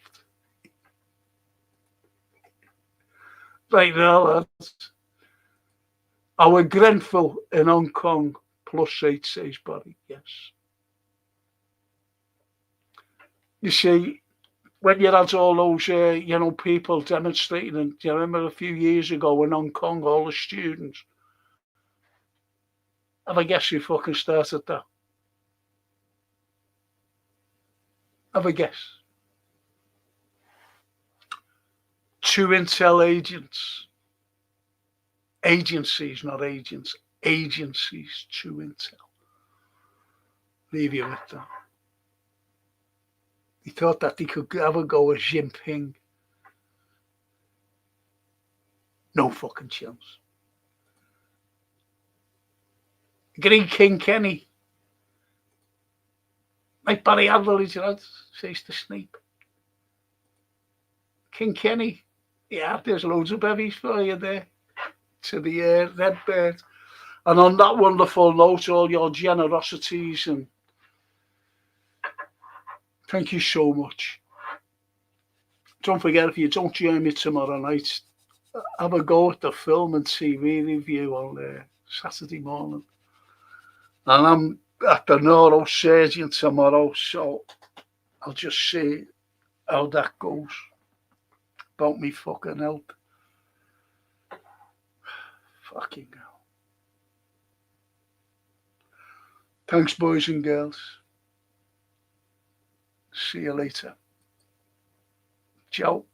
Right now, lads. Our Grenfell in Hong Kong +8, says Barry. Yes. You see, when you had all those, people demonstrating, and do you remember a few years ago in Hong Kong, all the students? Have a guess who fucking started that? Have a guess. 2 intel agents. Agencies, not agents. Agencies, 2 intel. Leave you with that. He thought that he could have a go at Jinping. No fucking chance. Green King Kenny. Like Barry Adler, says the Snape. King Kenny. Yeah, there's loads of bevies for you there. To the Red Bird. And on that wonderful note, all your generosities, and thank you so much. Don't forget, if you don't join me tomorrow night, have a go at the film and TV review on Saturday morning. And I'm at the neurosurgeon tomorrow, so I'll just see how that goes. About me fucking health. Fucking hell. Thanks, boys and girls. See you later. Ciao.